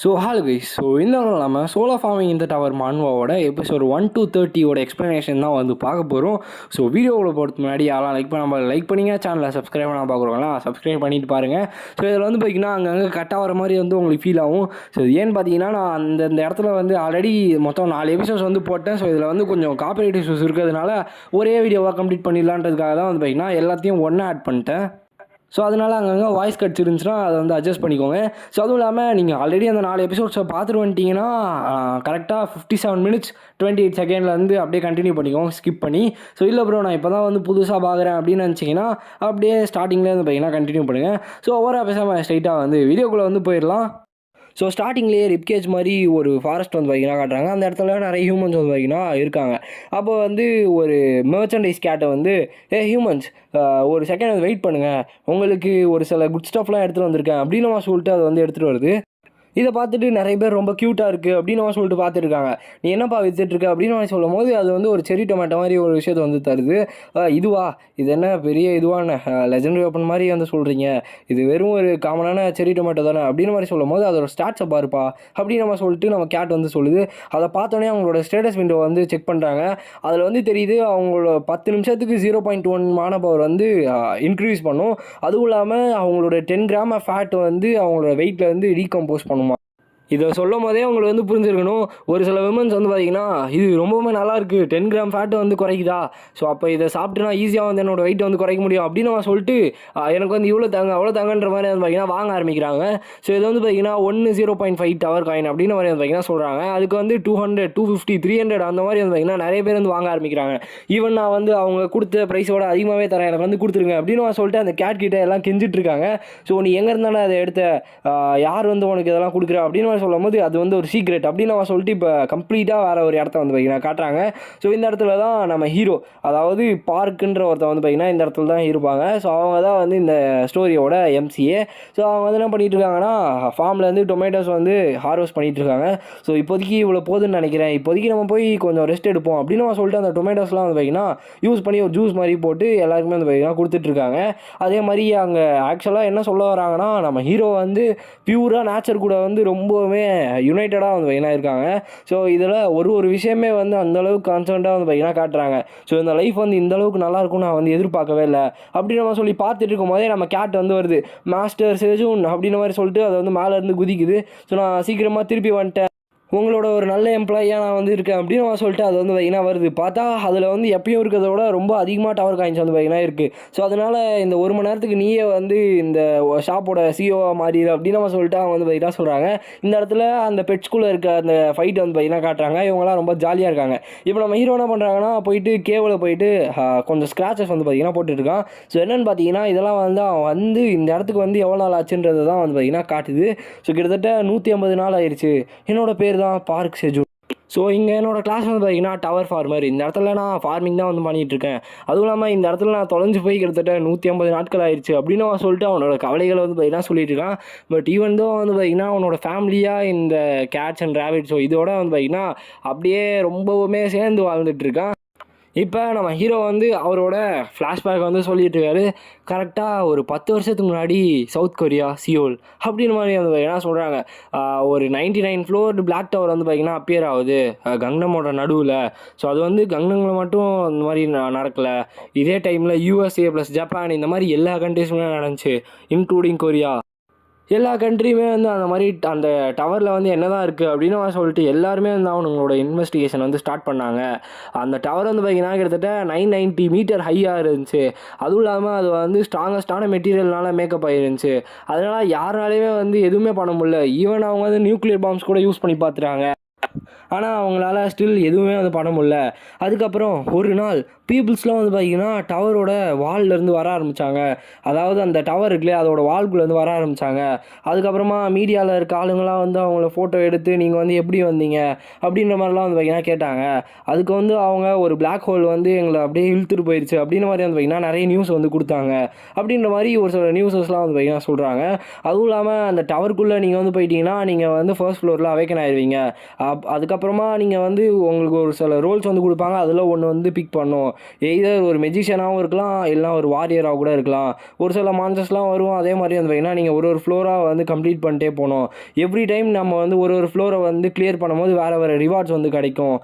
Hall guys. இந்த நம்ம solar farming இந்த டவர் மான்வாவோட எபிசோட் 1 to 30 எக்ஸ்ப்ளனேஷன் தான் வந்து பார்க்க போகிறோம். வீடியோவில் போகிறதுக்கு முன்னாடி யாரெல்லாம் லைக் பண்ணிங்க, சேனலை சப்ஸ்கிரைப் பண்ண பார்க்குறவங்களாம் சப்ஸ்கிரைப் பண்ணிட்டு பாருங்கள். இதில் வந்து பார்த்திங்கன்னா அங்கங்கே கட்டாக வர மாதிரி வந்து உங்களுக்கு ஃபீல் ஆகும். ஏன்னு பார்த்தீங்கன்னா நான் அந்த இடத்துல வந்து ஆல்ரெடி மொத்தம் 4 எபிசோட்ஸ் வந்து போட்டேன். இதில் வந்து கொஞ்சம் காப்பிரைட் இஷ்யூஸ் இருக்கிறதுனால ஒரே வீடியோவாக கம்ப்ளீட் பண்ணிடலான்றதுக்காக தான் வந்து பார்த்திங்கன்னா எல்லாத்தையும் ஒன்றா ஆட் பண்ணிட்டேன். அதனால் அங்கங்கே வாய்ஸ் கட்ஸ் இருந்துச்சுன்னா அதை வந்து அட்ஜஸ்ட் பண்ணிக்கோங்க. அதுவும் இல்லாமல் நீங்கள் ஆல்ரெடி அந்த 4 எபிசோட்ஸை பார்த்துட்டு வந்துட்டிங்கன்னா கரெக்டாக 57 minutes 28 செகண்ட்லேருந்து அப்படியே கண்டினியூ பண்ணிக்கோங்க ஸ்கிப் பண்ணி. இல்லை ப்ரோ நான் இப்போ தான் வந்து புதுசாக பார்க்குறேன் அப்படின்னு நினச்சிங்கன்னா அப்படியே ஸ்டார்டிங்லேருந்து பார்த்தீங்கன்னா கண்டினியூ பண்ணுங்கள். ஓவராக பேசாமல் ஸ்ட்ரைட்டாக வந்து வீடியோக்குள்ளே வந்து போயிடலாம். ஸ்டார்டிங்லேயே ரிப்கேஜ் மாதிரி ஒரு ஃபாரஸ்ட் வந்து பார்த்திங்கன்னா காட்டுறாங்க. அந்த இடத்துல நிறைய ஹியூமன்ஸ் வந்து பார்த்திங்கன்னா இருக்காங்க. அப்போ வந்து ஒரு மெர்ச்சன்டைஸ் கேட்டை வந்து ஹியூமன்ஸ் ஒரு செகண்ட் வந்து வெயிட் பண்ணுங்கள், உங்களுக்கு ஒரு சில குட் ஸ்டஃப்லாம் எடுத்துகிட்டு வந்திருக்கேன் அப்படின்னு நம்ம சொல்லிட்டு அதை வந்து எடுத்துகிட்டு வருது. இதை பார்த்துட்டு நிறைய பேர் ரொம்ப க்யூட்டாக இருக்குது அப்படின்னு அவன் சொல்லிட்டு பார்த்துருக்காங்க. நீ என்னப்பா வித்துட்ருக்க அப்படின்னு அவன் சொல்லும் போது அது வந்து ஒரு செரி டொமேட்டோ மாதிரி ஒரு விஷயத்தை வந்து தருது. இதுவா, இது என்ன பெரிய இதுவான லெஜெண்டரி வெப்பன் மாதிரி வந்து சொல்கிறீங்க, இது வெறும் ஒரு காமனான செரி டொமேட்டோ தானே அப்படின்னு மாதிரி சொல்லும் போது அதோட ஸ்டாட்ஸை பாருப்பா அப்படின்னு நம்ம சொல்லிட்டு நம்ம கேட் வந்து சொல்லுது. அதை பார்த்தோன்னே அவங்களோட ஸ்டேட்டஸ் விண்டோ வந்து செக் பண்ணுறாங்க. அதில் வந்து தெரியுது அவங்களோட 10 நிமிஷத்துக்கு 0.1 மான பவர் வந்து இன்க்ரீஸ் பண்ணும். அதுவும் இல்லாமல் அவங்களோட 10 கிராம் ஃபேட் வந்து அவங்களோட வெயிட்டில் வந்து ரீகம்போஸ் பண்ணும். இதை சொல்லும் போதே அவங்களுக்கு வந்து புரிஞ்சிருக்கணும். ஒரு சில விமன்ஸ் வந்து பார்த்திங்கன்னா இது ரொம்பவுமே நல்லாயிருக்கு, 10 கிராம் ஃபேட்டு வந்து குறைக்குதா, அப்போ இதை சாப்பிட்டு நான் ஈஸியாக வந்து என்னோடய வெயிட்டை வந்து குறைக்க முடியும் அப்படின்னு நான் சொல்லிட்டு எனக்கு வந்து இவ்வளோ தாங்க அவ்வளோ தாங்கன்ற மாதிரி வந்து பார்த்திங்கன்னா வாங்க ஆரம்பிக்கிறாங்க. இது வந்து பார்த்திங்கன்னா 0.5 டவர் காயின் அப்படின்னு மாதிரி வந்து பார்த்திங்கன்னா சொல்கிறாங்க. அதுக்கு வந்து 200, 250, 300 அந்த மாதிரி வந்து பார்த்திங்கன்னா நிறைய பேர் வந்து வாங்க ஆரம்பிக்கிறாங்க. ஈவன் நான் வந்து அவங்க கொடுத்த ப்ரைஸோட அதிகமாகவே தரேன், எனக்கு வந்து கொடுத்துருங்க அப்படின்னு நான் சொல்லிட்டு அந்த கேட் கிட்டே எல்லாம் கெஞ்சிட்ருக்காங்க. நீ எங்கே இருந்தாலும் அதை எடுத்த, யார் வந்து உனக்கு இதெல்லாம் கொடுக்குறா அப்படின்னு சொல்லும் போது அது வந்து ஒரு சீக்ரெட் அப்படின்னு நம்ம சொல்லிட்டு இப்போ கம்ப்ளீட்டாக வேறு ஒரு இடத்த வந்து பார்த்திங்கன்னா காட்டுறாங்க. இந்த இடத்துல தான் நம்ம ஹீரோ, அதாவது பார்க்குன்ற ஒருத்தர் வந்து பார்த்திங்கன்னா இந்த இடத்துல தான் இருப்பாங்க. அவங்க தான் வந்து இந்த ஸ்டோரியோட எம்சிஏ. அவங்க வந்து என்ன பண்ணிகிட்டு இருக்காங்கன்னா ஃபார்மில் வந்து டொமேட்டோஸ் வந்து ஹார்வெஸ்ட் பண்ணிகிட்டு இருக்காங்க. இப்போதைக்கு இவ்வளோ போதுன்னு நினைக்கிறேன், இப்போதைக்கு நம்ம போய் கொஞ்சம் ரெஸ்ட் எடுப்போம் அப்படின்னு நம்ம சொல்லிட்டு அந்த டொமேட்டோஸ்லாம் வந்து பார்த்திங்கன்னா யூஸ் பண்ணி ஒரு ஜூஸ் மாதிரி போட்டு எல்லாருக்குமே வந்து பார்த்திங்கன்னா கொடுத்துட்ருக்காங்க. அதே மாதிரி அங்கே ஆக்சுவலாக என்ன சொல்ல வராங்கன்னா நம்ம ஹீரோ வந்து பியூராக நேச்சர் கூட வந்து ரொம்பவுமே யுனைட்டடாக வந்து பார்த்திங்கன்னா இருக்காங்க. இதில் ஒரு விஷயமே வந்து அந்தளவுக்கு கான்சன்ட்டாக வந்து பார்த்திங்கன்னா காட்டுறாங்க. இந்த லைஃப் வந்து இந்தளவுக்கு நல்லாயிருக்கும் நான் வந்து எதிர்பார்க்கவே இல்லை அப்படின்னு நம்ம சொல்லி பார்த்துட்டு இருக்கும் போதே நம்ம கேட் வந்து வருது. மாஸ்டர் செஜூன் அப்படின்ற மாதிரி சொல்லிட்டு அதை வந்து மேலேருந்து குதிக்குது. நான் சீக்கிரமாக திருப்பி வந்துட்டேன், உங்களோட ஒரு நல்ல எம்ப்ளாயியாக நான் வந்து இருக்கேன் அப்படின்னு நான் சொல்லிட்டு அது வந்து பார்த்திங்கன்னா வருது. பார்த்தா அதில் வந்து எப்பயும் இருக்கிறத விட ரொம்ப அதிகமாக டவர் காயின்ஸ் வந்து பார்த்திங்கன்னா இருக்குது. அதனால் இந்த 1 மணி நேரத்துக்கு நீயே வந்து இந்த ஷாப்போட சிஓவாக மாறிடு அப்படின்னு நம்ம சொல்லிட்டு அவங்க வந்து பார்த்திங்கன்னா சொல்கிறாங்க. இந்த இடத்துல அந்த பெட்ஸ்குள்ளே இருக்க அந்த ஃபைட் வந்து பார்த்திங்கன்னா காட்டுறாங்க. இவங்களாம் ரொம்ப ஜாலியாக இருக்காங்க. இப்போ நம்ம ஹீரோ என்ன பண்ணுறாங்கன்னா போயிட்டு கேவில் போயிட்டு கொஞ்சம் ஸ்க்ராச்சஸ் வந்து பார்த்திங்கன்னா போட்டுட்ருக்கான். என்னென்னு பார்த்தீங்கன்னா இதெல்லாம் வந்து அவன் வந்து இந்த இடத்துக்கு வந்து எவ்வளோ நாள் ஆச்சுன்றது தான் வந்து பார்த்திங்கன்னா காட்டுது. கிட்டத்தட்ட 150 நாள் ஆயிடுச்சு. என்னோட பேர் தான் பார்க் செஜூன். இங்கே என்னோடய கிளாஸ் வந்து பார்த்திங்கன்னா டவர் ஃபார்மர். இந்த இடத்துல நான் ஃபார்மிங் தான் வந்து பண்ணிகிட்ருக்கேன். அதுவும் இல்லாமல் இந்த இடத்துல நான் தொலைஞ்சு போய் கிட்டத்தட்ட 150 நாட்கள் ஆயிடுச்சு அப்படின்னு அவன் சொல்லிட்டு அவனோட கவலைகளை வந்து பார்த்திங்கன்னா சொல்லிட்டு இருக்கான். பட் ஈவன் தான் வந்து பார்த்திங்கன்னா அவனோட ஃபேமிலியாக இந்த கேட்ஸ் அண்ட் ரேபிட்ஸ் இதோட வந்து பார்த்திங்கன்னா அப்படியே ரொம்பவுமே சேர்ந்து வாழ்ந்துட்டுருக்கான். இப்போ நம்ம ஹீரோ வந்து அவரோட ஃப்ளாஷ்பேக் வந்து சொல்லிட்டு இருக்காரு. கரெக்டாக ஒரு 10 வருஷத்துக்கு முன்னாடி சவுத் கொரியா, சியோல் அப்படின்னு மாதிரி வந்து என்ன சொல்கிறாங்க, ஒரு 99 ஃப்ளோர் பிளாக் டவர் வந்து பார்த்திங்கன்னா அப்பியர் ஆகுது கங்னமோட நடுவில். அது வந்து கங்னமில் மட்டும் இந்த மாதிரி நடக்கலை, இதே டைமில் USA ப்ளஸ் ஜப்பான் இந்த மாதிரி எல்லா கண்ட்ரீஸுமே நடந்துச்சு, இன்க்ளூடிங் கொரியா. எல்லா கண்ட்ரியுமே வந்து அந்த மாதிரி அந்த டவரில் வந்து என்ன தான் இருக்குது அப்படின்னு சொல்லிட்டு எல்லாருமே வந்து அவங்களோட இன்வெஸ்டிகேஷன் வந்து ஸ்டார்ட் பண்ணாங்க. அந்த டவர் வந்து பார்த்திங்கன்னா கிட்டத்தட்ட 990 மீட்டர் ஹையாக இருந்துச்சு. அதுவும் இல்லாமல் அது வந்து ஸ்ட்ராங்கஸ்டான மெட்டீரியல்னால மேக்கப் ஆகிருந்துச்சு. அதனால் யாராலையுமே வந்து எதுவுமே பண்ண முடியல. ஈவன் அவங்க வந்து நியூக்ளியர் பாம்ஸ் கூட யூஸ் பண்ணி பார்த்துட்டாங்க. ஆனால் அவங்களால ஸ்டில் எதுவுமே வந்து பண்ண முடியல. அதுக்கப்புறம் ஒரு நாள் பீப்புள்ஸ்லாம் வந்து பார்த்திங்கன்னா டவரோட வால்லேருந்து வர ஆரம்பித்தாங்க. அதாவது அந்த டவர் இருக்குல்லையே அதோட வால்குள்ளேருந்து வர ஆரம்பித்தாங்க. அதுக்கப்புறமா மீடியாவில் இருக்க ஆளுங்களாம் வந்து அவங்கள ஃபோட்டோ எடுத்து நீங்கள் வந்து எப்படி வந்தீங்க அப்படின்ற மாதிரிலாம் வந்து பார்த்திங்கன்னா கேட்டாங்க. அதுக்கு வந்து அவங்க ஒரு பிளாக் ஹோல் வந்து எங்களை அப்படியே இழுத்துட்டு போயிடுச்சு அப்படின்ற மாதிரி வந்து பார்த்திங்கன்னா நிறைய நியூஸ் வந்து கொடுத்தாங்க அப்படின்ற மாதிரி ஒரு சில நியூஸஸ்லாம் வந்து பார்த்திங்கன்னா சொல்கிறாங்க. அதுவும் இல்லாமல் அந்த டவருக்குள்ளே நீங்கள் வந்து போயிட்டீங்கன்னா நீங்கள் வந்து ஃபர்ஸ்ட் ஃப்ளோரில் அவேக்கன் ஆயிடுவீங்க. அதுக்கப்புறமா நீங்கள் வந்து உங்களுக்கு ஒரு சில ரோல்ஸ் வந்து கொடுப்பாங்க, அதில் ஒன்று வந்து பிக் பண்ணும். எய்தர் ஒரு மெஜிஷியனாகவும் இருக்கலாம், இல்லைனா ஒரு வாரியராக கூட இருக்கலாம். ஒரு சில மான்ஸ்டர்ஸ்லாம் வரும். அதே மாதிரி வந்து பார்த்தீங்கன்னா நீங்கள் ஒரு ஃப்ளோராக வந்து கம்ப்ளீட் பண்ணிட்டே போகணும். எவ்ரி டைம் நம்ம வந்து ஒரு ஃப்ளோரை வந்து கிளியர் பண்ணும்போது வேறு ரிவார்ட்ஸ் வந்து கிடைக்கும்.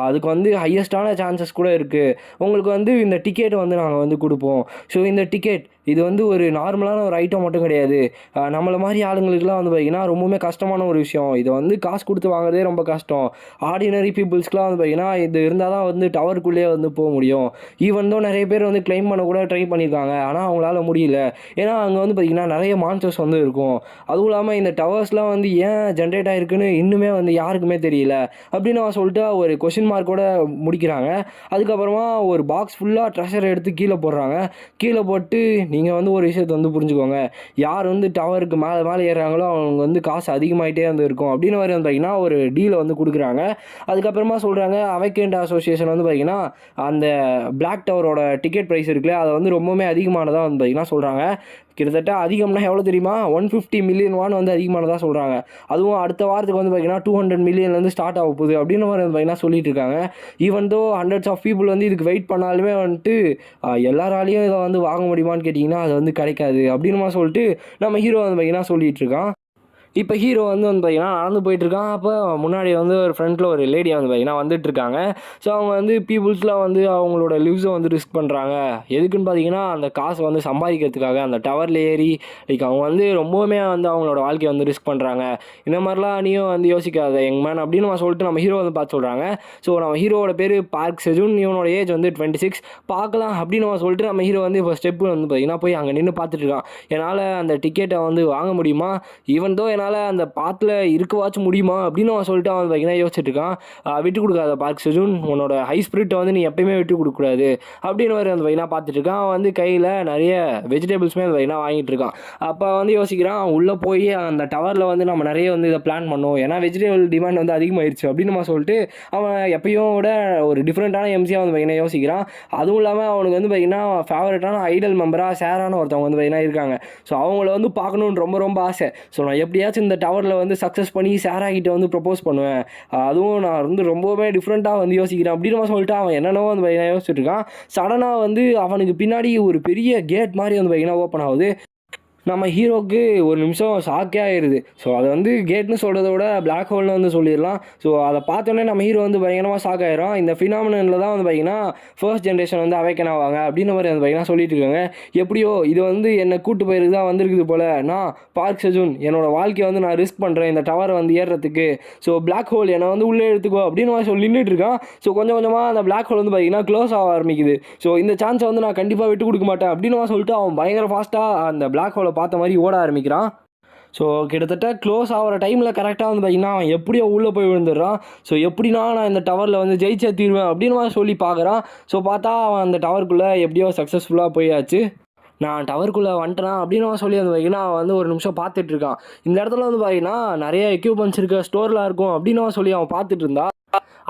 அதுக்கு வந்து ஹையஸ்டான சான்சஸ் கூட இருக்குது. உங்களுக்கு வந்து இந்த டிக்கெட் வந்து நாங்கள் வந்து கொடுப்போம். ஸோ இந்த டிக்கெட் இது வந்து ஒரு நார்மலான ஒரு ஐட்டம் மட்டும் கிடையாது. நம்மளை மாதிரி ஆளுங்களுக்குலாம் வந்து பார்த்திங்கன்னா ரொம்பவுமே கஷ்டமான ஒரு விஷயம். இதை வந்து காசு கொடுத்து வாங்குறதே ரொம்ப கஷ்டம். ஆர்டினரி பீப்புள்ஸ்க்குலாம் வந்து பார்த்திங்கன்னா இது இருந்தால் தான் வந்து டவருக்குள்ளேயே வந்து போக முடியும். ஈவன் தான் நிறைய பேர் வந்து கிளைம் பண்ண கூட ட்ரை பண்ணியிருக்காங்க, ஆனால் அவங்களால முடியல. ஏன்னா அங்கே வந்து பார்த்திங்கன்னா நிறைய மான்ஸ்டர்ஸ் வந்து இருக்கும். அதுவும் இல்லாமல் இந்த டவர்ஸ்லாம் வந்து ஏன் ஜென்ரேட் ஆகிருக்குன்னு இன்னுமே வந்து யாருக்குமே தெரியல அப்படின்னு நான் சொல்லிட்டு ஒரு கொஷின் மார்க்கோட முடிக்கிறாங்க. அதுக்கப்புறமா ஒரு பாக்ஸ் ஃபுல்லாக ட்ரெஷர் எடுத்து கீழே போடுறாங்க. கீழே போட்டு நீங்கள் வந்து ஒரு விஷயத்தை வந்து புரிஞ்சுக்கோங்க, யார் வந்து டவருக்கு மேலே ஏறுறாங்களோ அவங்க வந்து காசு அதிகமாகிட்டே வந்து இருக்கும் அப்படின்னு மாதிரி வந்து பார்த்திங்கன்னா ஒரு டீலை வந்து கொடுக்குறாங்க. அதுக்கப்புறமா சொல்கிறாங்க அவைக்கண்ட் அசோசியேஷன் வந்து பார்த்திங்கன்னா அந்த பிளாக் டவரோட டிக்கெட் ப்ரைஸ் இருக்குல்ல, அதை வந்து ரொம்பவுமே அதிகமானதாக வந்து பார்த்திங்கன்னா சொல்கிறாங்க. கிட்டத்தட்ட அதிகம்னா எவ்வளோ தெரியுமா? 150 மில்லியன் வந்து அதிகமானதாக சொல்கிறாங்க. அதுவும் அடுத்த வாரத்துக்கு வந்து பார்த்திங்கன்னா 200 மில்லியன்லேருந்து ஸ்டார்ட் ஆக போகுது அப்படின்னு மாதிரி வந்து பார்த்திங்கன்னா சொல்லிட்டு இருக்காங்க. Even though hundreds of people வந்து இதுக்கு வெயிட் பண்ணாலுமே வந்துட்டு எல்லாராலையும் இதை வந்து வாங்க முடியுமான்னு கேட்டிங்கன்னா அது வந்து கிடைக்காது அப்படின்னு சொல்லிட்டு நம்ம ஹீரோ வந்து பார்த்திங்கன்னா சொல்லிகிட்டு இருக்கான். இப்போ ஹீரோ வந்து பார்த்திங்கன்னா நடந்து போயிட்டுருக்கான். அப்போ முன்னாடி வந்து ஒரு ஃப்ரண்ட்டில் ஒரு லேடி வந்து பார்த்திங்கன்னா வந்துட்டுருக்காங்க. ஸோ அவங்க வந்து பீப்புள்ஸ்லாம் வந்து அவங்களோட லிவ்ஸை வந்து ரிஸ்க் பண்ணுறாங்க. எதுக்குன்னு பார்த்தீங்கன்னா அந்த காசை வந்து சம்பாதிக்கிறதுக்காக அந்த டவரில் ஏறி அவங்க வந்து ரொம்பவுமே வந்து அவங்களோட வாழ்க்கையை வந்து ரிஸ்க் பண்ணுறாங்க. இந்த மாதிரிலாம் நீயும் வந்து யோசிக்காத யங் மேன் அப்படின்னு சொல்லிட்டு நம்ம ஹீரோ வந்து பார்த்து சொல்கிறாங்க. ஸோ நம்ம ஹீரோட பேர் பார்க் செஜூன், இவனோட ஏஜ் வந்து 26. பார்க்கலாம் அப்படின்னு சொல்லிட்டு நம்ம ஹீரோ வந்து இப்போ ஸ்டெப்பு வந்து பார்த்திங்கன்னா போய் அங்கே நின்று பார்த்துட்ருக்கான். என்னால் அந்த டிக்கெட்டை வந்து வாங்க முடியுமா, ஈவன் தோ என்னால் அந்த பாத்தில் இருக்கவாச்சும் முடியுமா அப்படின்னு சொல்லிட்டு அவன் பார்த்தீங்கன்னா யோசிச்சுட்டு இருக்கான். விட்டு கொடுக்காத பார்க் செஜூன், உன்னோட ஹை ஸ்பிரிட்டை வந்து நீ எப்பயுமே விட்டு கொடுக்கக்கூடாது அப்படின்னு வந்து பார்த்தீங்கன்னா பார்த்துட்டு இருக்கான். அவன் வந்து கையில் நிறைய வெஜிடபிள்ஸுமே வந்து பார்த்தீங்கன்னா வாங்கிட்டு இருக்கான். அப்போ வந்து யோசிக்கிறான், உள்ளே போய் அந்த டவரில் வந்து நம்ம நிறைய வந்து இதை பிளான் பண்ணோம், ஏன்னா வெஜிடபிள் டிமாண்ட் வந்து அதிகமாகிடுச்சு அப்படின்னு சொல்லிட்டு அவன் எப்பயும் விட ஒரு டிஃப்ரெண்ட்டான எம்சியாக வந்து பார்த்தீங்கன்னா யோசிக்கிறான். அதுவும் இல்லாமல் அவனுக்கு வந்து பார்த்தீங்கன்னா ஃபேவரட்டான ஐடல் மெம்பராக ஷேரான ஒருத்தவங்க வந்து பார்த்தீங்கன்னா இருக்காங்க. ஸோ அவங்கள வந்து பார்க்கணுன்னு ரொம்ப ரொம்ப ஆசை. ஸோ நான் எப்படியாச்சும் இந்த டவரில் வந்து சக்ஸஸ் பண்ணி சாராகிட்ட வந்து ப்ரப்போஸ் பண்ணுவேன், அதுவும் நான் வந்து ரொம்பவே டிஃப்ரெண்ட்டாக வந்து யோசிக்கிறேன் அப்படின்னு சொல்லிட்டு அவன் என்னென்னவோ வந்து பார்த்தீங்கன்னா யோசிச்சுட்டு இருக்கான். சடனாக வந்து அவனுக்கு பின்னாடி ஒரு பெரிய கேட் மாதிரி வந்து பார்த்தீங்கன்னா ஓப்பன் ஆகுது. நம்ம ஹீரோக்கு ஒரு நிமிஷம் ஷாக்கே ஆயிடுது. ஸோ அதை வந்து கேட்னு சொல்கிறத விட பிளாக் ஹோல்னு வந்து சொல்லிடலாம். ஸோ அதை பார்த்தோன்னே நம்ம ஹீரோ வந்து பயங்கரமாக ஷாக் ஆயிரும். இந்த ஃபினாமினனில் தான் வந்து பார்த்திங்கன்னா ஃபர்ஸ்ட் ஜென்ரேஷன் வந்து அவேக்கன் ஆவாங்க அப்படின்னு மாதிரி வந்து பார்த்திங்கன்னா சொல்லிட்டு இருக்காங்க. எப்படியோ இது வந்து என்னை கூட்டு போயிருக்கு தான் வந்திருக்குது போல். நான் பார்க் செஜூன் என்னோடய வாழ்க்கையை வந்து நான் ரிஸ்க் பண்ணுறேன் இந்த டவரை வந்து ஏறுறதுக்கு. ஸோ பிளாக் ஹோல் என்னை வந்து உள்ளே எடுத்துக்கோ அப்படின்னு மாதிரி சொல்லி நின்றுட்டு இருக்கான். ஸோ கொஞ்சம் கொஞ்சமாக அந்த பிளாக் ஹோல் வந்து பார்த்திங்கன்னா க்ளோஸ் ஆக ஆரம்பிக்குது. ஸோ இந்த சான்ஸை வந்து நான் கண்டிப்பாக விட்டு கொடுக்க மாட்டேன் அப்படின்னு சொல்லிட்டு அவன் பயங்கர ஃபாஸ்ட்டாக அந்த பிளாக் ஹோலை பார்த்த மாதிரி ஓட ஆரம்பிக்கிறான். ஸோ கிட்டத்தட்ட க்ளோஸ் ஆகிற டைமில் கரெக்டாக வந்து பார்த்திங்கன்னா அவன் எப்படியோ உள்ளே போய் விழுந்துடுறான். ஸோ எப்படின்னா நான் இந்த டவரில் வந்து ஜெயிச்சே தீருவேன் அப்படின்னு சொல்லி பார்க்குறான். ஸோ பார்த்தா அவன் அந்த டவருக்குள்ளே எப்படியோ சக்ஸஸ்ஃபுல்லாக போயாச்சு. நான் டவருக்குள்ளே வந்துட்டேன் அப்படின்னு சொல்லி வந்து பார்த்திங்கன்னா அவன் வந்து ஒரு நிமிஷம் பார்த்துட்ருக்கான். இந்த இடத்துல வந்து பார்த்திங்கன்னா நிறைய எக்யூப்மெண்ட்ஸ் இருக்க ஸ்டோர்லாம் இருக்கும் அப்படின்னு சொல்லி அவன் பார்த்துட்டு இருந்தா.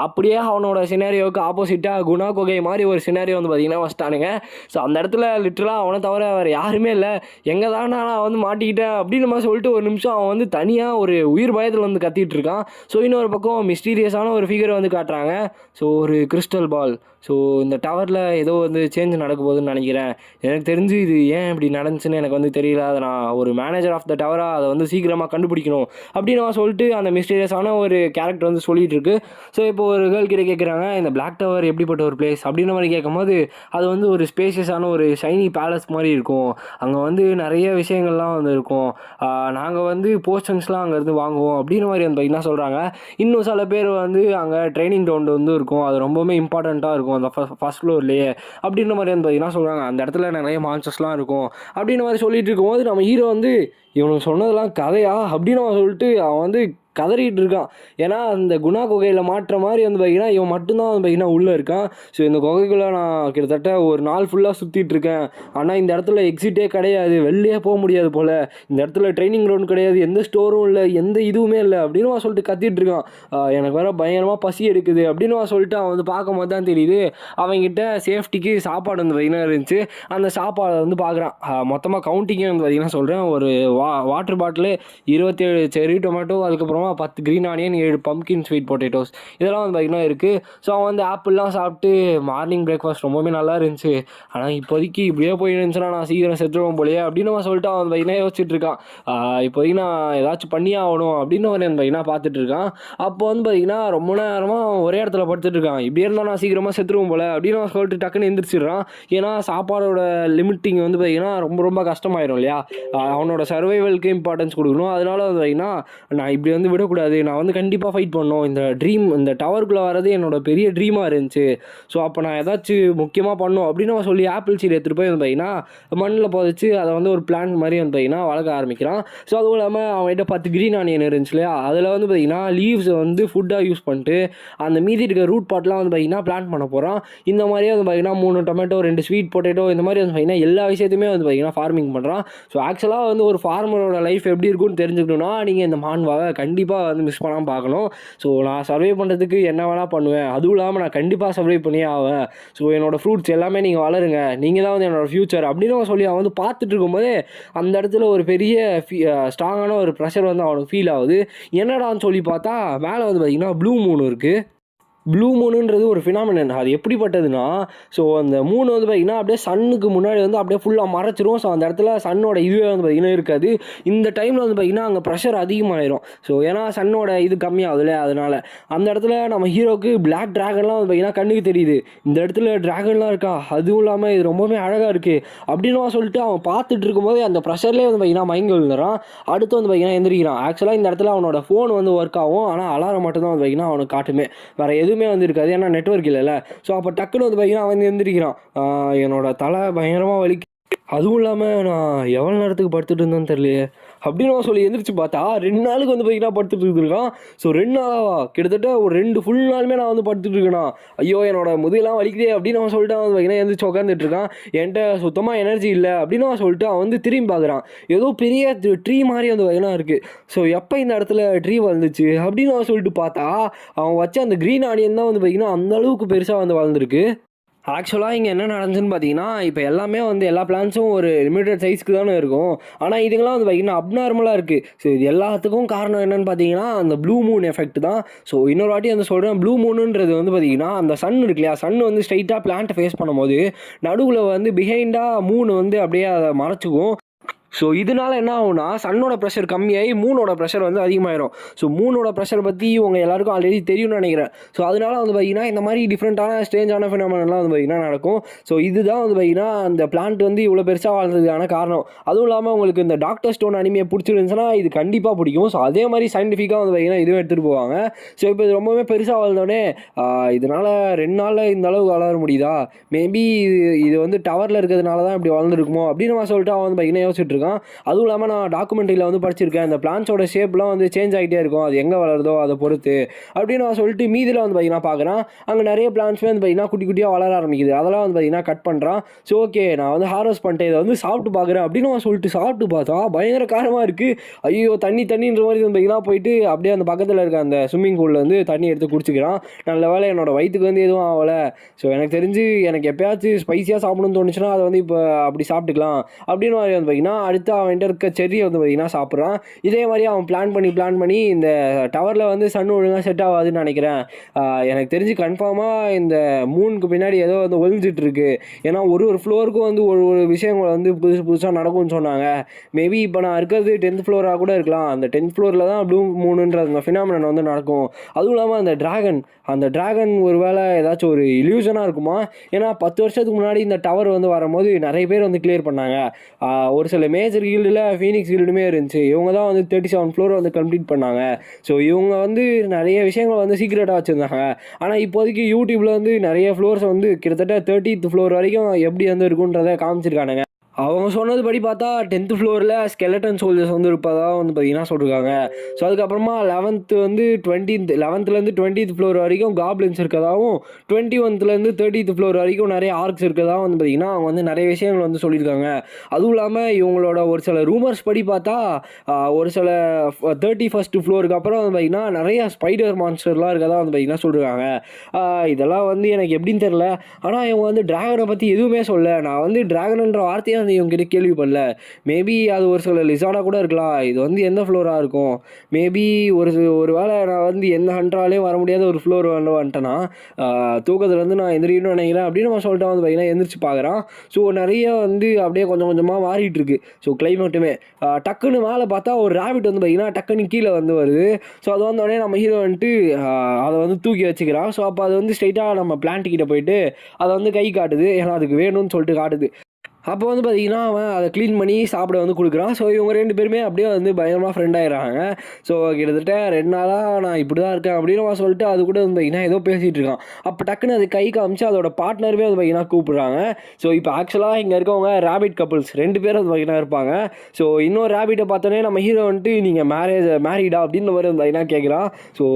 அப்படியே அவனோட சினாரியோவுக்கு ஆப்போசிட்டாக குணா குகை மாதிரி ஒரு சினாரியோ வந்து பார்த்திங்கன்னா வச்சிட்டானுங்க. ஸோ அந்த இடத்துல லிட்டரலாக அவனை தவிர வேறு யாருமே இல்லை. எங்கே தான் நான் வந்து மாட்டிக்கிட்டேன் அப்படின்னு மாதிரி சொல்லிட்டு ஒரு நிமிஷம் அவன் வந்து தனியாக ஒரு உயிர் பயத்தில் வந்து கத்திட்டு இருக்கான். ஸோ இன்னொரு பக்கம் மிஸ்டீரியஸான ஒரு ஃபிகரை வந்து காட்டுறாங்க. ஸோ ஒரு கிறிஸ்டல் பால். ஸோ இந்த டவரில் ஏதோ வந்து சேஞ்ச் நடக்க போகுதுன்னு நினைக்கிறேன். எனக்கு தெரிஞ்சு இது ஏன் இப்படி நடந்துச்சுன்னு எனக்கு வந்து தெரியல. அதை நான் ஒரு மேனேஜர் ஆஃப் த டவராக அதை வந்து சீக்கிரமாக கண்டுபிடிக்கணும் அப்படின்னு நான் சொல்லிட்டு அந்த மிஸ்டீரியஸான ஒரு கேரக்டர் வந்து சொல்லிகிட்டு இருக்கு. ஸோ இப்போ ஒரு கேர்ள் கிட்ட கேட்குறாங்க, இந்த பிளாக் டவர் எப்படிப்பட்ட ஒரு பிளேஸ் அப்படின்ற மாதிரி கேட்கும்போது அது வந்து ஒரு ஸ்பேஷியஸான ஒரு ஷைனி பேலஸ் மாதிரி இருக்கும். அங்கே வந்து நிறைய விஷயங்கள்லாம் வந்து இருக்கும். நாங்கள் வந்து போர்ஷன்ஸ்லாம் அங்கேருந்து வாங்குவோம் அப்படின்னு மாதிரி வந்து பார்த்திங்கன்னா சொல்கிறாங்க. இன்னும் சில பேர் வந்து அங்கே ட்ரைனிங் கிரவுண்டு வந்து இருக்கும், அது ரொம்பவுமே இம்பார்ட்டண்ட்டாக இருக்கும் அந்த ஃபஸ்ட் ஃப்ளோர்லேயே அப்படின்ற மாதிரி வந்து பார்த்திங்கன்னா சொல்கிறாங்க. அந்த இடத்துல நிறைய மான்ஸ்டர்ஸ்லாம் இருக்கும் அப்படின்னு மாதிரி சொல்லிட்டு இருக்கும்போது நம்ம ஹீரோ வந்து இவனுக்கு சொன்னதெல்லாம் கதையா அப்படின்னு சொல்லிட்டு அவன் வந்து கதறிட்டு இருக்கான். ஏன்னா அந்த குணா குகையில் மாட்டுற மாதிரி வந்து பார்த்திங்கன்னா இவன் மட்டும்தான் வந்து பார்த்திங்கன்னா உள்ளே இருக்கான். ஸோ இந்த குகைக்குள்ளே நான் கிட்டத்தட்ட ஒரு நாள் ஃபுல்லாக சுற்றிட்டு இருக்கேன். ஆனால் இந்த இடத்துல எக்ஸிட்டே கிடையாது, வெளியே போக முடியாது போல். இந்த இடத்துல ட்ரைனிங் கிரவுண்ட் கிடையாது, எந்த ஸ்டோரும் இல்லை, எந்த இதுவுமே இல்லை அப்படின்னு சொல்லிட்டு கத்திட்டு இருக்கான். எனக்கு வேறு பயங்கரமாக பசி எடுக்குது அப்படின்னு சொல்லிட்டு அவன் வந்து பார்க்கும் போது தான் தெரியுது அவங்ககிட்ட சேஃப்டிக்கு சாப்பாடு வந்து பார்த்திங்கன்னா இருந்துச்சு. அந்த சாப்பாடை வந்து பார்க்குறான். மொத்தமாக கவுண்டிங்கே வந்து பார்த்திங்கன்னா சொல்கிறேன், ஒரு வாட்டர் பாட்டிலு 27 செரி டொமேட்டோ, அதுக்கப்புறமா அதுக்கப்புறமா 10 green onion, 7 pumpkin sweet potatoes இதெல்லாம் வந்து பார்த்திங்கன்னா இருக்குது. ஸோ அவன் வந்து ஆப்பிள்லாம் சாப்பிட்டு மார்னிங் பிரேக்ஃபாஸ்ட் ரொம்பவே நல்லா இருந்துச்சு. ஆனால் இப்போதைக்கு இப்படியே போயிருந்துச்சுன்னா நான் சீக்கிரம் செத்துருவோம் போலையே அப்படின்னு அவன் சொல்லிட்டு அவன் பார்த்திங்கன்னா யோசிச்சுட்டு இருக்கான். இப்போதைக்கு நான் ஏதாச்சும் பண்ணியே ஆகணும் அப்படின்னு அவன் பார்த்திங்கன்னா பார்த்துட்டு இருக்கான். அப்போ வந்து பார்த்திங்கன்னா ரொம்ப நேரமாக ஒரே இடத்துல படுத்துட்டு இருக்கான். இப்படியே இருந்தால் நான் சீக்கிரமாக செத்துருவோம் போல அப்படின்னு அவன் சொல்லிட்டு டக்குன்னு எந்திரிச்சிடுறான். ஏன்னா சாப்பாடோட லிமிட்டிங் வந்து பார்த்திங்கன்னா ரொம்ப ரொம்ப கஷ்டமாயிடும் இல்லையா. அவனோட சர்வைவலுக்கு இம்பார்ட்டன்ஸ் கொடுக்கணும். அதனால வந்து பார்த்திங்கன்னா நான் இப்படி வந்து விடக்கூடாது, நான் வந்து கண்டிப்பாக ஃபைட் பண்ணணும். இந்த டவருக்குள்ளே வர்றது என்னோட பெரிய ட்ரீமாக இருந்துச்சு. ஸோ அப்போ நான் ஏதாச்சும் முக்கியமாக பண்ணணும் அப்படின்னு அவன் சொல்லி ஆப்பிள் சீட் எடுத்துகிட்டு போய் வந்து பார்த்திங்கன்னா மண்ணில் புதைச்சி அதை வந்து ஒரு பிளான்ட் மாதிரி வந்து பார்த்திங்கன்னா வளர்க்க ஆரம்பிக்கிறான். ஸோ அதுவும் இல்லாமல் அவன்கிட்ட 10 க்ரீன் ஆனியன் இருந்துச்சு இல்லையா, அதில் வந்து பார்த்திங்கன்னா லீவ்ஸை வந்து ஃபுட்டாக யூஸ் பண்ணிட்டு அந்த மீதி இருக்க ரூட் பார்ட்லாம் வந்து பார்த்திங்கன்னா பிளான்ட் பண்ண போகிறான். இந்த மாதிரியே வந்து பார்த்திங்கன்னா 3 டொமேட்டோ, 2 ஸ்வீட் பொட்டேட்டோ இந்த மாதிரி வந்து பார்த்திங்கன்னா எல்லா விஷயத்தையுமே வந்து பார்த்திங்கன்னா ஃபார்மிங் பண்ணுறான். ஸோ ஆக்சுவலாக வந்து ஒரு ஃபார்மரோட லைஃப் எப்படி இருக்குன்னு தெரிஞ்சுக்கணுன்னா நீங்கள் இந்த மான்வாவை கண்டிப்பாக வந்து மிஸ் பண்ணாமல் பார்க்கணும். ஸோ நான் சர்வே பண்ணுறதுக்கு என்ன வேணால் பண்ணுவேன், அதுவும் இல்லாமல் நான் கண்டிப்பாக சர்வே பண்ணியே ஆவேன். ஸோ என்னோடய ஃப்ரூட்ஸ் எல்லாமே நீங்கள் வளருங்க, நீங்கள் தான் வந்து என்னோடய ஃப்யூச்சர் அப்படின்னு சொல்லி அவன் வந்து பார்த்துட்டு இருக்கும்போதே அந்த இடத்துல ஒரு பெரிய ஸ்ட்ராங்கான ஒரு ப்ரெஷர் வந்து அவனுக்கு ஃபீல் ஆகுது. என்னடான்னு சொல்லி பார்த்தா மேலே வந்து பார்த்திங்கன்னா ப்ளூ மூன் இருக்குது. ப்ளூ மூனுன்றது ஒரு ஃபினாமினன். அது எப்படிப்பட்டதுன்னா, ஸோ அந்த மூணு வந்து பார்த்திங்கன்னா அப்படியே சன்னுக்கு முன்னாடி வந்து அப்படியே ஃபுல்லாக மறைச்சிரும். ஸோ அந்த இடத்துல சன்னோட இதுவே வந்து பார்த்திங்கன்னா இருக்காது. இந்த டைமில் வந்து பார்த்திங்கன்னா அங்கே ப்ரெஷர் அதிகமாகிடும். ஸோ ஏன்னா சன்னோட இது கம்மியாகுதுல்ல, அதனால் அந்த இடத்துல நம்ம ஹீரோக்கு பிளாக் ட்ராகன்லாம் வந்து பார்த்திங்கன்னா கண்ணுக்கு தெரியுது. இந்த இடத்துல ட்ராகன்லாம் இருக்கா, அதுவும் இல்லாமல் இது ரொம்பவே அழகாக இருக்குது அப்படின்னு சொல்லிட்டு அவன் பார்த்துட்டு இருக்கும்போது அந்த ப்ரெஷர்லேயே வந்து பார்த்திங்கன்னா மயங்கி விழுந்துறான். அடுத்து வந்து பார்த்திங்கன்னா எந்திரிக்கிறான். ஆக்சுவலாக இந்த இடத்துல அவனோட ஃபோன் வந்து ஒர்க் ஆகும், ஆனால் அலாரம் மட்டும் தான் வந்து பார்த்திங்கன்னா அவனுக்கு காட்டுமே, வேறு எதுவுமே வந்து இருக்காது, ஏன்னா நெட்வொர்க் இல்லைல்ல. ஸோ அப்போ டக்குன்னு வந்து பார்த்திங்கன்னா அவன் எழுந்திரிக்கிறான். என்னோட தலை பயங்கரமாக வலிக்கு, அதுவும் இல்லாமல் நான் எவ்வளோ நேரத்துக்கு படுத்துட்டு இருந்தேன்னு தெரியலையே அப்படின்னு சொல்லி எந்திரிச்சு பார்த்தா 2 நாளுக்கு வந்து பார்த்திங்கன்னா படுத்துட்டு இருக்கான். ஸோ 2 நாளாவா, கிட்டத்தட்ட ஒரு 2 ஃபுல் நாளுமே நான் வந்து படுத்துட்டு இருக்கேனா, ஐயோ என்னோட முதுகெல்லாம் வலிக்குதே அப்படின்னு அவன் சொல்லிட்டு அவன் பார்த்திங்கன்னா எந்திரிச்சு உட்காந்துட்டு இருக்கான். என்கிட்ட சுத்தமாக எனர்ஜி இல்லை அப்படின்னு அவன் சொல்லிட்டு அவன் வந்து திரும்பி பார்க்குறான். ஏதோ பெரிய ட்ரீ மாதிரி வந்து பார்த்திங்கன்னா இருக்குது. ஸோ எப்போ இந்த இடத்துல ட்ரீ வளர்ந்துச்சு அப்படின்னு அவன் சொல்லிட்டு பார்த்தா அவன் வச்ச அந்த க்ரீன் ஆனியன் தான் வந்து பார்த்திங்கன்னா அந்த அளவுக்கு பெருசாக வந்து வளர்ந்துருக்கு. ஆக்சுவலாக இங்கே என்ன நடந்துச்சுன்னு பார்த்தீங்கன்னா, இப்போ எல்லாமே வந்து எல்லா பிளான்ஸும் ஒரு லிமிட்டட் சைஸ்க்கு தானே இருக்கும். ஆனால் இதுங்கெல்லாம் வந்து பார்த்திங்கன்னா அப்நார்மலாக இருக்குது. ஸோ இது எல்லாத்துக்கும் காரணம் என்னென்னு பார்த்தீங்கன்னா அந்த ப்ளூ மூன் எஃபெக்ட் தான். ஸோ இன்னொரு வாட்டி வந்து சொல்கிறேன், ப்ளூ மூனுன்றது வந்து பார்த்திங்கன்னா அந்த சன் இருக்கு இல்லையா, சன் வந்து ஸ்ட்ரைட்டாக பிளான்ட்டை ஃபேஸ் பண்ணும்போது நடுவில் வந்து பிஹைண்டாக மூணு வந்து அப்படியே அதை மறைச்சிக்கும். ஸோ இதனால என்ன ஆகும்னா சன்னோட ப்ரெஷர் கம்மியாகி மூனோட ப்ரெஷர் வந்து அதிகமாகிடும். ஸோ மூனோட ப்ரெஷர் பற்றி உங்கள் எல்லாருக்கும் ஆல்ரெடி தெரியும்னு நினைக்கிறேன். ஸோ அதனால வந்து பார்த்திங்கன்னா இந்த மாதிரி டிஃப்ரெண்ட்டான ஸ்ட்ரேஞ்சான ஃபினாமினலாம் வந்து பார்த்திங்கன்னா நடக்கும். ஸோ இதுதான் வந்து பார்த்திங்கன்னா அந்த பிளான்ட் வந்து இவ்வளோ பெருசாக வாழ்ந்ததுக்கான காரணம். அதுவும் இல்லாமல் உங்களுக்கு இந்த டாக்டர் ஸ்டோன் அனிமையை பிடிச்சிருந்துச்சுன்னா இது கண்டிப்பாக பிடிக்கும். ஸோ அதே மாதிரி சயின்டிஃபிக்காக வந்து பார்த்திங்கன்னா இதுவே எடுத்துகிட்டு போவாங்க. ஸோ இப்போ இது ரொம்பவே பெருசாக வளர்ந்தோடனே இதனால் 2 நாளில் இந்த அளவுக்கு வளர முடியுதா, மேபி இது வந்து டவரில் இருக்கிறதுனால தான் இப்படி வளர்ந்துருக்குமோ அப்படின்னு நான் சொல்லிட்டு அவன் வந்து பார்த்திங்கன்னா யோசிச்சுட்டு இருக்கான். அதுவும் இல்லாமல் நான் டாக்குமெண்ட்ரியில் வந்து படிச்சிருக்கேன், இந்த பிளான்ஸோட ஷேப்லாம் வந்து சேஞ்ச் ஆகிட்டே இருக்கும், அது எங்கே வளருதோ அதை பொறுத்து அப்படின்னு நான் சொல்லிட்டு மீதில் வந்து பார்த்திங்கன்னா பார்க்குறேன். அங்கே நிறைய பிளான்ஸுமே வந்து பார்த்திங்கன்னா குட்டி குட்டியாக வளர ஆரம்பிக்குது. அதெல்லாம் வந்து பார்த்திங்கன்னா கட் பண்ணுறான். ஸோ ஓகே நான் வந்து ஹார்வெஸ்ட் பண்ணிட்டு இதை வந்து சாப்பிட்டு பார்க்குறேன் அப்படின்னு நான் சொல்லிட்டு சாப்பிட்டு பார்த்தா பயங்கர காரமாக இருக்குது. ஐயோ தண்ணின்ற மாதிரி வந்து பார்த்திங்கன்னா போயிட்டு அப்படியே அந்த பக்கத்தில் இருக்க அந்த ஸ்விம்மிங் பூலில் வந்து தண்ணி எடுத்து குடிச்சிக்கிறான். நல்ல வேலை என்னோடய வயிற்றுக்கு வந்து எதுவும் ஆகலை. ஸோ எனக்கு தெரிஞ்சு எனக்கு எப்போயாச்சும் ஸ்பைஸியாக சாப்பிடணும்னு தோணுச்சுன்னா அதை வந்து இப்போ அப்படி சாப்பிட்டுக்கலாம் அப்படின்னு வந்து பார்த்திங்கன்னா அடுத்து அவன்கிட்ட இருக்க செர்ரியை வந்து பார்த்திங்கன்னா சாப்பிட்றான். இதே மாதிரி அவன் பிளான் பண்ணி இந்த டவரில் வந்து சன் ஒழுங்காக செட் ஆகாதுன்னு நினைக்கிறேன். எனக்கு தெரிஞ்சு கன்ஃபார்மாக இந்த மூணுக்கு பின்னாடி ஏதோ வந்து ஒழிஞ்சிட்ருக்கு. ஏன்னா ஒரு ஃப்ளோருக்கும் வந்து ஒரு விஷயங்கள் வந்து புதுசாக நடக்கும்னு சொன்னாங்க. மேபி இப்போ நான் இருக்கிறது 10th ஃப்ளோராக கூட இருக்கலாம். அந்த 10th ஃப்ளோரில் தான் ப்ளூ மூணுன்ற அந்த ஃபினாமினன் வந்து நடக்கும். அதுவும் இல்லாமல் அந்த ட்ராகன் ஒரு வேளை ஏதாச்சும் ஒரு இல்யூஷனாக இருக்குமா. ஏன்னா 10 வருஷத்துக்கு முன்னாடி இந்த டவர் வந்து வரும்போது நிறைய பேர் வந்து கிளியர் பண்ணாங்க. ஒரு சில மேஜர் கில்டில் ஃபீனிக்ஸ் கில்டுமே இருந்துச்சு. இவங்க தான் வந்து 37 ஃப்ளோர் வந்து கம்ப்ளீட் பண்ணாங்க. ஸோ இவங்க வந்து நிறைய விஷயங்கள் வந்து சீக்ரெட்டாக வச்சுருந்தாங்க. ஆனால் இப்போதைக்கு யூடியூப்பில் வந்து நிறைய ஃப்ளோர்ஸ் வந்து கிட்டத்தட்ட 30th ஃப்ளோர் வரைக்கும் எப்படி வந்து இருக்குன்றதை காமிச்சிருக்கானுங்க. அவங்க சொன்னது படி பார்த்தா 10th ஃப்ளோரில் ஸ்கெலட்டன் சோல்ஜர்ஸ் வந்து இருப்பதாக வந்து பார்த்திங்கன்னா சொல்லியிருக்காங்க. ஸோ அதுக்கப்புறமா 11th 20th ஃப்ளோர் வரைக்கும் காப்ளின்ஸ் இருக்கதாகவும் 21st 30th ஃப்ளோர் வரைக்கும் நிறைய ஆர்க்ஸ் இருக்கதாகவும் வந்து பார்த்திங்கன்னா அவங்க வந்து நிறைய விஷயங்கள் வந்து சொல்லியிருக்காங்க. அதுவும் இல்லாமல் இவங்களோட ஒரு சில ரூமர்ஸ் படி பார்த்தா ஒரு சில 31st ஃப்ளோருக்கு அப்புறம் வந்து பார்த்திங்கன்னா நிறைய ஸ்பைடர் மான்ஸ்டர்லாம் இருக்கதான் வந்து பார்த்திங்கன்னா சொல்லியிருக்காங்க. இதெல்லாம் வந்து எனக்கு எப்படின்னு தெரில. ஆனால் இவங்க வந்து ட்ராகனை பற்றி எதுவுமே சொல்ல. நான் வந்து ட்ராகன்ன்ற வார்த்தையை வந்து இவங்ககிட்ட கேள்விப்படல. மேபி அது ஒரு சில லிசார்டாக கூட இருக்கலாம். இது வந்து எந்த ஃப்ளோராக இருக்கும்? மேபி ஒரு வேளை நான் வந்து எந்த ஹண்ட்ராலையும் வர முடியாத ஒரு ஃப்ளோர் வந்துட்டேன்னா தூக்கத்துலேருந்து நான் எந்திரிக்கணும்னு நினைக்கிறேன் அப்படின்னு நம்ம சொல்லிட்டு வந்து பார்த்தீங்கன்னா எந்திரிச்சு பார்க்குறான். ஸோ நிறைய வந்து அப்படியே கொஞ்சம் கொஞ்சமாக மாறிட்டு இருக்கு. ஸோ கிளைமேட்டுமே டக்குன்னு மேலே பார்த்தா ஒரு ரேபிட் வந்து பார்த்தீங்கன்னா டக்குன்னு கீழே வந்து வருது. ஸோ அது வந்தோடனே நம்ம ஹீரோ வந்துட்டு அதை வந்து தூக்கி வச்சுக்கிறான். ஸோ அப்போ அது வந்து ஸ்ட்ரைட்டாக நம்ம பிளான்ட் கிட்ட போயிட்டு அதை வந்து கை காட்டுது. ஏன்னா அதுக்கு வேணும்னு சொல்லிட்டு காட்டுது. அப்போ வந்து பார்த்தீங்கன்னா அவன் அதை க்ளீன் பண்ணி சாப்பிட வந்து கொடுக்குறான். ஸோ இவங்க 2 பேருமே அப்படியே வந்து பயங்கரமாக ஃப்ரெண்ட் ஆகிடுறாங்க. ஸோ கிட்டத்தட்ட 2 நாளாக நான் இப்படி தான் இருக்கேன் அப்படின்னு சொல்லிட்டு அது கூட வந்து பார்த்தீங்கன்னா ஏதோ பேசிகிட்டு இருக்கான். அப்போ டக்குன்னு அது கை காமிச்சு அதோட பார்ட்னருமே வந்து பார்த்தீங்கன்னா கூப்பிட்றாங்க. ஸோ இப்போ ஆக்சுவலாக இங்கே இருக்கவங்க ரேபிட் கப்புள்ஸ் 2 பேரும் வந்து பார்த்தீங்கன்னா இருப்பாங்க. ஸோ இன்னொரு ரேபிட்டை பார்த்தோன்னே நம்ம ஹீரோ வந்துட்டு நீங்கள் மேரீடா அப்படின்னு மாதிரி வந்து பார்த்தீங்கன்னா கேட்குறான். ஸோ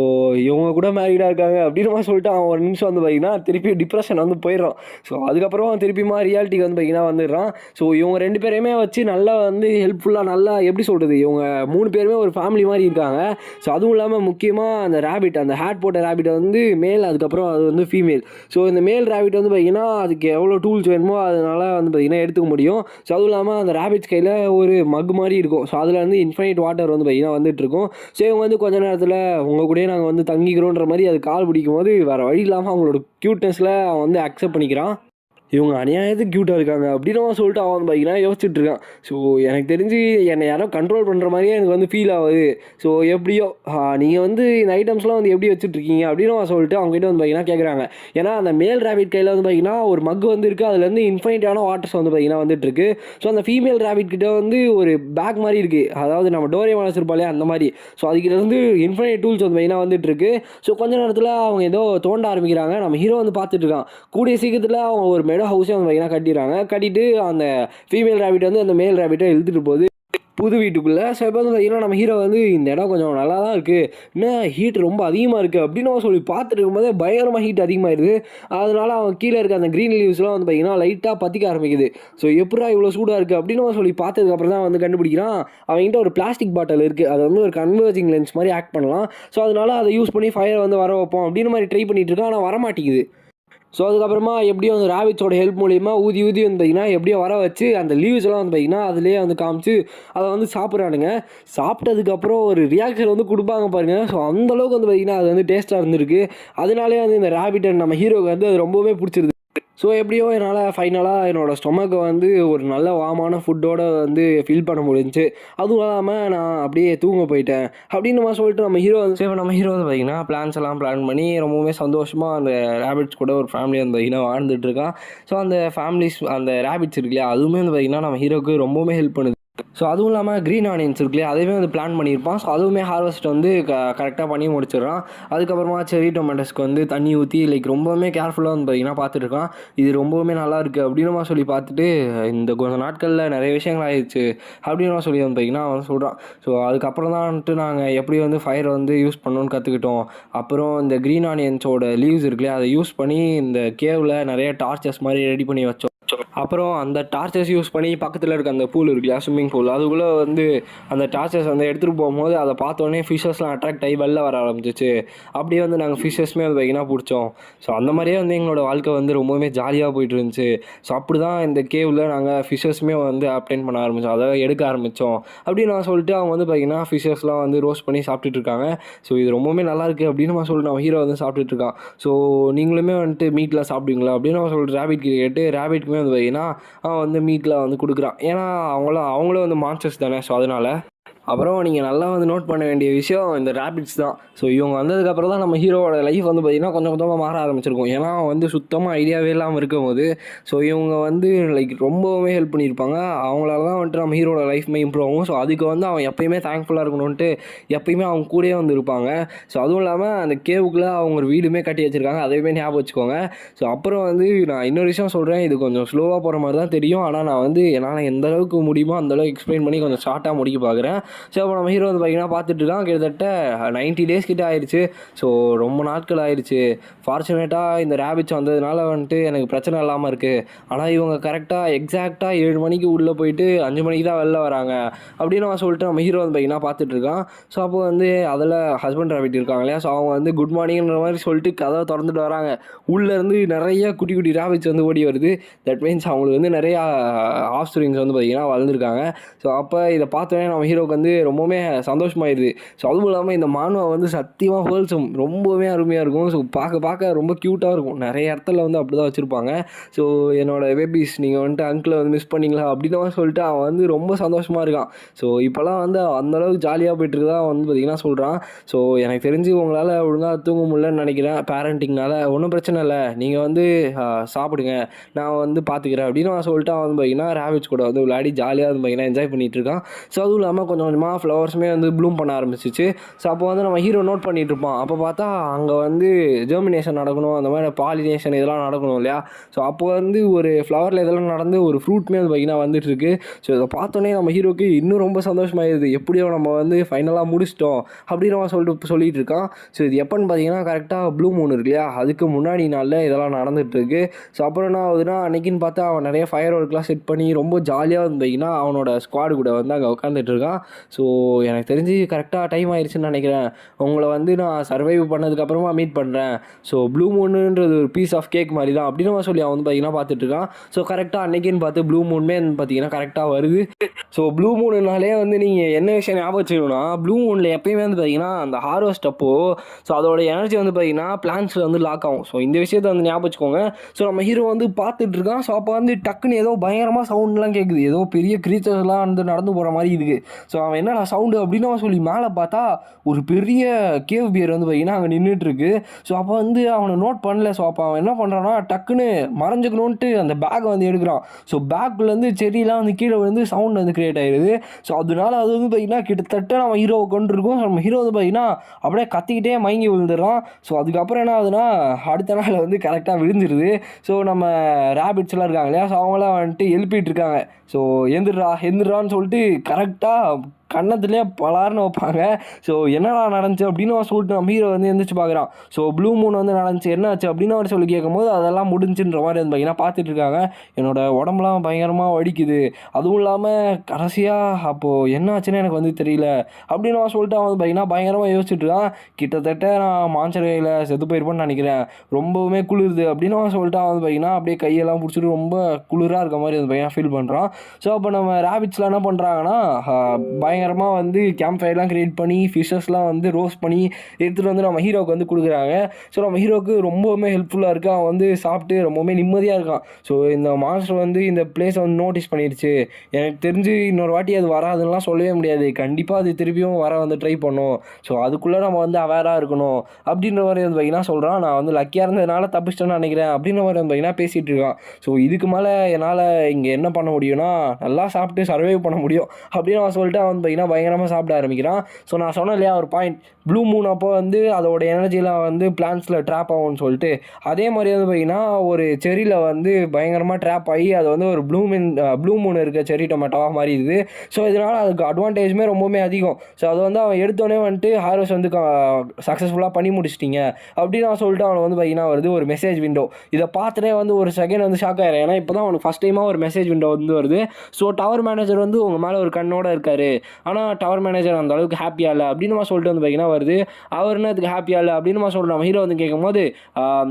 இவங்க கூட மேரீடாக இருக்காங்க அப்படின்னு சொல்லிட்டு அவன் ஒரு நிமிஷம் வந்து பார்த்தீங்கன்னா திருப்பி டிப்ரெஷன் வந்து போயிடுறான். ஸோ அதுக்கப்புறம் திருப்பியுமா ரியாலிட்டிக்கு வந்து பார்த்தீங்கன்னா வந்துடுறான். ஸோ இவங்க 2 பேரையுமே வச்சு நல்லா வந்து ஹெல்ப்ஃபுல்லாக நல்லா எப்படி சொல்கிறது, இவங்க 3 பேருமே ஒரு ஃபேமிலி மாதிரி இருக்காங்க. ஸோ அதுவும் இல்லாமல் முக்கியமாக அந்த ரேபிட், அந்த ஹேட் போட்ட ரேபிட்டை வந்து மேல், அதுக்கப்புறம் அது வந்து ஃபீமேல். ஸோ இந்த மேல் ரேபிட் வந்து பார்த்திங்கன்னா அதுக்கு எவ்வளோ டூல்ஸ் வேணுமோ அதனால் வந்து பார்த்திங்கன்னா எடுத்துக்க முடியும். ஸோ அதுவும் இல்லாமல் அந்த ரேபிட்ஸ் கையில் ஒரு மக் மாதிரி இருக்கும். ஸோ அதில் வந்து இன்ஃபைனைட் வாட்டர் வந்து பார்த்திங்கன்னா வந்துட்டுருக்கும். ஸோ இவங்க வந்து கொஞ்ச நேரத்தில் உங்கள் கூடயே நாங்கள் வந்து தங்கிக்கிறோன்ற மாதிரி அது கால் பிடிக்கும் போது வேறு வழி இல்லாமல் அவங்களோட க்யூட்னஸில் அவன் வந்து அக்செப்ட் பண்ணிக்கிறான். இவங்க அநியாயத்துக்கு க்யூட்டாக இருக்காங்க அப்படின்னு சொல்லிட்டு அவன் வந்து பார்த்தீங்கன்னா யோசிச்சுட்டு இருக்கான். ஸோ எனக்கு தெரிஞ்சு என்னை யாரோ கண்ட்ரோல் பண்ணுற மாதிரியே எனக்கு வந்து ஃபீல் ஆகுது. ஸோ எப்படியோ நீங்கள் வந்து இந்த ஐட்டம்ஸ்லாம் வந்து எப்படி வச்சுட்ருக்கீங்க அப்படின்னு அவன் சொல்லிட்டு அவங்ககிட்ட வந்து பார்த்தீங்கன்னா கேட்குறாங்க. ஏன்னா அந்த மேல் ரேபிட் கையில் வந்து பார்த்தீங்கன்னா ஒரு மக் வந்து இருக்குது. அதுலேருந்து இன்ஃபைனிட்டான வாட்டர்ஸ் வந்து பார்த்தீங்கன்னா வந்துட்டுருக்கு. ஸோ அந்த ஃபீமேல் ரேபிட் கிட்ட வந்து ஒரு பேக் மாதிரி இருக்குது. அதாவது நம்ம டோரேமான் வச்சிருப்பாலே அந்த மாதிரி. ஸோ அதுக்கிட்ட வந்து இன்ஃபைனைட் டூல்ஸ் வந்து பார்த்தீங்கன்னா வந்துட்டுருக்கு. ஸோ கொஞ்ச நேரத்தில் அவங்க ஏதோ தோண்ட ஆரம்பிக்கிறாங்க. நம்ம ஹீரோ வந்து பார்த்துட்டு இருக்கான். கூடிய சீக்கிரத்தில் அவங்க ஒரு ஹவுஸே வந்து பார்த்தீங்கன்னா கட்டிடுறாங்க. கட்டிட்டு அந்த ஃபீமேல் ரேபிட் வந்து அந்த மேல் ரேபிட்டை இழுத்துட்டு போகுது புது வீட்டுக்குள்ளே. ஸோ இப்போ வந்து பார்த்தீங்கன்னா நம்ம ஹீரோ வந்து இந்த இடம் கொஞ்சம் நல்லா தான் இருக்குது, இன்னும் ஹீட் ரொம்ப அதிகமாக இருக்குது அப்படின்னு சொல்லி பார்த்துட்டு இருக்கும்போதே பயங்கரமாக ஹீட் அதிகமாகிடுது. அதனால அவன் கீழே இருக்க அந்த க்ரீன் லீவ்ஸ்லாம் வந்து பார்த்தீங்கன்னா லைட்டாக பற்றிக்க ஆரம்பிக்குது. ஸோ எப்படா இவ்வளோ சூடாக இருக்குது அப்படின்னு சொல்லி பார்த்ததுக்கப்புறம் தான் வந்து கண்டுபிடிக்கிறான். அவன்கிட்ட ஒரு பிளாஸ்டிக் பாட்டில் இருக்குது. அதை வந்து ஒரு கன்வர்ஜிங் லென்ஸ் மாதிரி ஆக்ட் பண்ணலாம். ஸோ அதனால அதை யூஸ் பண்ணி ஃபயர் வந்து வர வைப்போம் அப்படின்னு மாதிரி ட்ரை பண்ணிகிட்டு இருக்கான். ஆனால் வரமாட்டேங்குது. ஸோ அதுக்கப்புறமா எப்படியும் அந்த ரேபிட்ஸோட ஹெல்ப் மூலிமா ஊதி வந்து பார்த்திங்கன்னா எப்படியோ வர வச்சு அந்த லீவ்ஸ்லாம் வந்து பார்த்திங்கன்னா அதிலே வந்து காமிச்சு அதை வந்து சாப்பிட்றானுங்க. சாப்பிட்டதுக்கப்புறம் ஒரு ரியாக்ஷன் வந்து கொடுப்பாங்க பாருங்கள். ஸோ அந்தளவுக்கு வந்து பார்த்திங்கன்னா அது வந்து டேஸ்ட்டாக இருந்திருக்கு. அதனாலே வந்து இந்த ரேபிட் நம்ம ஹீரோவுக்கு வந்து அது ரொம்பவே பிடிச்சிருது. ஸோ எப்படியோ என்னால் ஃபைனலாக என்னோடய ஸ்டொமக்கை வந்து ஒரு நல்ல வாமான ஃபுட்டோடு வந்து ஃபில் பண்ண முடிஞ்சிச்சு. அதுவும் இல்லாமல் நான் அப்படியே தூங்க போயிட்டேன் அப்படின்னு சொல்லிட்டு நம்ம ஹீரோ வந்து வந்து பார்த்திங்கன்னா பிளான்ஸ் எல்லாம் பிளான் பண்ணி ரொம்பவுமே சந்தோஷமாக அந்த ரேபிட்ஸ் கூட ஒரு ஃபேமிலி வந்து பார்த்திங்கன்னா வாழ்ந்துட்டுருக்கான். ஸோ அந்த ஃபேமிலிஸ் அந்த ரேபிட்ஸ் இருக்கு இல்லையா, அதுவுமே வந்து பார்த்திங்கன்னா நம்ம ஹீரோவுக்கு ரொம்பவுமே ஹெல்ப் பண்ணுது. ஸோ அதுவும் இல்லாமல் க்ரீன் ஆனியன்ஸ் இருக்கு இல்லையா, அதுவுமே வந்து பிளான் பண்ணியிருப்பான். ஸோ அதுவுமே ஹார்வெஸ்ட் வந்து கரெக்டாக பண்ணி முடிச்சிடுறான். அதுக்கப்புறமா செரி டொமேட்டோஸ்க்கு வந்து தண்ணி ஊற்றி ரொம்பவுமே கேர்ஃபுல்லாக வந்து பார்த்திங்கன்னா பார்த்துட்ருக்கான். இது ரொம்பவுமே நல்லா இருக்குது அப்படின்னு சொல்லி பார்த்துட்டு இந்த கொஞ்சம் நாட்களில் நிறைய விஷயங்கள் ஆயிடுச்சு அப்படின்னு சொல்லி வந்து பார்த்திங்கன்னா அவன் சொல்கிறான். ஸோ அதுக்கப்புறம் தான் வந்துட்டு நாங்கள் எப்படி வந்து ஃபயர் வந்து யூஸ் பண்ணணும்னு கற்றுக்கிட்டோம். அப்புறம் இந்த க்ரீன் ஆனியன்ஸோட லீவ்ஸ் இருக்கு இல்லையா, அதை யூஸ் பண்ணி இந்த கேவில் நிறைய டார்ச்சஸ் மாதிரி ரெடி பண்ணி வச்சோம். அப்புறம் அந்த டார்ச்சர்ஸ் யூஸ் பண்ணி பக்கத்தில் இருக்க அந்த பூல் இருக்கு இல்லையா, ஸ்விம்மிங் பூல், அதுக்குள்ளே வந்து அந்த டார்ச்சர்ஸ் வந்து எடுத்துகிட்டு போகும்போது அதை பார்த்தோன்னே ஃபிஷ்ஷஸ்லாம் அட்ராக்ட் ஆகி வெளில வர ஆரம்பிச்சிச்சு. அப்படியே வந்து நாங்கள் ஃபிஷ்ஷஸ்மே வந்து வைக்கினா பிடிச்சோம். ஸோ அந்த மாதிரியே வந்து எங்களோட வாழ்க்கை வந்து ரொம்பவுமே ஜாலியாக போயிட்டு இருந்துச்சு. ஸோ அப்படி தான் இந்த கேவில் நாங்கள் ஃபிஷ்ஷஸ்மே வந்து அப்டெயின் பண்ண ஆரம்பித்தோம், அதை எடுக்க ஆரம்பித்தோம் அப்படின்னு நான் சொல்லிட்டு அவங்க வந்து பார்த்திங்கன்னா ஃபிஷ்ஷஸ்லாம் வந்து ரோஸ்ட் பண்ணி சாப்பிட்டுட்டு இருக்காங்க. ஸோ இது ரொம்பவுமே நல்லாயிருக்கு அப்படின்னு நான் சொல்லிட்டு நம்ம ஹீரோ வந்து சாப்பிட்டுட்டு இருக்கான். ஸோ நீங்களுமே வந்துட்டு மீட்டில் சாப்பிடுவீங்களா அப்படின்னு நான் சொல்லிட்டு ரேபிட் கேட்டு ரேபிட்க்குமே வந்து பார்த்திங்கன்னா அவன் வந்து மீட்டில் வந்து கொடுக்குறான். ஏன்னா அவங்களும் வந்து மான்ஸ்டர்ஸ் தானே. ஸோ அதனால் அப்புறம் நீங்கள் நல்லா வந்து நோட் பண்ண வேண்டிய விஷயம் இந்த ரேபிட்ஸ் தான். ஸோ இவங்க வந்ததுக்கப்புறம் தான் நம்ம ஹீரோவோட லைஃப் வந்து பார்த்திங்கன்னா கொஞ்சம் கொஞ்சமாக மாற ஆரம்பிச்சிருக்கும். ஏன்னா வந்து சுத்தமாக ஐடியாவே இல்லாமல் இருக்கும்போது ஸோ இவங்க வந்து ரொம்பவுமே ஹெல்ப் பண்ணியிருப்பாங்க. அவங்களால தான் வந்துட்டு நம்ம ஹீரோட லைஃப்மே இம்ப்ரூவ் ஆகும். ஸோ அதுக்கு வந்து அவன் எப்பயுமே தேங்க்ஃபுல்லாக இருக்கணும்ன்ட்டு எப்பயுமே அவங்க கூடயே வந்து இருப்பாங்க. ஸோ அதுவும் இல்லாமல் அந்த கேவுக்குள்ளே அவங்க ஒரு வீடுமே கட்டி வச்சுருக்காங்க, அதையுமே ஞாபகம் வச்சுக்கோங்க. ஸோ அப்புறம் வந்து நான் இன்னொரு விஷயம் சொல்கிறேன், இது கொஞ்சம் ஸ்லோவாக போகிற மாதிரி தான் தெரியும். ஆனால் நான் வந்து என்னால் எந்த அளவுக்கு முடியுமோ அந்தளவுக்கு எக்ஸ்பிளைன் பண்ணி கொஞ்சம் ஷார்ட்டாக முடிக்க பார்க்குறேன். ஸோ அப்போ நம்ம ஹீரோ வந்து பார்த்திங்கன்னா பார்த்துட்டு இருக்கான். கிட்டத்தட்ட 90 டேஸ் கிட்ட ஆயிடுச்சு. ஸோ ரொம்ப நாட்கள் ஆயிடுச்சு. ஃபார்ச்சுனேட்டாக இந்த ரேபிட்ஸ் வந்ததுனால வந்துட்டு எனக்கு பிரச்சனை இல்லாமல் இருக்குது. ஆனால் இவங்க கரெக்டாக எக்ஸாக்டாக 7 மணிக்கு உள்ளே போயிட்டு 5 மணிக்கு தான் வெளில வராங்க அப்படின்னு அவன் சொல்லிட்டு நம்ம ஹீரோ வந்து பார்த்திங்கன்னா பார்த்துட்டு இருக்கான். ஸோ அப்போ வந்து அதில் ஹஸ்பண்ட் ரேபிட் இருக்காங்க இல்லையா, ஸோ அவங்க வந்து குட் மார்னிங்ன்ற மாதிரி சொல்லிட்டு கதவை திறந்துட்டு வராங்க. உள்ளேருந்து நிறைய குட்டி குட்டி ரேபிட்ஸ் வந்து ஓடி வருது. தட் மீன்ஸ் அவங்களுக்கு வந்து நிறையா ஆஃப்ஸ்ப்ரிங்ஸ் வந்து பார்த்திங்கன்னா வளர்ந்துருக்காங்க. ஸோ அப்போ இதை பார்த்தோன்னே நம்ம ஹீரோக்கு வந்து ரொம்பவுமே சந்தோஷமாயிருது. ஸோ அதுவும் இல்லாமல் இந்த மானுவா வந்து சத்தியமாக ஹோல்சம் ரொம்பவே அருமையாக இருக்கும். ஸோ பார்க்க ரொம்ப க்யூட்டாக இருக்கும். நிறைய இடத்துல வந்து அப்படி தான் வச்சுருப்பாங்க. ஸோ என்னோடய பேபிஸ் நீங்கள் வந்துட்டு அங்கிளை வந்து மிஸ் பண்ணிங்களா அப்படின்னு சொல்லிட்டு அவன் வந்து ரொம்ப சந்தோஷமாக இருக்கான். ஸோ இப்போலாம் வந்து அந்தளவுக்கு ஜாலியாக போய்ட்டுருக்கா வந்து பார்த்திங்கன்னா சொல்கிறான். ஸோ எனக்கு தெரிஞ்சு உங்களால் ஒழுங்காக தூங்க முடியலன்னு நினைக்கிறேன் பேரண்டிங்னால. ஒன்றும் பிரச்சனை இல்லை, நீங்கள் வந்து சாப்பிடுங்க, நான் வந்து பார்த்துக்கிறேன் அப்படின்னு அவன் சொல்லிட்டு அவன் வந்து பார்த்திங்கன்னா ரேபிட்ஸ் கூட வந்து விளையாடி ஜாலியாக வந்து பார்த்திங்கன்னா என்ஜாய் பண்ணிகிட்டு இருக்கான். ஸோ அதுவும் இல்லாமல் கொஞ்சம் கொஞ்சமாக ஃப்ளவர்ஸுமே வந்து ப்ளூம் பண்ண ஆரம்பிச்சிச்சு. ஸோ அப்போ வந்து நம்ம ஹீரோ நோட் பண்ணிகிட்டு இருப்பான். அப்போ பார்த்தா அங்கே வந்து ஜெர்மினேஷன் நடக்கணும், அந்த மாதிரி பாலினேஷன் இதெல்லாம் நடக்கணும் இல்லையா. ஸோ அப்போ வந்து ஒரு ஃப்ளவரில் இதெல்லாம் நடந்து ஒரு ஃப்ரூட்மே வந்து பார்த்திங்கன்னா வந்துட்டுருக்கு. ஸோ இதை பார்த்தோன்னே நம்ம ஹீரோக்கு இன்னும் ரொம்ப சந்தோஷமாயிருது. எப்படியோ நம்ம வந்து ஃபைனலாக முடிச்சிட்டோம் அப்படின்னு அவன் சொல்லிட்டு இருக்கான். ஸோ இது எப்போன்னு பார்த்தீங்கன்னா கரெக்டாக ப்ளூ மூன் இருக்கு இல்லையா, அதுக்கு முன்னாடி நாளில் இதெல்லாம் நடந்துகிட்ருக்கு. ஸோ அப்புறம் என்ன ஆகுதுன்னா அன்றைக்கின்னு பார்த்தா அவன் நிறைய ஃபயர் ஒர்க்லாம் செட் பண்ணி ரொம்ப ஜாலியாக வந்து பார்த்திங்கன்னா அவனோட ஸ்குவாடு கூட வந்து அங்கே உட்காந்துட்டு இருக்கான். ஸோ எனக்கு தெரிஞ்சு கரெக்டாக டைம் ஆயிடுச்சுன்னு நினைக்கிறேன். உங்களை வந்து நான் சர்வைவ் பண்ணதுக்கப்புறமா மீட் பண்ணுறேன். ஸோ ப்ளூ மூணுன்றது ஒரு பீஸ் ஆஃப் கேக் மாதிரி தான் அப்படின்னு சொல்லி அவன் வந்து பார்த்திங்கன்னா பார்த்துட்டு இருக்கான். ஸோ கரெக்டாக அன்றைக்கின்னு பார்த்து ப்ளூ மூணுமே பார்த்திங்கன்னா கரெக்டாக வருது. ஸோ ப்ளூ மூணுனாலே வந்து நீங்கள் என்ன விஷயம் ஞாபகம் வச்சுக்கணும்னா, ப்ளூ மூனில் எப்பயுமே வந்து பார்த்திங்கன்னா அந்த ஹார்வெஸ்ட் அப்போ ஸோ அதோட எனர்ஜி வந்து பார்த்திங்கன்னா பிளான்ஸில் வந்து லாக் ஆகும். ஸோ இந்த விஷயத்தை வந்து ஞாபகம் வச்சுக்கோங்க. ஸோ நம்ம ஹீரோ வந்து பார்த்துட்டு இருக்கான். ஸோ அப்போ வந்து டக்குன்னு ஏதோ பயங்கரமாக சவுண்ட்லாம் கேட்குது. ஏதோ பெரிய க்ரீச்சர்ஸ்லாம் வந்து நடந்து போகிற மாதிரி இருக்குது. ஸோ அவன் என்னடா சவுண்டு அப்படின்னு சொல்லி மேலே பார்த்தா ஒரு பெரிய கேவ் பியர் வந்து பார்த்திங்கன்னா அங்கே நின்றுட்டுருக்கு. ஸோ அப்போ வந்து அவனை நோட் பண்ணல. ஸோ அப்போ அவன் என்ன பண்ணுறான்னா டக்குன்னு மறைஞ்சிக்கணுன்ட்டு அந்த பேக்கை வந்து எடுக்கிறான். ஸோ பேக்குலேருந்து செடியெலாம் வந்து கீழே வந்து சவுண்ட் வந்து கிரியேட் ஆகிடுது. ஸோ அதனால அது வந்து பார்த்திங்கன்னா கிட்டத்தட்ட நம்ம ஹீரோவை கொண்டுருக்கோம். நம்ம ஹீரோ வந்து பார்த்திங்கன்னா அப்படியே கத்திக்கிட்டே மயங்கி விழுந்துடுறான். ஸோ அதுக்கப்புறம் என்ன ஆகுதுன்னா அடுத்த நாள் வந்து கரெக்டாக விழுந்துருது. ஸோ நம்ம ரேபிட்ஸ்லாம் இருக்காங்க இல்லையா, ஸோ அவங்களாம் வந்துட்டு எழுப்பிட்டு இருக்காங்க. ஸோ எந்திரான்னு சொல்லிட்டு கரெக்டாக கன்னத்துலேயே பலார்னு வைப்பாங்க. ஸோ என்னடா நடந்துச்சு அப்படின்னு சொல்லிட்டு நம்ம ஹீரோ வந்து எந்திரிச்சு பார்க்குறான். ஸோ ப்ளூ மூன் வந்து நடந்துச்சு, என்ன ஆச்சு அப்படின்னு அவர் சொல்லி கேட்கும்போது அதெல்லாம் முடிஞ்சுன்ற மாதிரி வந்து பார்த்திங்கன்னா பார்த்துட்டு இருக்காங்க. என்னோடய உடம்புலாம் பயங்கரமாக வலிக்குது, அதுவும் இல்லாமல் கடைசியாக அப்போது என்ன ஆச்சுன்னு எனக்கு வந்து தெரியல அப்படின்னு அவன் சொல்லிட்டு அவன் வந்து பார்த்திங்கன்னா பயங்கரமாக யோசிச்சுட்டு இருக்கான். கிட்டத்தட்ட நான் மாஞ்சரையில் செத்து போயிருப்பேன்னு நினைக்கிறேன், ரொம்பவுமே குளிருது அப்படின்னு அவன் சொல்லிட்டு அவன் வந்து பார்த்திங்கன்னா அப்படியே கையெல்லாம் பிடிச்சிட்டு ரொம்ப குளிராக இருக்க மாதிரி வந்து பார்த்திங்கன்னா ஃபீல் பண்ணுறான். ஸோ அப்போ நம்ம ரேபிட்ஸ்லாம் என்ன பண்ணுறாங்கன்னா பயங்கரமாக வந்து கேம்ப் ஃபயர்லாம் க்ரியேட் பண்ணி ஃபிஷ்ஷஸ்லாம் வந்து ரோஸ்ட் பண்ணி எடுத்துகிட்டு வந்து நம்ம ஹீரோவுக்கு வந்து கொடுக்குறாங்க. ஸோ நம்ம ஹீரோவுக்கு ரொம்பவுமே ஹெல்ப்ஃபுல்லாக இருக்குது. அவன் வந்து சாப்பிட்டு ரொம்பவுமே நிம்மதியாக இருக்கான். ஸோ இந்த மான்ஸ்டர் வந்து இந்த பிளேஸை வந்து நோட்டீஸ் பண்ணிடுச்சு. எனக்கு தெரிஞ்சு இன்னொரு வாட்டி அது வராதுன்னெலாம் சொல்லவே முடியாது, கண்டிப்பாக அது திருப்பியும் வர வந்து ட்ரை பண்ணும். ஸோ அதுக்குள்ளே நம்ம வந்து அவேராக இருக்கணும் அப்படின்ற மாதிரி வந்து பார்த்திங்கன்னா சொல்கிறான். நான் வந்து லக்கியாக இருந்ததுனால தப்பிச்சிட்டேன்னு நினைக்கிறேன் அப்படின்ற மாதிரி வந்து பார்த்திங்கன்னா பேசிகிட்டு இருக்கான். ஸோ இதுக்கு மேலே என்னால் இங்கே என்ன பண்ண முடியும்னா நல்லா சாப்பிட்டு சர்வைவ் பண்ண முடியும் அப்படின்னு அவன் சொல்லிட்டு அவன் பார்த்திங்கன்னா பயங்கரமாக சாப்பிட ஆரம்பிக்கிறான். ஸோ நான் சொன்னேன் இல்லையா ஒரு பாயிண்ட், ப்ளூ மூன் அப்போ வந்து அதோட எனர்ஜிலாம் வந்து பிளான்ஸில் ட்ராப் ஆகும்னு சொல்லிட்டு, அதே மாதிரி வந்து பார்த்திங்கன்னா ஒரு செரியில் வந்து பயங்கரமாக ட்ராப் ஆகி அது வந்து ஒரு ப்ளூ மூன் இருக்க செரி டொமேட்டோவாக மாறிடுது. ஸோ இதனால் அதுக்கு அட்வான்டேஜுமே ரொம்பவுமே அதிகம். ஸோ அதை வந்து அவன் எடுத்தோடனே வந்துட்டு ஹார்வெஸ்ட் வந்து சக்ஸஸ்ஃபுல்லாக பண்ணி முடிச்சிட்டிங்க அப்படின்னு அவன் சொல்லிட்டு அவனுக்கு வந்து பார்த்திங்கன்னா வருது ஒரு மெசேஜ் விண்டோ. இதை பார்த்துட்டே வந்து ஒரு செகண்ட் வந்து ஷாக் ஆகிறேன். ஏன்னா இப்போ தான் அவனுக்கு ஃபஸ்ட் டைமாக ஒரு மெசேஜ் விண்டோ வந்து வருது. ஸோ டவர் மேனேஜர் வந்து உங்கள் மேலே ஒரு கண்ணோடு இருக்கார், ஆனால் டவர் மேனேஜர் அந்த அளவுக்கு ஹாப்பியாக இல்லை அப்படின்னு சொல்லிட்டு வந்து பார்த்திங்கன்னா வருது. அவர் என்னதுக்கு ஹாப்பியாக இல்லை அப்படின்னு சொல்லிட்டு நம்ம ஹீரோ வந்து கேட்கும்போது,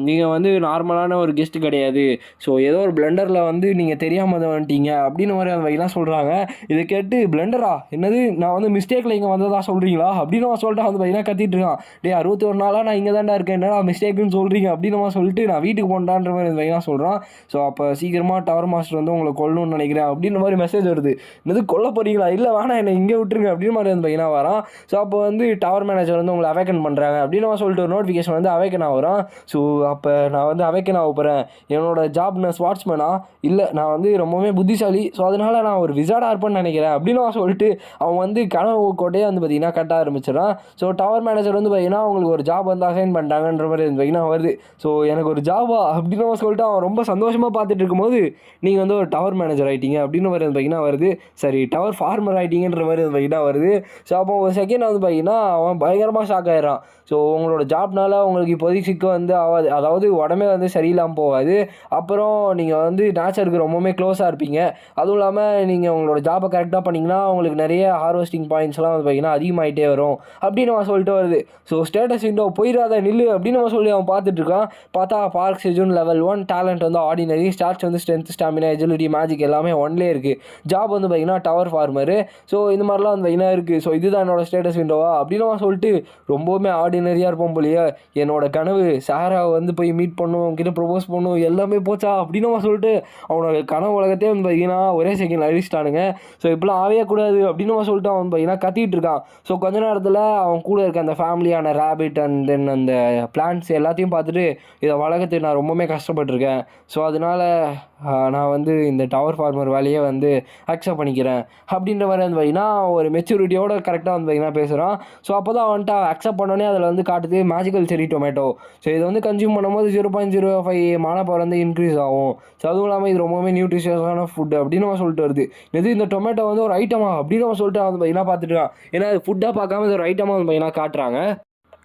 நீங்கள் வந்து நார்மலான ஒரு கெஸ்ட்டு கிடையாது, ஸோ ஏதோ ஒரு பிளண்டரில் வந்து நீங்கள் தெரியாமல் தான் வந்துட்டீங்க அப்படின்னு மாதிரி அந்த வகைலாம் சொல்கிறாங்க. இதை கேட்டு பிளண்டரா என்னது, நான் வந்து மிஸ்டேக்கில் இங்கே வந்ததா சொல்கிறீங்களா அப்படின்னு சொல்லிட்டு வந்து பார்த்திங்கன்னா கத்திட்டு இருக்கான். 61 நாளாக நான் இங்கே தான்டா இருக்கேன், என்னடா மிஸ்டேக்குன்னு சொல்கிறீங்க அப்படின்னு சொல்லிட்டு நான் வீட்டுக்கு போண்டான்ற மாதிரி வகைலாம் சொல்கிறான். ஸோ அப்போ சீக்கிரமாக டவர் மாஸ்டர் வந்து உங்களை கொல்லணும்னு நினைக்கிறேன் அப்படின்ற மாதிரி மெசேஜ் வருது. என்னது கொல்ல போகிறீங்களா, இல்லை வேணா என்னை இங்கே விட்டுருங்க அப்படின்னு மாதிரி வந்து பார்த்திங்கன்னா வரான். ஸோ அப்போ வந்து டவர் மேனேஜர் மேனேஜர் வந்து உங்களை அவேக்கன் பண்ணுறாங்க அப்படின்னு அவன் சொல்லிட்டு ஒரு நோட்டிஃபிகேஷன் வந்து அவேக்கன் ஆகுறான். ஸோ அப்போ நான் வந்து அவேக்கன் ஆக போகிறேன், என்னோட ஜாப் நான் ஸ்வாட்ச்மேனா இல்லை, நான் வந்து ரொம்பவே புத்திசாலி, ஸோ அதனால் நான் ஒரு விசார்டாக இருப்பேன்னு நினைக்கிறேன் அப்படின்னு அவன் சொல்லிட்டு அவன் வந்து கனவு கோட்டையே வந்து பார்த்திங்கன்னா கட்ட ஆரம்பிச்சிடறான். ஸோ டவர் மேனேஜர் வந்து பார்த்திங்கன்னா அவங்களுக்கு ஒரு ஜாப் வந்து அசைன் பண்ணிட்டாங்கன்ற மாதிரி வந்து பார்த்திங்கன்னா வருது. ஸோ எனக்கு ஒரு ஜாபா அப்படின்னு அவன் சொல்லிட்டு அவன் ரொம்ப சந்தோஷமாக பார்த்துட்டு இருக்கும்போது நீங்கள் வந்து ஒரு டவர் மேனேஜர் ஆகிட்டீங்க அப்படின்னு மாதிரி வந்து பார்த்திங்கன்னா வருது. சரி, டவர் ஃபார்மர் ஆகிட்டீங்கன்ற மாதிரி வந்து பார்த்திங்கன்னா வருது. ஸோ அப்போ ஒரு செகண்ட் வந்து பார்த்திங்கன்னா அவன் பயங்கரமாக ஷாக் ஆகிடறான். ஸோ உங்களோட ஜாப்னால உங்களுக்கு இப்போதைக்கு சிக்க வந்து ஆகாது, அதாவது உடம்பே வந்து சரியில்லாமல் போகாது, அப்புறம் நீங்கள் வந்து நேச்சருக்கு ரொம்பவுமே க்ளோஸாக இருப்பீங்க, அதுவும் இல்லாமல் நீங்கள் உங்களோட ஜாப்பை கரெக்டாக பண்ணிங்கன்னா உங்களுக்கு நிறைய ஹார்வெஸ்டிங் பாயிண்ட்ஸ்லாம் வந்து பார்த்திங்கன்னா அதிகமாகிட்டே வரும் அப்படின்னு அவன் சொல்லிட்டு வருது. ஸோ ஸ்டேட்டஸ் விண்டோ போயிடாத நில்லு அப்படின்னு அவன் சொல்லி அவன் பார்த்துட்ருக்கான். பார்த்தா பார்க் செஜூன் லெவல் 1, டேலண்ட் வந்து ஆர்டினரி, ஸ்டார்ட்ஸ் வந்து ஸ்ட்ரென்த், ஸ்டாமினா, எஜிலிட்டி, மேஜிக் எல்லாமே ஒன்லேயே இருக்குது. ஜாப் வந்து பார்த்திங்கன்னா டவர் ஃபார்மரு. ஸோ இந்த மாதிரிலாம் வந்து பார்த்திங்கன்னா இருக்குது. ஸோ இதுதான் என்னோட ஸ்டேட்டஸ் விண்டோவா அப்படின்னு அவன் சொல்லிட்டு ரொம்பவுமே ஆர்டினரியாக இருப்போம் போலியே, என்னோட கனவு சாராவை வந்து போய் மீட் பண்ணும், அவங்ககிட்ட ப்ரொபோஸ் பண்ணும், எல்லாமே போச்சா அப்படின்னு அவன் சொல்லிட்டு அவனோட கனவு உலகத்தையே வந்து பார்த்திங்கன்னா ஒரே செகண்ட் அழிச்சிட்டானுங்க. ஸோ இப்படிலாம் ஆகவே கூடாது அப்படின்னு அவன் சொல்லிட்டு அவன் பார்த்திங்கன்னா கத்திட்டு இருக்கான். ஸோ கொஞ்ச நேரத்தில் அவன் கூட இருக்க அந்த ஃபேமிலியான ரேபிட் அண்ட் தென் அந்த பிளான்ட்ஸ் எல்லாத்தையும் பார்த்துட்டு இதை வளர்க்கறதுக்கு நான் ரொம்பவுமே கஷ்டப்பட்டிருக்கேன், ஸோ அதனால் நான் வந்து இந்த டவர் ஃபார்மர் வேலையை வந்து அக்செப்ட் பண்ணிக்கிறேன் அப்படின்ற மாதிரி வந்து பார்த்திங்கன்னா ஒரு மெச்சூரிட்டியோட கரெக்டாக வந்து பார்த்திங்கன்னா பேசுகிறான். ஸோ அப்போ தான் வந்துட்டு அக்செப்ட் பண்ணோன்னே அதில் வந்து காட்டுது மேஜிக்கல் செரி டொமேட்டோ. ஸோ இது வந்து கன்சியூம் பண்ணும்போது 0.05 மானா பவர் வந்து இன்க்ரீஸ் ஆகும். ஸோ அதுவும் இல்லாமல் இது ரொம்பவே நியூட்ரிஷியஸான ஃபுட் அப்படின்னு அவன் சொல்லிட்டு வருது. இது இந்த டொமேட்டோ வந்து ஒரு ஐட்டமா அப்படின்னு அவன் சொல்லிட்டு வந்து பார்த்திங்கன்னா பார்த்துட்டு இருக்கான். ஏன்னா அது ஃபுட்டாக பார்க்காம இது ஒரு ஐட்டமாக வந்து பார்த்திங்கன்னா காட்டுறாங்க.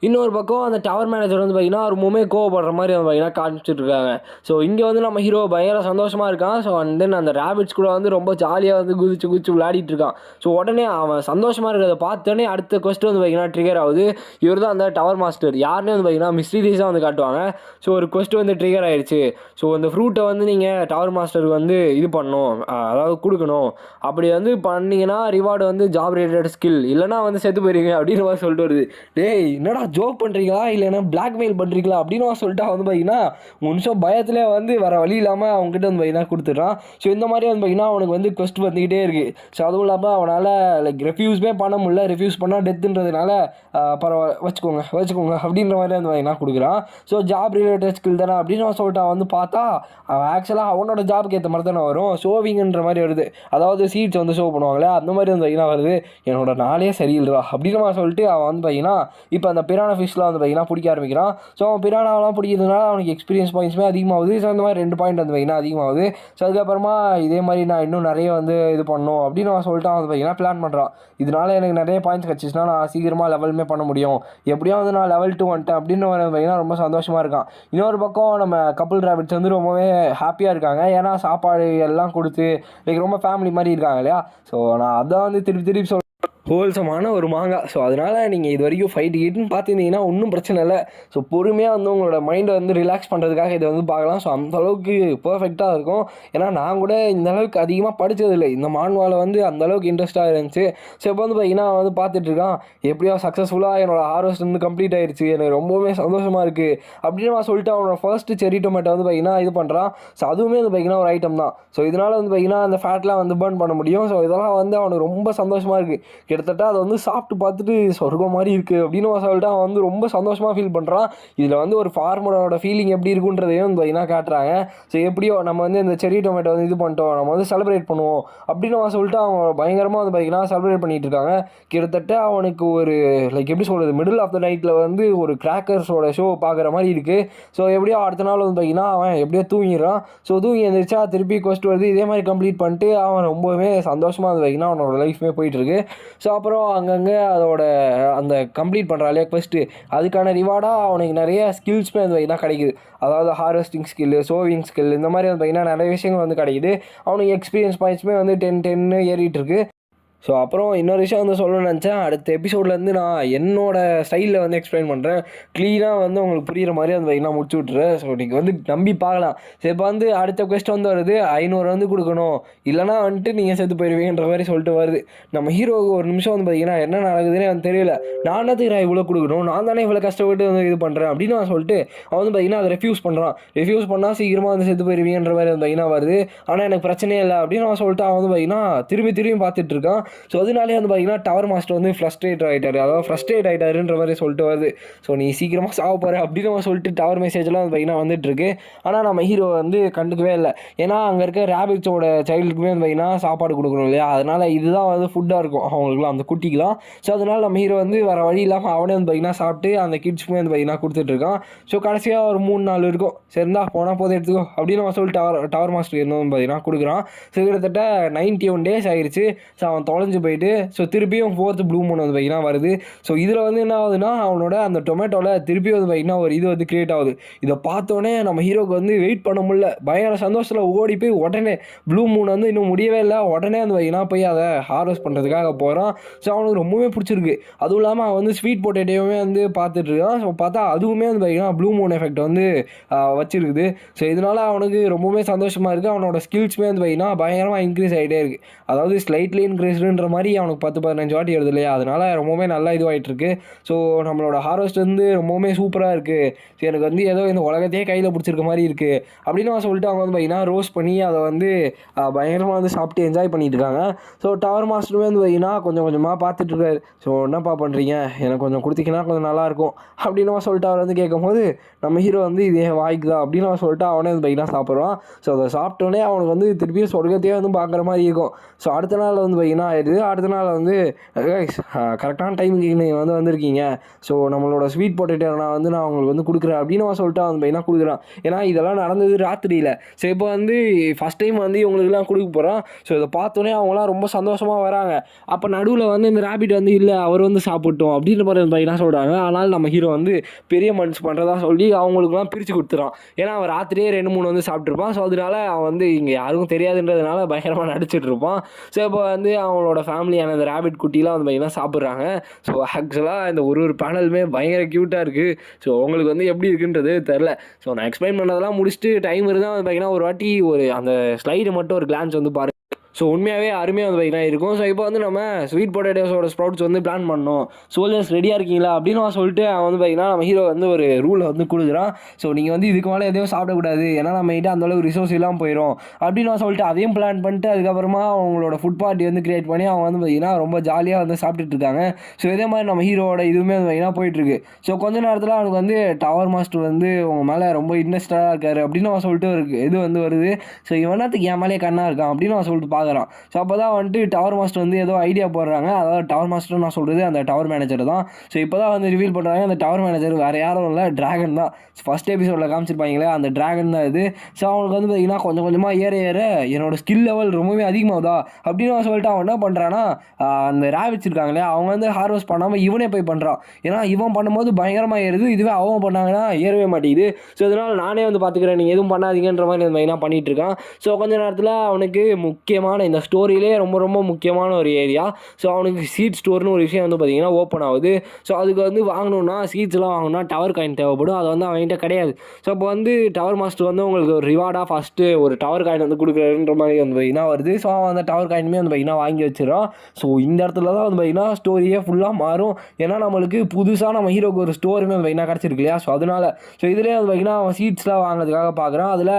இன்னொரு பக்கம் அந்த டவர் மேனேஜர் வந்து பார்த்திங்கன்னா ரொம்பவுமே கோவப்படுற மாதிரி வந்து பார்த்திங்கன்னா காமிச்சிட்ருக்காங்க. ஸோ இங்கே வந்து நம்ம ஹீரோ பயங்கர சந்தோஷமாக இருக்கான். ஸோ அண்ட் தென் அந்த ரேபிட்ஸ் கூட வந்து ரொம்ப ஜாலியாக வந்து குதிச்சு விளையாடிட்டு இருக்கான். ஸோ உடனே அவன் சந்தோஷமாக இருக்கிறத பார்த்தோன்னே அடுத்த கொஸ்ட் வந்து பார்த்திங்கன்னா ட்ரிகர் ஆகுது. இவர் தான் அந்த டவர் மாஸ்டர் யாருன்னு வந்து பார்த்திங்கன்னா மிஸ்டீரியஸாக வந்து காட்டுவாங்க. ஸோ ஒரு கொஸ்ட் வந்து ட்ரிகர் ஆகிடுச்சு. ஸோ அந்த ஃப்ரூட்டை வந்து நீங்கள் டவர் மாஸ்டருக்கு வந்து இது பண்ணணும், அதாவது கொடுக்கணும், அப்படி வந்து பண்ணிங்கன்னா ரிவார்டு வந்து ஜாப் ரிலேட்டட் ஸ்கில், இல்லைனா வந்து செத்து போயிருங்க அப்படின்னு மாதிரி சொல்லிட்டு வருது. டேய் என்னடா ஜோக் பண்ணுறீங்களா இல்லைன்னா பிளாக்மெயில் பண்ணுறீங்களா அப்படின்னு சொல்லிட்டு வந்து பார்த்திங்கன்னா நிமிஷம் பயத்தில் வந்து வேறு வழி இல்லாமல் அவங்ககிட்ட வந்து பார்த்திங்கன்னா கொடுத்துட்றான். ஸோ இந்த மாதிரி வந்து பார்த்திங்கன்னா அவனுக்கு வந்து கொஸ்ட் வந்துக்கிட்டே இருக்குது. ஸோ அதுவும் இல்லாமல் அவனால் லைக் ரெஃப்யூஸுமே பண்ண முடியல, ரெஃப்யூஸ் பண்ணால் டெத்துன்றதுனால பரவாயில்ல வச்சுக்கோங்க அப்படின்ற மாதிரி வந்து பார்த்திங்கன்னா கொடுக்குறான். ஸோ ஜாப் ரிலேட்டட் ஸ்கில் தானே அப்படின்னு அவன் சொல்லிட்டு வந்து பார்த்தா அவன் ஆக்சுவலாக அவனோட ஜாபுக்கு ஏற்ற மாதிரி தானே வரும், ஷோவிங்கன்ற மாதிரி வருது, அதாவது சீட்ஸ் வந்து ஷோ பண்ணுவாங்களே அந்த மாதிரி வந்து பார்த்திங்கன்னா வருது. என்னோட நாளே சரியில்லைடா அப்படின்னு அவன் சொல்லிட்டு அவன் வந்து பார்த்திங்கன்னா இப்போ அந்த பிரான ஃபிஷ்லாம் வந்து பார்த்திங்கன்னா பிடிக்க ஆரம்பிக்கிறான். ஸோ அவன் பிரானாவெலாம் பிடிக்கிறதுனால அவனுக்கு எக்ஸ்பீரியன்ஸ் பாயிண்ட்ஸுமே அதிகமாகுது. ஸோ அந்த மாதிரி 2 பாயிண்ட் வந்து பார்த்திங்கன்னா அதிகமாகுது. ஸோ அதுக்கப்புறமா இதே மாதிரி நான் இன்னும் நிறைய வந்து இது பண்ணணும் அப்படின்னு அவன் சொல்லிட்டு அவன் வந்து பார்த்திங்கன்னா பிளான் பண்ணுறான். இதனால எனக்கு நிறைய பாயிண்ட்ஸ் கிடச்சிச்சுன்னா நான் சீக்கிரமாக லெவலுமே பண்ண முடியும், எப்படியும் வந்து நான் லெவல் 2 வந்துட்டேன் அப்படின்னு பார்த்திங்கன்னா ரொம்ப சந்தோஷமாக இருக்கான். இன்னொரு பக்கம் நம்ம கப்புள் ரேபிட்ஸ் வந்து ரொம்பவே ஹாப்பியாக இருக்காங்க. ஏன்னா சாப்பாடு எல்லாம் கொடுத்து லைக் ரொம்ப ஃபேமிலி மாதிரி இருக்காங்க இல்லையா. ஸோ நான் அதான் வந்து திருப்பி சொல்கிறேன், ஹோல்சமான ஒரு மாங்கா. ஸோ அதனால் நீங்கள் இது வரைக்கும் ஃபைட் கிட்டுன்னு பார்த்துருந்தீங்கன்னா ஒன்றும் பிரச்சனை இல்லை. ஸோ பொறுமையாக வந்து உங்களோட மைண்டை வந்து ரிலாக்ஸ் பண்ணுறதுக்காக இதை வந்து பார்க்கலாம். ஸோ அந்தளவுக்கு பர்ஃபெக்டாக இருக்கும். ஏன்னா நான் கூட இந்தளவுக்கு அதிகமாக படித்ததில்லை, இந்த மான்வாவில் வந்து அந்தளவுக்கு இன்ட்ரெஸ்ட்டாக இருந்துச்சு. ஸோ இப்போ வந்து பார்த்திங்கன்னா வந்து பார்த்துட்ருக்கான் எப்படியோ சக்ஸஸ்ஃபுல்லாக என்னோட ஹார்வெஸ்ட் வந்து கம்ப்ளீட் ஆகிடுச்சு, எனக்கு ரொம்பவுமே சந்தோஷமாக இருக்குது அப்படின்னு நான் சொல்லிட்டு அவனோட ஃபர்ஸ்ட்டு செரி டொமேட்டோ வந்து பார்த்திங்கன்னா இது பண்ணுறான். ஸோ அதுவுமே வந்து பார்த்திங்கன்னா ஒரு ஐட்டம் தான். ஸோ இதனால் வந்து பார்த்திங்கன்னா அந்த ஃபேட்லாம் வந்து பர்ன் பண்ண முடியும். ஸோ இதெல்லாம் வந்து அவனுக்கு ரொம்ப சந்தோஷமாக இருக்குது. கிட்டத்தட்ட அதை வந்து சாப்பிட்டு பார்த்துட்டு சொர்க்கம் மாதிரி இருக்குது அப்படின்னு சொல்லிட்டு அவன் வந்து ரொம்ப சந்தோஷமாக ஃபீல் பண்ணுறான். இதில் வந்து ஒரு ஃபார்மரோட ஃபீலிங் எப்படி இருக்குன்றதையும் வந்து பார்த்திங்கன்னா காட்டுறாங்க. ஸோ எப்படியோ நம்ம வந்து இந்த செரி டொமேட்டோ வந்து இது பண்ணிட்டோம், நம்ம வந்து செலிப்ரேட் பண்ணுவோம் அப்படின்னு அவன் சொல்லிட்டு அவன் பயங்கரமாக வந்து பார்த்திங்கன்னா செலிப்ரேட் பண்ணிகிட்டு இருக்காங்க. கிட்டத்தட்ட அவனுக்கு ஒரு லைக் எப்படி சொல்கிறது, மிடில் ஆஃப் த நைட்டில் வந்து ஒரு கிராக்கர்ஸோட ஷோ பார்க்குற மாதிரி இருக்குது. ஸோ எப்படியோ அடுத்த நாள் வந்து பார்த்திங்கன்னா அவன் எப்படியோ தூங்கிடுறான். ஸோ தூங்கி எழுந்திரிச்சா திருப்பி கொஸ்ட் வருது, இதே மாதிரி கம்ப்ளீட் பண்ணிட்டு அவன் ரொம்பவே சந்தோஷமாக வந்து பார்த்திங்கன்னா அவனோட லைஃப்மே போயிட்டுருக்கு. ஸோ அப்புறம் அங்கங்கே அதோட அந்த கம்ப்ளீட் பண்ணுறாலே ஃபஸ்ட்டு அதுக்கான ரிவார்டாக அவனுக்கு நிறைய ஸ்கில்ஸ்மே வந்து பார்த்திங்கன்னா கிடைக்குது. அதாவது ஹார்வெஸ்டிங் ஸ்கில்லு, சோவிங் ஸ்கில், இந்த மாதிரி வந்து பார்த்திங்கன்னா நிறைய விஷயங்கள் வந்து கிடைக்குது. அவனுக்கு எக்ஸ்பீரியன்ஸ் பாயிண்ட்ஸுமே வந்து 10 ஏறிட்டு இருக்குது. ஸோ அப்புறம் இன்னொரு விஷயம் வந்து சொல்லணும்னு நினச்சேன், அடுத்த எபிசோட்லேருந்து நான் என்னோடய ஸ்டைலில் வந்து எக்ஸ்பிளைன் பண்ணுறேன், க்ளீனாக வந்து உங்களுக்கு புரிகிற மாதிரி வந்து பார்த்திங்கன்னா முடிச்சு விட்றேன். ஸோ நீங்கள் வந்து நம்பி பார்க்கலாம். ஸோ இப்போ வந்து அடுத்த கொஸ்ட் வந்து வருது, 500 வந்து கொடுக்கணும், இல்லைனா வந்துட்டு நீங்கள் செத்து போயிடுவீங்கன்ற மாதிரி சொல்லிட்டு வருது. நம்ம ஹீரோவுக்கு ஒரு நிமிஷம் வந்து பார்த்திங்கன்னா என்ன நடக்குதுன்னே வந்து தெரியல. நான் என்னத்துக்கு இவ்வளோ கொடுக்கணும், நான் தானே இவ்வளோ கஷ்டப்பட்டு வந்து இது பண்ணுறேன் அப்படின்னு நான் சொல்லிட்டு அவன் வந்து பார்த்திங்கன்னா அதை ரெஃப்யூஸ் பண்ணுறான். ரெஃப்யூஸ் பண்ணால் சீக்கிரமாக வந்து செத்து போயிடுவீங்கன்ற மாதிரி வந்து பார்த்திங்கன்னா வருது. ஆனால் எனக்கு பிரச்சனையே இல்லை அப்படின்னு அவன் சொல்லிட்டு அவன் வந்து பார்த்திங்கன்னா திரும்பி பார்த்துட்ருக்கான். ஸோ அதனாலே வந்து பார்த்தீங்கன்னா டவர் மாஸ்டர் வந்து ஃப்ரஸ்ட்ரேட் ஆகிட்டாருன்ற மாதிரி சொல்லிட்டு வருது. ஸோ நீ சீக்கிரமாக சாவ போகிற அப்படின்னு நம்ம சொல்லிட்டு டவர் மெசேஜ்லாம் வந்து பார்த்தீங்கன்னா வந்துட்டுருக்கு. ஆனால் நம்ம ஹீரோ வந்து கண்டுக்கவே இல்லை. ஏன்னா அங்கே இருக்க ரேபிட்ஸோட சைல்டுக்குமே வந்து பார்த்தீங்கன்னா சாப்பாடு கொடுக்கணும் இல்லையா, அதனால் இதுதான் வந்து ஃபுட்டாக இருக்கும் அவங்களுக்குலாம், அந்த குட்டிக்கெலாம். ஸோ அதனால் நம்ம ஹீரோ வந்து வேறு வழி இல்லாமல் அவனே வந்து பார்த்தீங்கன்னா சாப்பிட்டு அந்த கிட்ஸ்க்குமே வந்து பார்த்தீங்கன்னா கொடுத்துட்ருக்கான். ஸோ கடைசியாக ஒரு 3-4 இருக்கும். சரிந்தா போனால் போதும் எடுத்துக்கோ அப்படின்னு நம்ம சொல்லிட்டு டவர் மாஸ்டர் இருந்தோம் பார்த்தீங்கன்னா கொடுக்குறான். ஸோ கிட்டத்தட்ட 91 days ஆகிடுச்சு. ஸோ அவன் தொலைஞ்சு போயிட்டு ஸோ திருப்பியும் 4th ப்ளூ மூன் வந்து பார்த்தீங்கன்னா வருது. ஸோ இதில் வந்து என்ன ஆகுதுன்னா அவனோட அந்த டொமேட்டோவில் திருப்பி வந்து பார்த்தீங்கன்னா ஒரு இது வந்து கிரியேட் ஆகுது. இதை பார்த்தோன்னே நம்ம ஹீரோக்கு வந்து வெயிட் பண்ண முடியல. பயங்கர சந்தோஷத்தில் ஓடி போய் உடனே ப்ளூ மூன் வந்து இன்னும் முடியவே இல்லை, உடனே வந்து பார்த்தீங்கன்னா போய் அதை ஹார்வெஸ்ட் பண்ணுறதுக்காக போகிறான். ஸோ அவனுக்கு ரொம்பவே பிடிச்சிருக்கு. அதுவும் இல்லாமல் அவன் வந்து ஸ்வீட் பொட்டேட்டோவே வந்து பார்த்துட்டு இருக்கான். ஸோ பார்த்தா அதுவுமே வந்து பார்த்தீங்கன்னா ப்ளூ மூன் எஃபெக்ட் வந்து வச்சிருக்குது. ஸோ இதனால் அவனுக்கு ரொம்பவே சந்தோஷமாக இருக்குது. அவனோட ஸ்கில்ஸுமே வந்து பார்த்தீங்கன்னா பயங்கரமாக இன்க்ரீஸ் ஆகிட்டே இருக்குது. அதாவது ஸ்லைட்லி இன்க்ரீஸ்டுன்ற மாதிரி அவனுக்கு 10-15 வாட்டி வருது இல்லையா, அதனால் ரொம்பவே நல்லா இதுவாகிட்டு இருக்கு. ஸோ நம்மளோட ஹார்வெஸ்ட் வந்து ரொம்பவுமே சூப்பராக இருக்குது. ஸோ எனக்கு வந்து ஏதோ இந்த உலகத்தையே கையில் பிடிச்சிருக்க மாதிரி இருக்குது அப்படின்னு நான் சொல்லிட்டு அவங்க வந்து பார்த்தீங்கன்னா ரோஸ்ட் பண்ணி அதை வந்து பயங்கரமாக வந்து சாப்பிட்டு என்ஜாய் பண்ணிட்டு இருக்காங்க. ஸோ டவர் மாஸ்டருமே வந்து பார்த்தீங்கன்னா கொஞ்சம் கொஞ்சமாக பார்த்துட்ருக்காரு. ஸோ என்னப்பா பண்ணுறீங்க, எனக்கு கொஞ்சம் கொடுத்தீங்கன்னா கொஞ்சம் நல்லாயிருக்கும் அப்படின்னு சொல்லிட்டு அவர் வந்து கேட்கும்போது நம்ம ஹீரோ வந்து இதே வாய்க்கு தான் அப்படின்னு சொல்லிட்டு அவனே வந்து பார்த்தீங்கன்னா சாப்பிட்றான். ஸோ அதை சாப்பிட்டோன்னே அவனுக்கு வந்து திருப்பியும் சொர்க்கத்தையே வந்து பார்க்குற மாதிரி இருக்கும். ஸோ அடுத்த நாள் வந்து பார்த்தீங்கன்னா ஆயிடுது. அடுத்த நாள் வந்து கரெக்டான டைமுக்கு நீங்கள் வந்து வந்திருக்கீங்க. ஸோ நம்மளோட ஸ்வீட் பொட்டேட்டோ நான் உங்களுக்கு வந்து கொடுக்குறேன் அப்படின்னு சொல்லிட்டு அவன் பார்த்தீங்கன்னா கொடுக்குறான். ஏன்னா இதெல்லாம் நடந்தது ராத்திரியில். ஸோ இப்போ வந்து ஃபஸ்ட் டைம் வந்து இவங்களுக்குலாம் கொடுக்க போகிறான். ஸோ இதை பார்த்தோன்னே அவங்களாம் ரொம்ப சந்தோஷமாக வராங்க. அப்போ நடுவில் வந்து இந்த ரேபிட் வந்து இல்லை அவர் வந்து சாப்பிட்டோம் அப்படின்ற மாதிரி பார்த்தீங்கன்னா சொல்கிறாங்க. ஆனால் நம்ம ஹீரோ வந்து பெரிய மனுஷ் பண்ணுறதா சொல்லி அவங்களுக்குலாம் பிரித்து கொடுத்துறான். ஏன்னா அவன் ராத்திரியே 2-3 வந்து சாப்பிட்ருப்பான். ஸோ அதனால அவன் வந்து இங்கே யாருக்கும் தெரியாதுன்றதுனால பயங்கரமாக நடிச்சிட்டு இருப்பான். ஸோ இப்போ வந்து அவங்களோட ஃபேமிலியான அந்த ரேபிட் குட்டிலாம் வந்து பார்த்தீங்கன்னா சாப்பிட்றாங்க. ஸோ ஆக்சுவலாக இந்த ஒரு பேனலுமே பயங்கர க்யூட்டாக இருக்குது. ஸோ உங்களுக்கு வந்து எப்படி இருக்குன்றது தெரில. ஸோ நான் எக்ஸ்பிளைன் பண்ணதெல்லாம் முடிச்சுட்டு டைம் இருந்தால் வந்து பார்த்தீங்கன்னா ஒரு வாட்டி அந்த ஸ்லைடு மட்டும் ஒரு கிளான்ஸ் வந்து பாருங்கள். ஸோ உண்மையாகவே அருமையாக வந்து பார்த்தீங்கன்னா இருக்கும். ஸோ இப்போ வந்து நம்ம ஸ்வீட் பொட்டேட்டோஸோட ஸ்ப்ரவுட்ஸ் வந்து பிளான் பண்ணோம். சோல்ஜர்ஸ் ரெடியாக இருக்கீங்களா அப்படின்னு சொல்லிட்டு அவன் வந்து பார்த்தீங்கன்னா நம்ம ஹீரோ வந்து ஒரு ரூலை வந்து கொடுக்குறான். ஸோ நீங்கள் வந்து இதுக்கு மேலே எதையும் சாப்பிடக்கூடாது, ஏன்னா நம்ம கிட்ட அந்தளவுக்கு ரிசோர்ஸ் இல்லாமல் போயிடும் அப்படின்னு சொல்லிட்டு அதையும் பிளான் பண்ணிட்டு அதுக்கப்புறமா அவங்களோட ஃபுட் பார்ட்டி வந்து கிரியேட் பண்ணி அவங்க வந்து பார்த்தீங்கன்னா ரொம்ப ஜாலியாக வந்து சாப்பிட்டுட்டு இருக்காங்க. ஸோ இதே மாதிரி நம்ம ஹீரோட இதுவுமே வந்து பார்த்தீங்கன்னா போயிட்டுருக்கு. ஸோ கொஞ்ச நேரத்தில் அவனுக்கு வந்து டவர் மாஸ்டர் வந்து உங்க மேலே ரொம்ப இன்ட்ரெஸ்டாக இருக்காரு அப்படின்னு அவன் சொல்லிட்டு இருக்கு இது வந்து வருது. ஸோ இவனாத்துக்கு என் மேலே கண்ணாக இருக்கான் அப்படின்னு அவன் சொல்லிட்டு பார்க்குறான். ஸோ அப்போ தான் வந்துட்டு டவர் மாஸ்டர் வந்து ஏதோ ஐடியா போடுறாங்க. அதாவது டவர் மாஸ்டர் நான் சொல்கிறது அந்த டவர் மேனேஜர் தான். ஸோ இப்போ தான் வந்து ரிவீல் பண்ணுறாங்க அந்த டவர் மேனேஜர் வேறு யாரும் இல்லை, டிராகன் தான். ஃபஸ்ட் எபிசோடில் காமிச்சிருப்பாங்களே அந்த டிராகன் தான் இது. ஸோ அவனுக்கு வந்து பார்த்தீங்கன்னா கொஞ்சம் கொஞ்சமாக ஏற என்னோட ஸ்கில் லெவல் ரொம்பவே அதிகமாகுதா அப்படின்னு சொல்லிட்டு அவன் என்ன பண்ணுறான்னா அந்த ரேபிட்ஸ் இருக்காங்களே அவங்க வந்து ஹார்வெஸ்ட் பண்ணாமல் இவனே போய் பண்ணுறான். ஏன்னா இவன் பண்ணும்போது பயங்கரமாக ஏறுது, இதுவே அவங்க பண்ணாங்கன்னா ஏறவே மாட்டேங்குது. ஸோ இதனால் நானே வந்து பார்த்துக்கிறேன், நீங்கள் எதுவும் பண்ணாதீங்கன்ற மாதிரி மெயினாக பண்ணிகிட்டு இருக்கான். ஸோ கொஞ்ச நேரத்தில் அவனுக்கு முக்கியமான இந்த ஸ்டோரியிலே ரொம்ப ரொம்ப முக்கியமான ஒரு ஏரியா. ஸோ அவனுக்கு சீட் ஸ்டோர்னு ஒரு விஷயம் வந்து பார்த்திங்கன்னா ஓப்பன் ஆகுது. ஸோ அதுக்கு வந்து வாங்கணுன்னா சீட்ஸ்லாம் வாங்கணுன்னா டவர் காயின் தேவைப்படும். அது வந்து அவன்கிட்ட கிடையாது. ஸோ அப்போ வந்து டவர் மாஸ்டர் வந்து உங்களுக்கு ஒரு ரிவார்டாக ஃபஸ்ட்டு ஒரு டவர் காயின் வந்து கொடுக்குறன்ற மாதிரி வந்து பார்த்திங்கன்னா வருது. ஸோ அவன் அந்த டவர் காயினுமே வந்து பார்த்திங்கன்னா வாங்கி வச்சிடறான். ஸோ இந்த இடத்துல தான் வந்து பார்த்திங்கன்னா ஸ்டோரியே ஃபுல்லாக மாறும். ஏன்னா நம்மளுக்கு புதுசாக நம்ம ஹீரோக்கு ஒரு ஸ்டோரியுமே வந்து பார்த்திங்கன்னா கிடச்சிருக்கு இல்லையா. ஸோ அதனால் ஸோ இதிலே வந்து பார்த்திங்கன்னா அவன் சீட்ஸ்லாம் வாங்குறதுக்காக பார்க்குறான். அதில்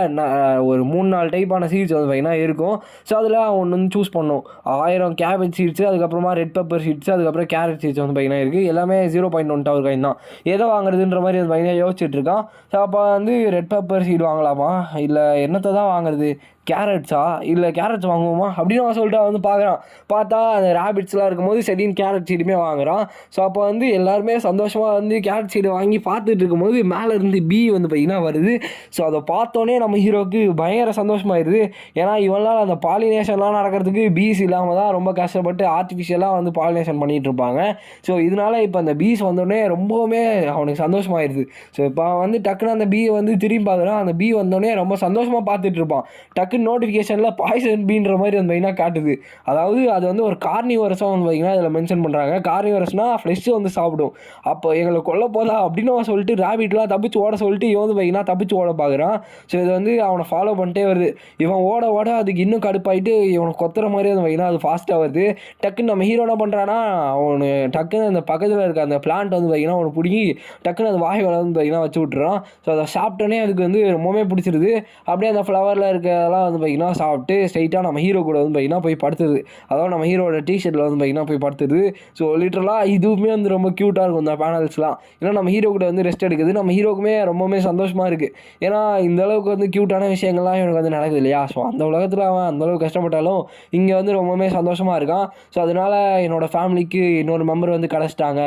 ஒரு 3-4 டைப்பான சீட்ஸ் வந்து பார்த்திங்கன்னா இருக்கும். ஸோ அதில் ஒன்று வந்து சூஸ் பண்ணோம். 1000 கேபேஜ் சீட்ஸு, அதுக்கப்புறமா ரெட் பெப்பர் சீட்ஸு, அதுக்கப்புறம் கேரட் சீட்ஸ் வந்து பார்த்திங்கன்னா இருக்குது. எல்லாமே 0.1 டவர் காயின் தான். எதை வாங்குறதுன்ற மாதிரி வந்து பார்த்திங்கன்னா யோசிச்சுட்டு இருக்கான். ஸோ அப்போ வந்து ரெட் பெப்பர் சீட் வாங்கலாமா இல்லை என்னத்தை தான் வாங்குறது, கேரட்ஸா இல்லை கேரட்ஸ் வாங்குவோமா அப்படின்னு அவன் சொல்லிட்டு வந்து பார்க்குறான். பார்த்தா அந்த ரேபிட்ஸ்லாம் இருக்கும்போது சரின்னு கேரட் சீடுமே வாங்குறான். ஸோ அப்போ வந்து எல்லாருமே சந்தோஷமாக வந்து கேரட் சீடு வாங்கி பார்த்துட்டு இருக்கும்போது மேலே இருந்து பீ வந்து பார்த்திங்கன்னா வருது. ஸோ அதை பார்த்தோன்னே நம்ம ஹீரோக்கு பயங்கர சந்தோஷமாயிருது. ஏன்னா இவனால் அந்த பாலினேஷன்லாம் நடக்கிறதுக்கு பீஸ் இல்லாமல் தான் ரொம்ப கஷ்டப்பட்டு ஆர்டிஃபிஷியலாக வந்து பாலினேஷன் பண்ணிகிட்டு இருப்பாங்க. ஸோ இதனால் இப்போ அந்த பீஸ் வந்தோடனே ரொம்பவுமே அவனுக்கு சந்தோஷமாயிருது. ஸோ இப்போ வந்து டக்குன்னு அந்த பீயை வந்து திரும்பி பார்க்குறான். அந்த பீ வந்தோடனே ரொம்ப சந்தோஷமாக பார்த்துட்டு இருப்பான். டக்கு நோட்டிஃபிகேஷனில் பாய்சன் பீன்ற மாதிரி வந்து பார்த்தீங்கன்னா காட்டுது. அதாவது அது வந்து ஒரு கார்னிவரஸாக வந்து பார்த்தீங்கன்னா இதில் மென்ஷன் பண்ணுறாங்க. கார்னிவரஸ்னால் ஃப்ளெஷ்ஷு வந்து சாப்பிடும். அப்போ எங்களை கொல்ல போதா அப்படின்னு சொல்லிட்டு ரேபிட்லாம் தப்பிச்சு ஓட சொல்லிட்டு இவன் வந்து பார்த்தீங்கன்னா தப்பிச்சு ஓட பார்க்குறான். ஸோ இது வந்து அவனை ஃபாலோ பண்ணிட்டே வருது. இவன் ஓட ஓட அதுக்கு இன்னும் கடுப்பாயிட்டு இவனுக்கு கொத்துற மாதிரி வந்து பார்த்தீங்கன்னா அது ஃபாஸ்ட்டாக வருது. டக்குன்னு நம்ம ஹீரோ என்ன பண்ணுறான்னா அவனு டக்குன்னு அந்த பக்கத்தில் இருக்க அந்த பிளான்ட் வந்து பார்த்தீங்கன்னா அவனை பிடிங்கி டக்குன்னு அது வாய் வந்து பார்த்தீங்கன்னா வச்சு விட்டுறான். ஸோ அதை சாப்பிட்டோன்னே அதுக்கு வந்து ரொம்பவே பிடிச்சிருது. அப்படியே அந்த ஃப்ளவரில் இருக்கிறதெல்லாம் வந்து பார்த்தீங்கன்னா சாப்பிட்டு ஸ்ட்ரைட்டாக நம்ம ஹீரோ கூட வந்து பார்த்தீங்கன்னா போய் படுத்துது. அதாவது நம்ம ஹீரோட டிஷர்ட்டில் வந்து பார்த்தீங்கன்னா போய் படுத்துது. ஸோ லிட்டரலாக இதுவுமே வந்து ரொம்ப க்யூட்டாக இருக்கும் இந்த பேனல்ஸ்லாம். ஏன்னா நம்ம ஹீரோ கூட வந்து ரெஸ்ட் எடுக்குது. நம்ம ஹீரோக்குமே ரொம்பவுமே சந்தோஷமாக இருக்குது. ஏன்னா இந்த அளவுக்கு வந்து க்யூட்டான விஷயங்கள்லாம் இவனுக்கு வந்து நடக்குது இல்லையா. ஸோ அந்த உலகத்தில் அவன் அந்தளவுக்கு கஷ்டப்பட்டாலும் இங்கே வந்து ரொம்பவுமே சந்தோஷமாக இருக்கான். ஸோ அதனால் என்னோடய ஃபேமிலிக்கு இன்னொரு மெம்பர் வந்து கிடச்சிட்டாங்க,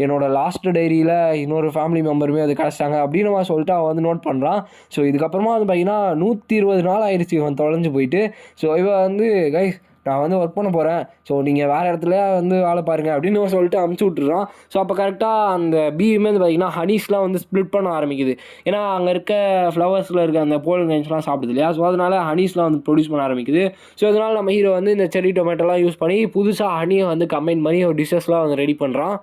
என்னோடய லாஸ்ட் டைரியில் இன்னொரு ஃபேமிலி மெம்பருமே வந்து கிடச்சிட்டாங்க அப்படின்னு அவன் சொல்லிட்டு அவன் வந்து நோட் பண்ணுறான். ஸோ இதுக்கப்புறமா வந்து பார்த்தீங்கன்னா 120 நாள் ஆயிடுச்சு இவன் தொலைஞ்சு போயிட்டு. ஸோ இவன் வந்து கைஸ் நான் வந்து ஒர்க் பண்ண போகிறேன், ஸோ நீங்கள் வேறு இடத்துல வந்து வேலை பாருங்கள் அப்படின்னு சொல்லிட்டு அமுச்சு விட்டுறான். ஸோ அப்போ கரெக்டாக அந்த பீயுமே வந்து பார்த்திங்கன்னா ஹனீஸ்லாம் வந்து ஸ்ப்ளிட் பண்ண ஆரம்பிக்குது. ஏன்னா அங்கே இருக்க ஃப்ளவர்ஸில் இருக்க அந்த போலன் கிரைன்ஸ்லாம் சாப்பிடுது இல்லையா. ஸோ அதனால் ஹனீஸ்லாம் வந்து ப்ரொடியூஸ் பண்ண ஆரம்பிக்குது. ஸோ அதனால் நம்ம ஹீரோ வந்து இந்த செரி டொமேட்டோலாம் யூஸ் பண்ணி புதுசாக ஹனியை வந்து கம்பைன் பண்ணி ஒரு டிஷ்ஷஸ்லாம் வந்து ரெடி பண்ணுறான்.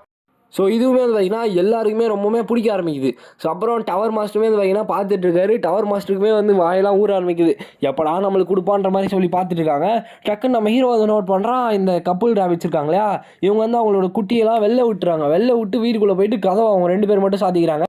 ஸோ இதுவுமே வந்து பார்த்திங்கன்னா எல்லாருக்குமே ரொம்பவுமே பிடிக்க ஆரம்பிக்குது. ஸோ அப்புறம் டவர் மாஸ்டருமே வந்து பார்த்திங்கன்னா பார்த்துட்ருக்காரு. டவர் மாஸ்டருக்குமே வந்து வாயெல்லாம் ஊற ஆரம்பிக்குது. எப்படா நம்மளுக்கு கொடுப்பான்ற மாதிரி சொல்லி பார்த்துட்ருக்காங்க. டக்குன்னு நம்ம ஹீரோ வந்து நோட் பண்ணுறான், இந்த கப்புள் ரேபிட்ஸ் இருக்காங்க இல்லையா, இவங்க வந்து அவங்களோட குட்டியெல்லாம் வெளில விட்டுறாங்க. வெளில விட்டு வீட்டுக்குள்ளே போயிட்டு கதவை அவங்க 2 பேர் மட்டும் சாத்திக்கிறாங்க.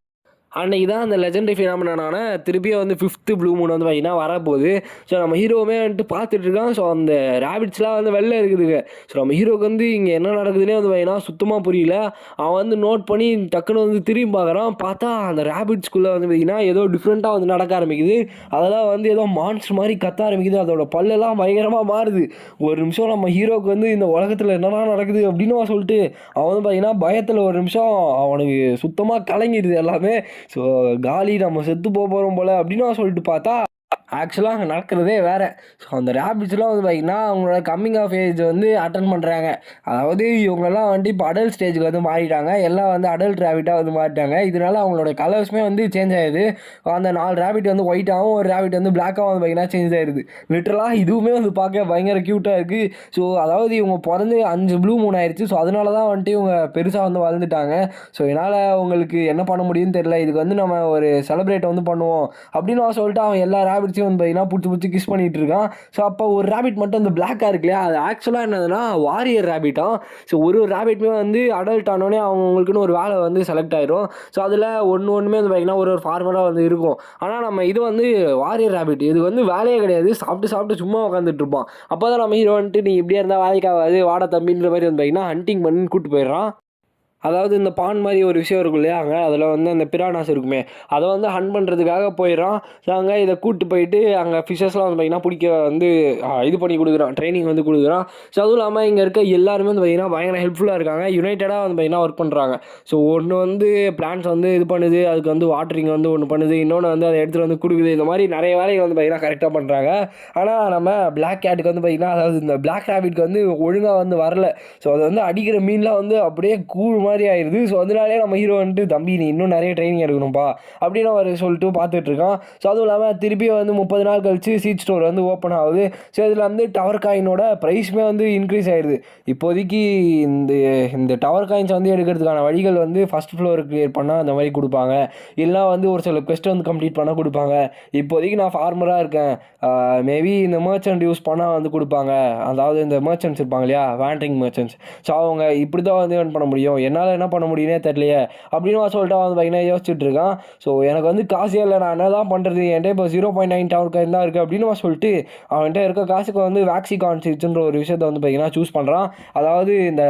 அன்றைக்கி தான் அந்த லெஜெண்டரி ஃபினாமினான திருப்பியும் வந்து 5th ப்ளூ மூன் வந்து பார்த்திங்கன்னா வரப்போகுது. ஸோ நம்ம ஹீரோவுமே வந்துட்டு பார்த்துட்ருக்கான். ஸோ அந்த ரேபிட்ஸ்லாம் வந்து வெளில இருக்குதுங்க. ஸோ நம்ம ஹீரோவுக்கு வந்து இங்கே என்ன நடக்குதுன்னே வந்து பார்த்திங்கன்னா சுத்தமாக புரியல. அவன் வந்து நோட் பண்ணி டக்குன்னு வந்து திரும்பி பார்க்குறான். பார்த்தா அந்த ரேபிட்ஸ்குள்ளே வந்து பார்த்திங்கன்னா ஏதோ டிஃப்ரெண்ட்டாக வந்து நடக்க ஆரம்பிக்குது. அதெல்லாம் வந்து ஏதோ மான்ஸ்டர் மாதிரி கத்த ஆரம்பிக்குது. அதோட பல்லெல்லாம் பயங்கரமாக மாறுது. ஒரு நிமிஷம் நம்ம ஹீரோவுக்கு வந்து இந்த உலகத்தில் என்னென்னா நடக்குது அப்படின்னு சொல்லிட்டு அவன் வந்து பார்த்திங்கன்னா பயத்தில் ஒரு நிமிஷம் அவனுக்கு சுத்தமாக கலங்கிடுது எல்லாமே. ஸோ காலி நம்ம செத்து போகிறோம் போல் அப்படின்னு சொல்லிட்டு பார்த்தா ஆக்சுவலாக அங்கே நடக்கிறதே வேறு. ஸோ அந்த ரேபிட்ஸ்லாம் வந்து பார்த்திங்கன்னா அவங்களோட கம்மிங் ஆஃப் ஏஜ் வந்து அட்டன் பண்ணுறாங்க. அதாவது இவங்கெல்லாம் வந்துட்டு இப்போ அடல்ட் ஸ்டேஜுக்கு வந்து மாறிட்டாங்க. எல்லாம் வந்து அடல்ட் ரேபிட்டாக வந்து மாறிட்டாங்க. இதனால அவங்களோட கலர்ஸுமே வந்து சேஞ்ச் ஆகிடுது. அந்த 4 ரேபிட் வந்து ஒயிட்டாகவும் ஒரு ரேபிட் வந்து பிளாக்காகவும் வந்து பார்த்திங்கன்னா சேஞ்ச் ஆகிடுது. லிட்டரலாக இதுவுமே வந்து பார்க்க பயங்கர க்யூட்டாக இருக்குது. ஸோ அதாவது இவங்க பிறந்து 5 ப்ளூ மூன் ஆயிடுச்சு. ஸோ அதனால தான் வந்துட்டு இவங்க பெருசாக வந்து வளர்ந்துட்டாங்க. ஸோ என்னால் உங்களுக்கு என்ன பண்ண முடியும்னு தெரியல, இதுக்கு வந்து நம்ம ஒரு செலிப்ரேட் வந்து பண்ணுவோம் அப்படின்னு சொல்லிட்டு அவன் எல்லா ரேபிட்ஸையும் வந்து பார்த்தீங்கன்னா பிடிச்சி கிஸ் பண்ணிகிட்டு இருக்கான். ஸோ அப்போ ஒரு ரேபிட் மட்டும் அந்த பிளாக்காக இருக்கு இல்லையா, அது ஆக்சுவலாக என்னதுன்னா வாரியர் ரேபிட்டாக. ஸோ ஒரு ரேபிட்டுமே வந்து அடல்ட் ஆனோடனே அவங்களுக்குன்னு ஒரு வேலை வந்து செலக்ட் ஆயிரும். ஸோ அதில் ஒன்றுமே வந்து பார்த்திங்கன்னா ஒரு ஃபார்மராக வந்து இருக்கும். ஆனால் நம்ம இது வந்து வாரியர் ரேபிட், இது வந்து வேலையே கிடையாது, சாப்பிட்டு சும்மா உட்காந்துட்டு இருப்பான். அப்போ தான் நம்ம ஹீரோ வந்துட்டு நீ இப்படியே இருந்தால் வேலைக்காகாது வாடா தம்பின்ற மாதிரி வந்து பார்த்திங்கன்னா ஹண்டிங் பண்ணி கூப்பிட்டு போயிடுறான். அதாவது இந்த பான் மாதிரி ஒரு விஷயம் இருக்கும் இல்லையா, அங்கே அதில் வந்து அந்த பிரானாஸ் இருக்குமே, அதை வந்து ஹண்ட் பண்ணுறதுக்காக போயிடறான். ஸோ அங்கே இதை கூப்பிட்டு போயிட்டு அங்கே ஃபிஷ்ஷஸ்லாம் வந்து பார்த்திங்கன்னா பிடிக்க வந்து இது பண்ணி கொடுக்குறான், ட்ரைனிங் வந்து கொடுக்குறான். ஸோ அதுவும் இல்லாமல் இங்கே இருக்க எல்லாருமே வந்து பார்த்திங்கன்னா பயங்கர ஹெல்ப்ஃபுல்லாக இருக்காங்க. யுனைட்டடாக வந்து பார்த்திங்கன்னா ஒர்க் பண்ணுறாங்க. ஸோ ஒன்று வந்து பிளான்ஸ் வந்து இது பண்ணுது, அதுக்கு வந்து வாட்டரிங் வந்து ஒன்று பண்ணுது, இன்னொன்று வந்து அதை எடுத்துகிட்டு வந்து கொடுக்குது. இந்த மாதிரி நிறைய வேலைகள் வந்து பார்த்திங்கன்னா கரெக்டாக பண்ணுறாங்க. ஆனால் நம்ம பிளாக் கேட்டுக்கு வந்து பார்த்திங்கன்னா, அதாவது இந்த பிளாக் ரேபிட்க்கு வந்து ஒழுங்காக வந்து வரல. ஸோ அதை வந்து அடிக்கிற மீன்லாம் வந்து அப்படியே கூழ் மாதிரி ஆயிடுது. ஸோ அதனாலே நம்ம ஹீரோ வந்துட்டு தம்பி நீ இன்னும் நிறைய ட்ரைனிங் எடுக்கணும்ப்பா அப்படின்னு அவர் சொல்லிட்டு பார்த்துட்டு இருக்கான். ஸோ அதுவும் இல்லாமல் திருப்பி வந்து 30 நாள் கழிச்சு சீட் ஸ்டோர் வந்து ஓப்பன் ஆகுது. ஸோ இதில் வந்து டவர் காயினோட ப்ரைஸுமே வந்து இன்க்ரீஸ் ஆயிடுது. இப்போதைக்கு இந்த டவர் காயின்ஸ் வந்து எடுக்கிறதுக்கான வழிகள் வந்து ஃபஸ்ட் ஃப்ளோர் கிளியர் பண்ணால் அந்த மாதிரி கொடுப்பாங்க, இல்லைனா வந்து ஒரு சில குவெஸ்ட் வந்து கம்ப்ளீட் பண்ணால் கொடுப்பாங்க. இப்போதைக்கு நான் ஃபார்மராக இருக்கேன், மேபி இந்த மர்ச்சன்ட் யூஸ் பண்ணால் வந்து கொடுப்பாங்க. அதாவது இந்த மர்ச்சன்ட்ஸ் இருப்பாங்க இல்லையா, வேண்டரிங் மர்ச்சன்ட்ஸ், ஸோ அவங்க இப்படி தான் வந்து ஏர்ன் பண்ண முடியும், என்னால் என்ன பண்ண முடியும்னே தெரியலையே அப்படின்னு சொல்லிட்டு வந்து பார்த்தீங்கன்னா யோசிச்சுட்டு இருக்கான். ஸோ எனக்கு வந்து காசே இல்லை, நான் என்ன தான் பண்ணுறது, என்கிட்ட இப்போ 0.9 டவர் காயின் தான் இருக்குது அப்படின்னு சொல்லிட்டு அவன்கிட்ட இருக்க காசுக்கு வந்து வேக்சிகான் சீட்ஸ்ன்ற ஒரு விஷயத்தை வந்து பார்த்தீங்கன்னா சூஸ் பண்ணுறான். அதாவது இந்த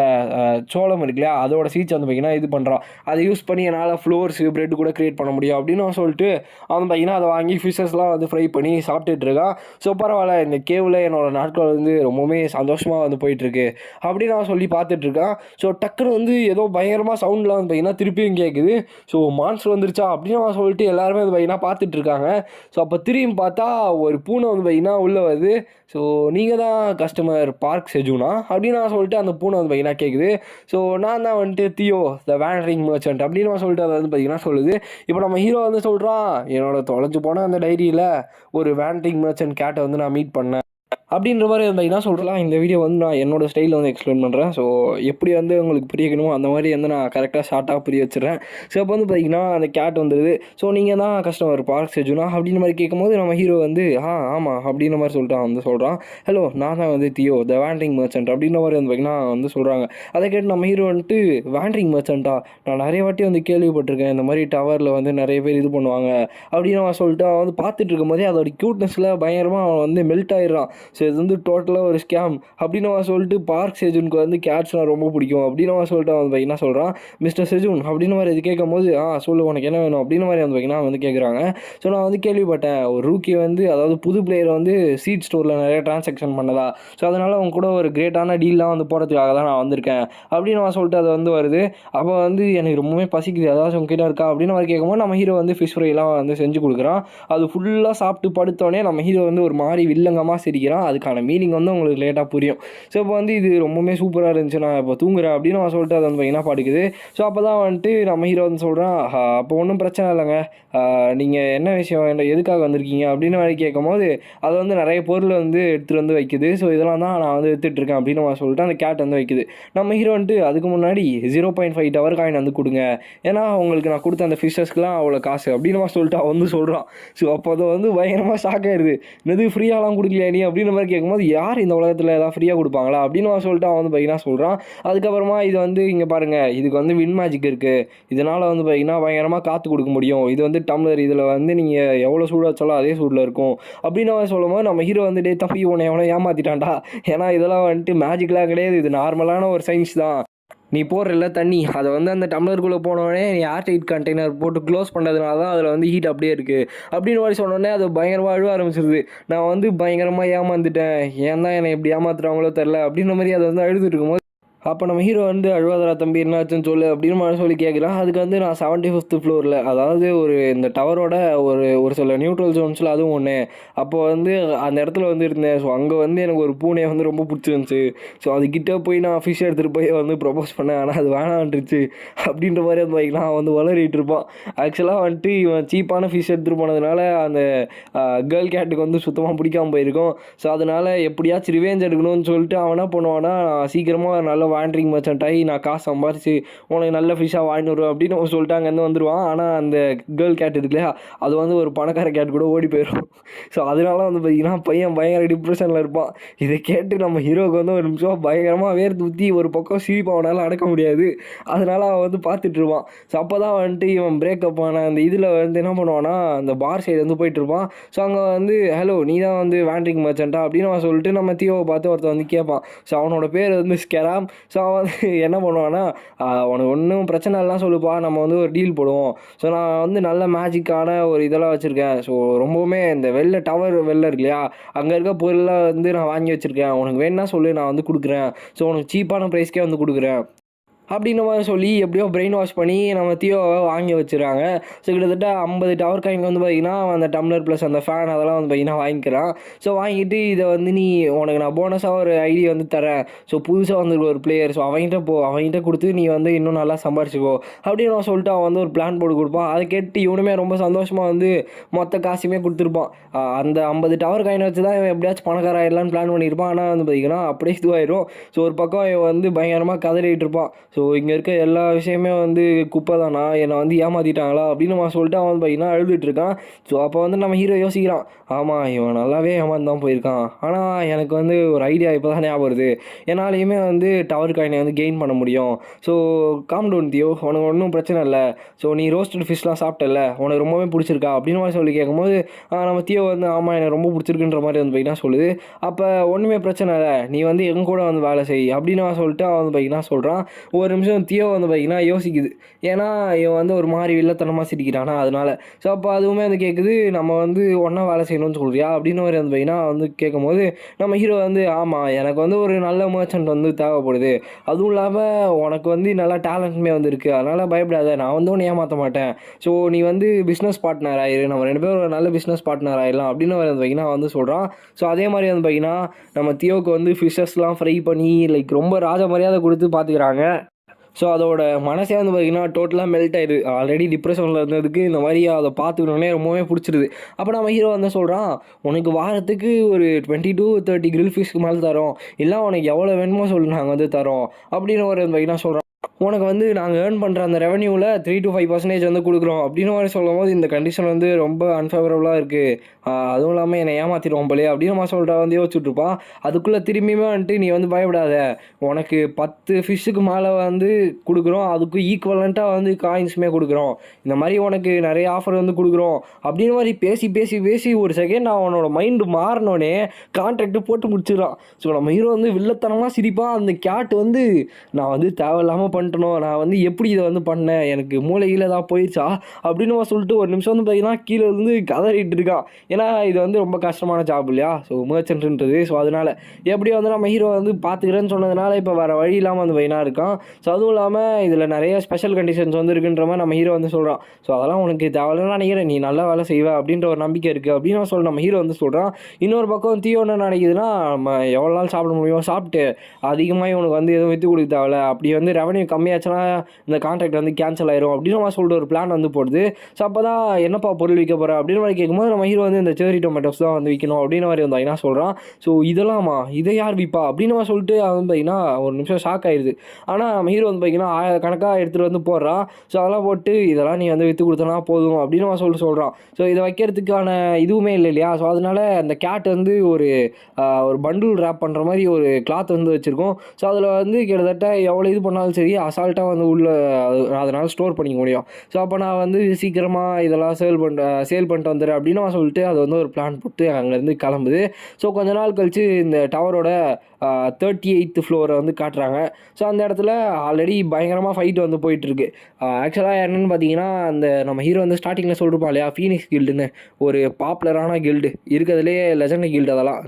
சோளம் இருக்கு இல்லையா, அதோட சீட்ஸ் வந்து பார்த்தீங்கன்னா இது பண்ணுறான். அதை யூஸ் பண்ணி என்னால் ஃப்ளோர்ஸ் பிரெட் கூட க்ரியேட் பண்ண முடியும் அப்படின்னு சொல்லிட்டு அவன் பார்த்தீங்கன்னா அதை வாங்கி ஃபிஷஸ்லாம் வந்து ஃப்ரை பண்ணி சாப்பிட்டுட்டு இருக்கான். ஸோ பரவாயில்ல, இந்த கேவில் என்னோட நாட்கள் வந்து ரொம்பவுமே சந்தோஷமாக வந்து போயிட்டுருக்கு அப்படின்னு நான் சொல்லி பார்த்துட்ருக்கான். ஸோ டக்குன்னு வந்து ஏதோ பயங்கரமாக சவுண்ட்லாம் வந்து பார்த்திங்கன்னா திருப்பியும் கேட்குது. ஸோ மான்ஸ்டர் வந்துருச்சா அப்படின்னு சொல்லிட்டு எல்லாருமே வந்து பார்த்திங்கன்னா பார்த்துட்ருக்காங்க. ஸோ அப்போ திரும்பி பார்த்தா ஒரு பூனை வந்து பார்த்திங்கன்னா உள்ளே வருது. ஸோ நீங்கள் தான் கஸ்டமர் பார்க் செஜூனா அப்படின்னு சொல்லிட்டு அந்த பூனை வந்து பார்த்திங்கன்னா கேட்குது. ஸோ நான் தான் வந்துட்டு தியோ த வேண்டரிங் மர்ச்சன்ட் அப்படின்னு சொல்லிட்டு அதை வந்து பார்த்திங்கன்னா சொல்லுது. இப்போ நம்ம ஹீரோ வந்து சொல்கிறான், என்னோட தொலைஞ்சு போன அந்த டைரியில் ஒரு வேண்டரிங் மர்ச்சன்ட் கேட்டை வந்து நான் மீட் பண்ணேன். அப்படின்ற மாதிரி பார்த்தீங்கன்னா சொல்கிறலாம். இந்த வீடியோ வந்து நான் என்னோடய ஸ்டைலில் வந்து எக்ஸ்பிளைன் பண்ணுறேன். ஸோ எப்படி வந்து உங்களுக்கு புரியணுமோ அந்த மாதிரி வந்து நான் கரெக்டாக ஷார்ட்டாக புரிய வச்சுறேன். ஸோ அப்போ வந்து பார்த்தீங்கன்னா அந்த கேட் வந்துடுது. ஸோ நீங்கள் தான் கஸ்டமர் பார்க் செஜுனா அப்படின்ற மாதிரி கேட்கும்போது நம்ம ஹீரோ வந்து ஆமாம் அப்படின்ற மாதிரி சொல்லிட்டு அவன் வந்து சொல்கிறான். ஹலோ நான் தான் வந்து தியோ த வேண்ட்ரிங் மர்ச்சன்ட் அப்படின்ற மாதிரி வந்து பார்த்தீங்கன்னா வந்து சொல்கிறாங்க. அதை கேட்டு நம்ம ஹீரோ வந்துட்டு வேண்ட்ரிங் மர்ச்சன்ட்டா நான் நிறைய வாட்டி வந்து கேள்விப்பட்டிருக்கேன். இந்த மாதிரி டவரில் வந்து நிறைய பேர் இது பண்ணுவாங்க அப்படின்னு அவன் சொல்லிட்டு அவன் வந்து பார்த்துட்டு இருக்கும்போதே அதோட க்யூட்னஸில் பயங்கரமாக அவன் வந்து மெல்ட் ஆயிடுறான். ஸோ இது வந்து டோட்டலாக ஒரு ஸ்கேம் அப்படின்னு அவன் சொல்லிட்டு பார்க் செஜூனுக்கு வந்து கேட்ஸ்னால் ரொம்ப பிடிக்கும் அப்படின்னு அவன் சொல்லிட்டு அவன் என்ன சொல்கிறான். மிஸ்டர் செஜூன் அப்படின்னு மாதிரி இது கேட்கும் போது சொல்லு உனக்கு என்ன வேணும் அப்படின்னு மாதிரி வந்து பார்த்தீங்கன்னா வந்து கேட்குறாங்க. ஸோ நான் வந்து கேள்விப்பட்டேன் ஒரு ரூக்கி வந்து அதாவது புது பிளேயர் வந்து சீட் ஸ்டோரில் நிறைய டிரான்சாக்ஷன் பண்ணதா. ஸோ அதனால் அவங்க கூட ஒரு கிரேட்டான டீல்லாம் வந்து போகிறதுக்காக தான் நான் வந்திருக்கேன் அப்படின்னு அவன் சொல்லிட்டு அது வந்து வருது. அப்போ வந்து எனக்கு ரொம்பவே பசிக்குது அதாவது உங்ககிட்ட இருக்கா அப்படின்னு மாதிரி கேட்கும்போது நம்ம ஹீரோ வந்து ஃபிஷ் ஃப்ரைலாம் வந்து செஞ்சு கொடுக்குறான். அது ஃபுல்லாக சாப்பிட்டு படுத்தோடனே நம்ம ஹீரோ வந்து ஒரு மாதிரி வில்லங்கமாக சிரிக்கிறான். அதுக்கான மீனிங் வந்து உங்களுக்கு லேட்டாக புரியும். ஸோ இப்போ வந்து இது ரொம்பவுமே சூப்பராக இருந்துச்சு நான் இப்போ தூங்குறேன் அப்படின்னு அவன் சொல்லிட்டு அதை வந்து பார்த்தீங்கன்னா படுக்குது. ஸோ அப்போ தான் வந்துட்டு நம்ம ஹீரோ வந்து சொல்கிறான் அப்போ ஒன்றும் பிரச்சனை இல்லைங்க நீங்கள் என்ன விஷயம் என்ன எதுக்காக வந்திருக்கீங்க அப்படின்னு மாதிரி கேட்கும்போது அது வந்து நிறைய பொருள் வந்து எடுத்துகிட்டு வந்து வைக்குது. ஸோ இதெல்லாம் தான் நான் வந்து எடுத்துகிட்ருக்கேன் அப்படின்னு அவன் சொல்லிட்டு அந்த கேட் வந்து வைக்குது. நம்ம ஹீரோ வந்துட்டு அதுக்கு முன்னாடி 0.5 டவர் காயின் வந்து கொடுங்க ஏன்னா உங்களுக்கு நான் கொடுத்த அந்த ஃபிஷஸ்க்குலாம் அவ்வளோ காசு அப்படின்னு சொல்லிட்டு அவன் வந்து சொல்கிறான். ஸோ அப்போ அதை வந்து பயங்கரமாக ஷாக் ஆயிடுது. எது ஃப்ரீயாலாம் கொடுக்கலையா நீ அப்படின்ற மாதிரி கேட்கும்போது யார் இந்த உலகத்தில் ஏதாவது ஃப்ரீயாக கொடுப்பாங்களா அப்படின்னு சொல்லிட்டு அவன் வந்து பார்த்தீங்கன்னா சொல்கிறான். அதுக்கப்புறமா இது வந்து இங்கே பாருங்கள் இதுக்கு வந்து வின் மேஜிக் இருக்குது. இதனால் வந்து பார்த்தீங்கன்னா பயங்கரமாக காற்று கொடுக்க முடியும். இது வந்து டம்ளர் இதில் வந்து நீங்கள் எவ்வளோ சூடாக வச்சாலும் அதே சூடில் இருக்கும் அப்படின்னு அவன் சொல்லும்போது நம்ம ஹீரோ வந்து தம்பி உன்னை எவ்வளோ ஏமாற்றிட்டான்டா ஏன்னா இதெல்லாம் வந்துட்டு மேஜிக்லாம் கிடையாது இது நார்மலான ஒரு சயின்ஸ் தான். நீ போடுறல தண்ணி அதை வந்து அந்த டம்ளருக்குள்ளே போனோடனே நீ ஏர்டைட் கண்டெய்னர் போட்டு க்ளோஸ் பண்ணுறதுனால தான் அதில் வந்து ஹீட் அப்படியே இருக்குது அப்படின்னு மாதிரி சொன்னோடனே அது பயங்கரமாக அழுவ ஆரம்பிச்சிருது. நான் வந்து பயங்கரமாக ஏமாந்துட்டேன் ஏன் தான் என்னை எப்படி ஏமாத்துறாங்களோ தெரில அப்படின்ற மாதிரி அதை வந்து அழுதுட்டு இருக்கும்போது அப்போ நம்ம ஹீரோ வந்து அழுவாதரா தம்பி என்னாச்சுன்னு சொல்லு அப்படின்னு மாதிரி சொல்லி கேட்குறான். அதுக்கு வந்து நான் 75th ஃப்ளோரில் அதாவது ஒரு இந்த டவரோட ஒரு சில நியூட்ரல் ஜோன்ஸில் அதுவும் ஒன்று அப்போ வந்து அந்த இடத்துல வந்து இருந்தேன். ஸோ அங்கே வந்து எனக்கு ஒரு பூனையை வந்து ரொம்ப பிடிச்சிருந்துச்சி. ஸோ அதுக்கிட்ட போய் நான் ஃபிஷ் எடுத்துகிட்டு போய் வந்து ப்ரொபோஸ் பண்ணேன் ஆனால் அது வேணான்ட்டுருச்சு அப்படின்ற மாதிரி வந்து வைக்கலாம் வந்து வளரிட்டு இருப்பான். ஆக்சுவலாக வந்துட்டு இவன் சீப்பான ஃபிஷ் எடுத்துகிட்டு போனதுனால அந்த கேர்ள் கேட்டுக்கு வந்து சுத்தமாக பிடிக்காமல் போயிருக்கும். ஸோ அதனால் எப்படியாச்சும் ரிவேஞ்ச் எடுக்கணும்னு சொல்லிட்டு அவன் என்ன பண்ணுவான்னா சீக்கிரமாக நல்ல வேண்ட்ரிங் மர்ச்சன்ட் ஆகி நான் காசு சம்பாரிச்சு உனக்கு நல்ல ஃபிஷ்ஷாக வாங்கிட்டு வருவேன் அப்படின்னு சொல்லிட்டு அங்கேருந்து வந்துடுவான். ஆனால் அந்த கேர்ள் கேட் இருக்கு இல்லையா அது வந்து ஒரு பணக்கார கேட் கூட ஓடி போயிடும். ஸோ அதனால வந்து பார்த்திங்கன்னா பையன் பயங்கர டிப்ரெஷனில் இருப்பான். இதை கேட்டு நம்ம ஹீரோவுக்கு வந்து ஒரு நிமிஷம் பயங்கரமாக வேர்த்து ஊற்றி ஒரு பக்கம் சிரிப்பு அவனால் அடக்க முடியாது. அதனால் அவன் வந்து பார்த்துட்டு இருப்பான். ஸோ அப்போ தான் வந்துட்டு இவன் பிரேக்கப் ஆன அந்த இதில் வந்து என்ன பண்ணுவான்னா அந்த பார் சைடு வந்து போயிட்டுருப்பான். ஸோ அங்கே வந்து ஹலோ நீ தான் வந்து வேண்ட்ரிங் மர்ச்சன்ட்டா அப்படின்னு அவன் சொல்லிட்டு நம்ம தியோவை பார்த்து ஒருத்தன் வந்து கேட்பான். ஸோ அவனோட பேர் வந்து ஸ்கெராம். ஸோ அவன் வந்து என்ன பண்ணுவான்னா உனக்கு ஒன்றும் பிரச்சனை இல்லைனா சொல்லுப்பா நம்ம வந்து ஒரு டீல் போடுவோம். ஸோ நான் வந்து நல்ல மேஜிக்கான ஒரு இதெல்லாம் வச்சுருக்கேன். ஸோ ரொம்பவுமே இந்த டவர் வெளில இருக்கு இல்லையா அங்கே இருக்க பொருளெலாம் வந்து நான் வாங்கி வச்சுருக்கேன். உனக்கு வேணுன்னா சொல்லு நான் வந்து கொடுக்குறேன். ஸோ உனக்கு சீப்பான ப்ரைஸ்க்கே வந்து கொடுக்குறேன் அப்படின்ற மாதிரி சொல்லி எப்படியோ பிரெயின் வாஷ் பண்ணி நம்ம தியோவை வாங்கி வச்சுருக்காங்க. ஸோ கிட்டத்தட்ட 50 டவர் காயின் வந்து பார்த்திங்கன்னா அந்த டம்ளர் ப்ளஸ் அந்த ஃபேன் அதெல்லாம் வந்து பார்த்திங்கன்னா வாங்கிக்கிறான். ஸோ வாங்கிட்டு இதை வந்து நீ உனக்கு நான் போனஸாக ஒரு ஐடி வந்து தரேன். ஸோ புதுசாக வந்து ஒரு பிளேயர் ஸோ அவங்ககிட்ட கொடுத்து நீ வந்து இன்னும் நல்லா சம்பாரிச்சிக்கோ அப்படின்னு நான் சொல்லிட்டு அவன் வந்து ஒரு பிளான் போட்டு கொடுப்பான். அதை கேட்டு இவனுமே ரொம்ப சந்தோஷமாக வந்து மொத்த காசுமே கொடுத்துருப்பான். அந்த 50 டவர் காயினை வச்சு தான் இவன் எப்படியாச்சும் பணக்கார ஆகிடலான்னு பிளான் பண்ணியிருப்பான். ஆனால் வந்து பார்த்திங்கன்னா அப்படியே இதுவாயிடும். ஸோ ஒரு பக்கம் இவன் வந்து பயங்கரமாக கதறிட்டு இருப்பான். ஸோ இங்கே இருக்க எல்லா விஷயமே வந்து குப்பை தானா என்னை வந்து ஏமாற்றிட்டாங்களா அப்படின்னு அவன் சொல்லிட்டு அவன் பார்த்தீங்கன்னா அழுதுட்டுருக்கான். ஸோ அப்போ வந்து நம்ம ஹீரோ யோசிக்கிறான் ஆமாம் இவன் நல்லாவே ஏமாந்து தான் போயிருக்கான். ஆனால் எனக்கு வந்து ஒரு ஐடியா இப்போ தான் ஞாபகம் வருது. என்னாலையுமே வந்து டவர் காயினை வந்து கெயின் பண்ண முடியும். ஸோ காம் டவுன் தியோ உனக்கு ஒன்றும் பிரச்சனை இல்லை. ஸோ நீ ரோஸ்டட் ஃபிஷ்லாம் சாப்பிட்டல உனக்கு ரொம்பவே பிடிச்சிருக்கா அப்படின்னு மாதிரி சொல்லி கேட்கும்போது நம்ம தியோ வந்து ஆமாம் எனக்கு ரொம்ப பிடிச்சிருக்குன்ற மாதிரி வந்து பார்த்தீங்கன்னா சொல்லுது. அப்போ ஒன்றுமே பிரச்சனை இல்லை நீ வந்து எங்க கூட வந்து வேலை செய் அப்படின்னு சொல்லிட்டு அவன் வந்து பார்த்தீங்கன்னா சொல்கிறான். ஒரு நிமிஷம் தியோ வந்து பார்த்திங்கன்னா யோசிக்குது. ஏன்னா இவன் வந்து ஒரு மாதிரி வில்லத்தனமாக சிரிக்கிறானா அதனால். ஸோ அப்போ அதுவுமே வந்து கேட்குது நம்ம வந்து ஒன்றா வேலை செய்யணும்னு சொல்கிறியா அப்படின்னு மாதிரி வந்து பார்த்திங்கன்னா வந்து கேட்கும்போது நம்ம ஹீரோ வந்து ஆமாம் எனக்கு வந்து ஒரு நல்ல மர்ச்சன்ட் வந்து தேவைப்படுது. அதுவும் இல்லாமல் உனக்கு வந்து நல்லா டேலண்ட்டுமே வந்து இருக்குது. அதனால் பயப்படாத நான் வந்து ஒன்று ஏமாற்ற மாட்டேன். ஸோ நீ வந்து பிஸ்னஸ் பார்ட்னர் ஆயிரு நம்ம 2 பேரும் ஒரு நல்ல பிஸ்னஸ் பார்ட்னர் ஆகிடலாம் அப்படின்னு வந்து பார்த்திங்கன்னா வந்து சொல்கிறான். ஸோ அதே மாதிரி வந்து பார்த்திங்கன்னா நம்ம தியோவுக்கு வந்து ஃபிஷ்ஷஸ்லாம் ஃப்ரை பண்ணி லைக் ரொம்ப ராஜ மரியாதை கொடுத்து பார்த்துக்கிறாங்க. ஸோ அதோட மனசே வந்து பார்த்திங்கன்னா டோட்டலாக மெல்ட் ஆயிடுது. ஆல்ரெடி டிப்ரெஷனில் இருந்ததுக்கு இந்த மாதிரி அதை பார்த்துக்கணுன்னே ரொம்பவே பிடிச்சிருது. அப்போ நம்ம ஹீரோ வந்து சொல்கிறான், உனக்கு வாரத்துக்கு ஒரு 20 to 30 கிரில் ஃபிஷ்க்கு மேலே தரோம், இல்லை உனக்கு எவ்வளோ வேணுமோ சொல்லி நாங்கள் வந்து தரோம் அப்படின்னு ஒரு பார்த்திங்கன்னா சொல்கிறோம். உனக்கு வந்து நாங்கள் ஏர்ன் பண்ணுற அந்த ரெவன்யூவில் 3 to 5% வந்து கொடுக்குறோம் அப்படின்னு மாதிரி சொல்லும் போது இந்த கண்டிஷன் வந்து ரொம்ப அன்ஃபேவரபுளாக இருக்குது. அதுவும் இல்லாமல் என்னை ஏமாற்றிடுவோம் போலே அப்படின்னு நம்ம சொல்லிட்டா வந்து யோசிச்சுட்ருப்பான். அதுக்குள்ளே திரும்பியுமே வந்துட்டு நீ வந்து பயப்படாத, உனக்கு 10 ஃபிஷ்ஷுக்கு மேலே வந்து கொடுக்குறோம், அதுக்கு ஈக்குவலண்ட்டாக வந்து காயின்ஸுமே கொடுக்குறோம், இந்த மாதிரி உனக்கு நிறைய ஆஃபர் வந்து கொடுக்குறோம் அப்படின்னு மாதிரி பேசி பேசி பேசி ஒரு செகண்ட் அவனோட மைண்டு மாறினோடனே கான்ட்ராக்டு போட்டு முடிச்சிடறான். ஸோ நம்ம ஹீரோ வந்து வில்லத்தனமாக சிரிப்பான். அந்த கேட் வந்து நான் வந்து தேவையில்லாமல் பண்ணிட்டணும், நான் வந்து எப்படி இதை வந்து பண்ணேன், எனக்கு மூளையில் ஏதாவது போயிடுச்சா அப்படின்னு சொல்லிட்டு ஒரு நிமிஷம் வந்து பார்த்தீங்கன்னா கீழே வந்து கதறிட்டு இருக்கான். ஏன்னா இது வந்து ரொம்ப கஷ்டமான ஜாப் இல்லையா, ஸோ மர்ச்சன்ட்ன்றது. ஸோ அதனால் எப்படி வந்து நம்ம ஹீரோ வந்து பார்த்துக்கிறேன்னு சொன்னதுனால இப்போ வேறு வழி இல்லாமல் வந்து வைனா இருக்கான். ஸோ அதுவும் இல்லாமல் இதில் நிறைய ஸ்பெஷல் கண்டிஷன்ஸ் வந்து இருக்குன்ற மாதிரி நம்ம ஹீரோ வந்து சொல்கிறான். ஸோ அதெல்லாம் உனக்கு தேவையில்லைன்னு நினைக்கிறேன், நீ நல்லா வேலை செய்வ அப்படின்ற ஒரு நம்பிக்கை இருக்குது அப்படின்னு சொல்ல நம்ம ஹீரோ வந்து சொல்கிறான். இன்னொரு பக்கம் தீயோ என்ன நினைக்குதுன்னா, நம்ம எவ்வளோ நாள் சாப்பிட முடியும், சாப்பிட்டு அதிகமாக உனக்கு வந்து எதுவும் விற்று கொடுக்க தேவையில்ல, அப்படி வந்து ரெவன்யூ கம்மியாச்சுன்னா இந்த கான்ட்ராக்ட் வந்து கேன்சல் ஆயிரும் அப்படின்னு நம்ம சொல்லிட்டு ஒரு பிளான் வந்து போடுது. ஸோ அப்போ தான் என்னப்பா பொருள் விற்க போகிற அப்படின்னு மாதிரி கேட்கும்போது நம்ம ஹீரோ வந்து இந்த செர்ரி டொமேட்டோஸ் தான் வந்து விற்கணும் அப்படின்னு மாதிரி வந்து என்ன சொல்கிறான். ஸோ இதெல்லாமா, இதை யார் விற்பா அப்படின்னு நம்ம சொல்லிட்டு அவன் பார்த்தீங்கன்னா ஒரு நிமிஷம் ஷாக் ஆயிடுது. ஆனால் நம்ம ஹீரோ வந்து பார்த்தீங்கன்னா கணக்காக எடுத்துகிட்டு வந்து போடுறான். ஸோ அதெல்லாம் போட்டு இதெல்லாம் நீ வந்து விற்று கொடுத்தனா போதும் அப்படின்னு நம்ம சொல்கிறான். ஸோ இதை வைக்கிறதுக்கான இதுவுமே இல்லை இல்லையா. ஸோ அதனால் அந்த கேட் வந்து ஒரு பண்டில் ரேப் பண்ணுற மாதிரி ஒரு கிளாத் வந்து வச்சுருக்கோம். ஸோ அதில் வந்து கிட்டத்தட்ட எவ்வளோ இது பண்ணாலும் சரி அசால்ட்டாக வந்து உள்ள அதனால் ஸ்டோர் பண்ணிக்க முடியும். ஸோ அப்போ நான் வந்து சீக்கிரமாக இதெல்லாம் சேல் பண்ணிட்டு வந்துடுறேன் அப்படின்னு நான் சொல்லிட்டு அது வந்து ஒரு பிளான் போட்டு அங்கேருந்து கிளம்புது. ஸோ கொஞ்ச நாள் கழித்து இந்த டவரோட 38th ஃப்ளோரை வந்து காட்டுறாங்க. ஸோ அந்த இடத்துல ஆல்ரெடி பயங்கரமாக ஃபைட் வந்து போயிட்டுருக்கு. ஆக்சுவலாக என்னென்னு பார்த்தீங்கன்னா, அந்த நம்ம ஹீரோ வந்து ஸ்டார்டிங்கில் சொல்லிருப்பான் இல்லையா, ஃபீனிக்ஸ் கில்டுன்னு ஒரு பாப்புலரான கில்டு இருக்கிறதுலே லெஜண்ட் கில்டு. அதெல்லாம்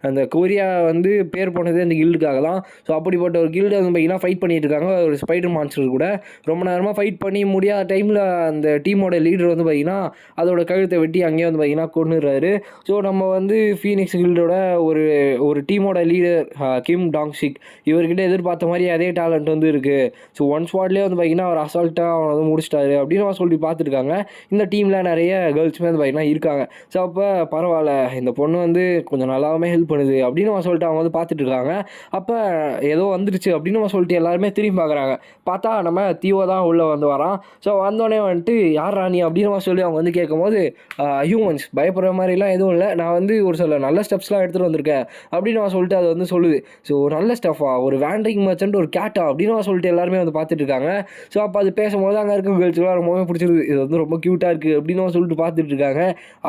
அந்த கொரியா வந்து பேர் போனது அந்த கில்டுக்காக தான். ஸோ அப்படிப்பட்ட ஒரு கில்டு வந்து பார்த்தீங்கன்னா ஃபைட் பண்ணிட்டு இருக்காங்க. ஒரு ஸ்பைடர் மான்ஸ்டர் கூட ரொம்ப நேரமாக ஃபைட் பண்ணி முடியாத டைமில் அந்த டீமோட லீடர் வந்து பார்த்தீங்கன்னா அதோட கழுத்தை வெட்டி அங்கேயே வந்து பார்த்தீங்கன்னா கொன்னுறாரு. ஸோ நம்ம வந்து ஃபீனிக்ஸ் கில்டோட ஒரு டீமோட லீடர் கிம் டாங் சிக், இவர்கிட்ட எதிர்பார்த்த மாதிரி அதே டேலண்ட் வந்து இருக்குது. ஸோ ஒன் ஸ்பாட்லேயே வந்து பார்த்தீங்கன்னா அவர் அசால்ட்டாக அவனை வந்து முடிச்சிட்டாரு அப்படின்னு அவன் சொல்லி பார்த்துருக்காங்க. இந்த டீமில் நிறைய கேர்ள்ஸுமே வந்து பார்த்தீங்கன்னா இருக்காங்க. ஸோ அப்போ பரவாயில்ல, இந்த பொண்ணு வந்து கொஞ்சம் நல்லாவே ஹெல்ப் பண்ணுது அப்படின்னு அவன் சொல்லிட்டு அவங்க வந்து பார்த்துட்டு இருக்காங்க. அப்போ ஏதோ வந்துருச்சு அப்படின்னு அவன் சொல்லிட்டு எல்லாருமே திரும்பி பார்க்குறாங்க. பார்த்தா நம்ம தீவோ தான் உள்ளே வந்து வரான். ஸோ வந்தோடனே வந்துட்டு யார் ராணி அப்படின்னு அவன் சொல்லி அவங்க வந்து கேட்கும்போது, ஹியூமன்ஸ் பயப்படுற மாதிரிலாம் எதுவும் இல்லை, நான் வந்து ஒரு சில நல்ல ஸ்டெப்ஸ்லாம் எடுத்துகிட்டு வந்திருக்கேன் அப்படின்னு அவன் சொல்லிட்டு அது வந்து சொல்லுது. ஸோ நல்ல ஸ்டஃபா, ஒரு வேண்டரிங் மர்ச்சன்ட், ஒரு கேட்டா அப்படின்னு சொல்லிட்டு எல்லாருமே வந்து பார்த்துட்டு இருக்காங்க. ஸோ அப்போ அது பேசும்போது அங்கே இருக்க கேர்ள்ஸ்லாம் ரொம்பவே பிடிச்சிருக்கு, இது வந்து ரொம்ப க்யூட்டாக இருக்குது அப்படின்னு சொல்லிட்டு பார்த்துட்டு இருக்காங்க.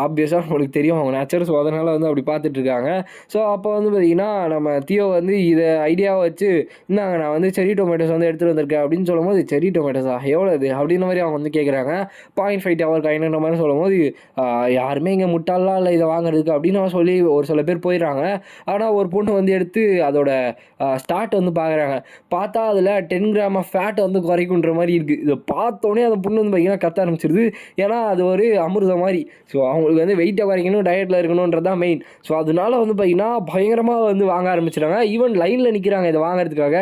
ஆப்வியஸாக உங்களுக்கு தெரியும் அவங்க நேச்சர், ஸோ அதனால் வந்து அப்படி பார்த்துட்டு இருக்காங்க. ஸோ அப்போ வந்து பார்த்திங்கன்னா நம்ம தியோ வந்து இதை ஐடியாவை வச்சு, இந்தாங்க நான் வந்து செர்ரி டொமேட்டோஸ் வந்து எடுத்துகிட்டு வந்திருக்கேன் அப்படின்னு சொல்லும்போது, செர்ரி டொமேட்டோஸா எவ்வளோ இது அப்படின்ற மாதிரி அவங்க வந்து கேட்குறாங்க. 0.5 டவர் காயின்ற மாதிரி சொல்லும்போது, யாருமே இங்கே முட்டாளலாம் இல்லை இதை வாங்குறதுக்கு அப்படின்னு சொல்லி ஒரு சில பேர் போயிடுறாங்க. ஆனால் ஒரு பொண்ணு வந்து எடுத்து அதோட ஸ்டார்ட் வந்து பார்க்குறாங்க. பார்த்தா அதில் 10 கிராம் ஆஃப் ஃபேட் வந்து குறைக்குன்ற மாதிரி இருக்குது. இதை பார்த்தோன்னே அந்த பொண்ணு வந்து பார்த்திங்கன்னா கத்த ஆரம்பிச்சிருது. ஏன்னா அது ஒரு அமிர்தம் மாதிரி. ஸோ அவங்களுக்கு வந்து வெயிட்டை குறைக்கணும், டயட்டில் இருக்கணுன்றது தான் மெயின். ஸோ அதனால வந்து பார்த்திங்கன்னா பயங்கரமாக வந்து வாங்க ஆரம்பிச்சிடுறாங்க. ஈவன் லைனில் நிற்கிறாங்க இதை வாங்குறதுக்காக.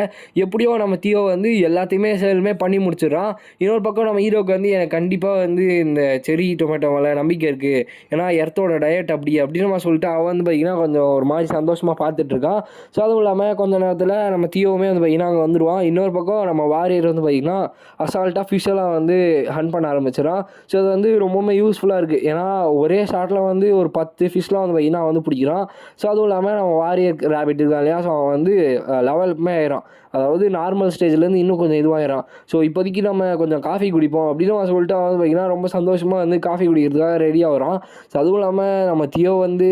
எப்படியோ நம்ம தியோ வந்து எல்லாத்தையுமே சேலுமே பண்ணி முடிச்சிடுறான். இன்னொரு பக்கம் நம்ம ஹீரோக்கு வந்து எனக்கு கண்டிப்பாக வந்து இந்த செர்ரி டொமேட்டோ மேலே நம்பிக்கை இருக்குது, ஏன்னா எர்த்தோட டயட் அப்படின்னு நம்ம சொல்லிட்டு அவன் வந்து பார்த்திங்கன்னா கொஞ்சம் ஒரு மாதிரி சந்தோஷமாக பார்த்துட்ருக்கான். ஸோ அதுவும் இல்லாமல் கொஞ்ச நேரத்தில் நம்ம தியோவுமே வந்து பார்த்திங்கன்னா அங்கே வந்துடுவான். இன்னொரு பக்கம் நம்ம வாரியர் வந்து பார்த்திங்கன்னா அசால்ட்டாக ஃபிஷ்ஷெல்லாம் வந்து ஹண்ட் பண்ண ஆரம்பிச்சிடான். ஸோ அது வந்து ரொம்பவுமே யூஸ்ஃபுல்லாக இருக்குது. ஏன்னா ஒரே ஷாட்டில் வந்து ஒரு 10 ஃபிஷ்லாம் வந்து பார்த்திங்கன்னா வந்து பிடிக்கிறான். ஸோ அதுவும் இல்லாமல் நம்ம வாரியர் ரேபிட் இருக்கான் இல்லையா, ஸோ அவன் வந்து லெவலுமே ஆயிடும். அதாவது நார்மல் ஸ்டேஜ்லேருந்து இன்னும் கொஞ்சம் இதுவாகிடும். ஸோ இப்போதைக்கு நம்ம கொஞ்சம் காஃபி குடிப்போம் அப்படின்னு அவன் சொல்லிட்டு அவன் வந்து பார்த்திங்கன்னா ரொம்ப சந்தோஷமாக வந்து காஃபி குடிக்கிறதுக்காக ரெடியாக வரான். ஸோ அதுவும் இல்லாமல் நம்ம தியோ வந்து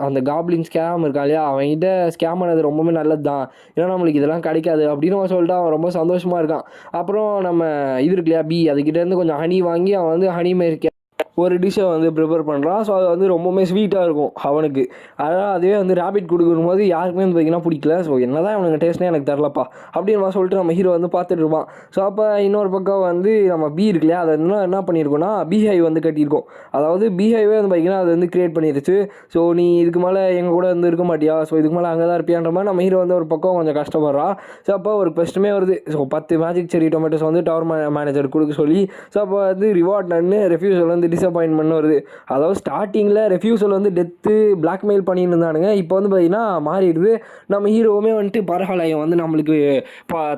அந்த காப்ளின் ஸ்கேம் இருக்கான் இல்லையா, அவன்கிட்ட ஸ்கேம் ஆனது ரொம்பவே நல்லது தான், ஏன்னா நம்மளுக்கு இதெல்லாம் கிடைக்காது அப்படின்னு அவன் சொல்லிட்டு அவன் ரொம்ப சந்தோஷமாக இருக்கான். அப்புறம் நம்ம இது இருக்கு இல்லையா பி, அதுக்கிட்டேருந்து கொஞ்சம் ஹனி வாங்கி அவன் வந்து ஹனி மேரிக்க ஒரு டிஷ்ஷை வந்து ப்ரிப்பேர் பண்ணுறான். ஸோ அது வந்து ரொம்பவுமே ஸ்வீட்டாக இருக்கும் அவனுக்கு. அதனால் அதுவே வந்து ரேபிட் கொடுக்கும்போது யாருக்குமே வந்து பார்த்திங்கன்னா பிடிக்கல. ஸோ என்ன தான் இவனுக்கு டேஸ்ட்னே எனக்கு தெரிலப்பா அப்படின்னு சொல்லிட்டு நம்ம ஹீரோ வந்து பார்த்துட்டு இருப்பான். ஸோ அப்போ இன்னொரு பக்கம் வந்து நம்ம பீ இருக்கு இல்லையா, அதை என்ன பண்ணியிருக்கோன்னா பீஹைவ் வந்து கட்டியிருக்கோம். அதாவது பீஹைவே வந்து பார்த்திங்கன்னா அது வந்து கிரியேட் பண்ணிடுச்சு. ஸோ நீ இதுக்கு மேலே எங்கள் கூட வந்து இருக்க மாட்டியா, ஸோ இதுக்கு மேலே அங்கே தான் இருப்பியான்ற மாதிரி நம்ம ஹீரோ வந்து ஒரு பக்கம் கொஞ்சம் கஷ்டப்படுறான். ஸோ அப்போ ஒரு கொஸ்ட்டுமே வருது. ஸோ 10 மேஜிக் செரி டொமேட்டோஸ் வந்து டவர் மேனேஜர் கொடுக்க சொல்லி, ஸோ அப்போ வந்து ரிவார்ட் நன்னு ரெஃப்யூசல் வந்து டிசப்பாயின்மெண்ட் வருது. அதாவது ஸ்டார்டிங்கில் ரெஃப்யூசல் வந்து டெத்து பிளாக்மெயில் பண்ணிட்டு இருந்தானுங்க. இப்போ வந்து பார்த்திங்கன்னா மாறிடுது. நம்ம ஹீரோவுமே வந்துட்டு பரவாயில்ல வந்து நம்மளுக்கு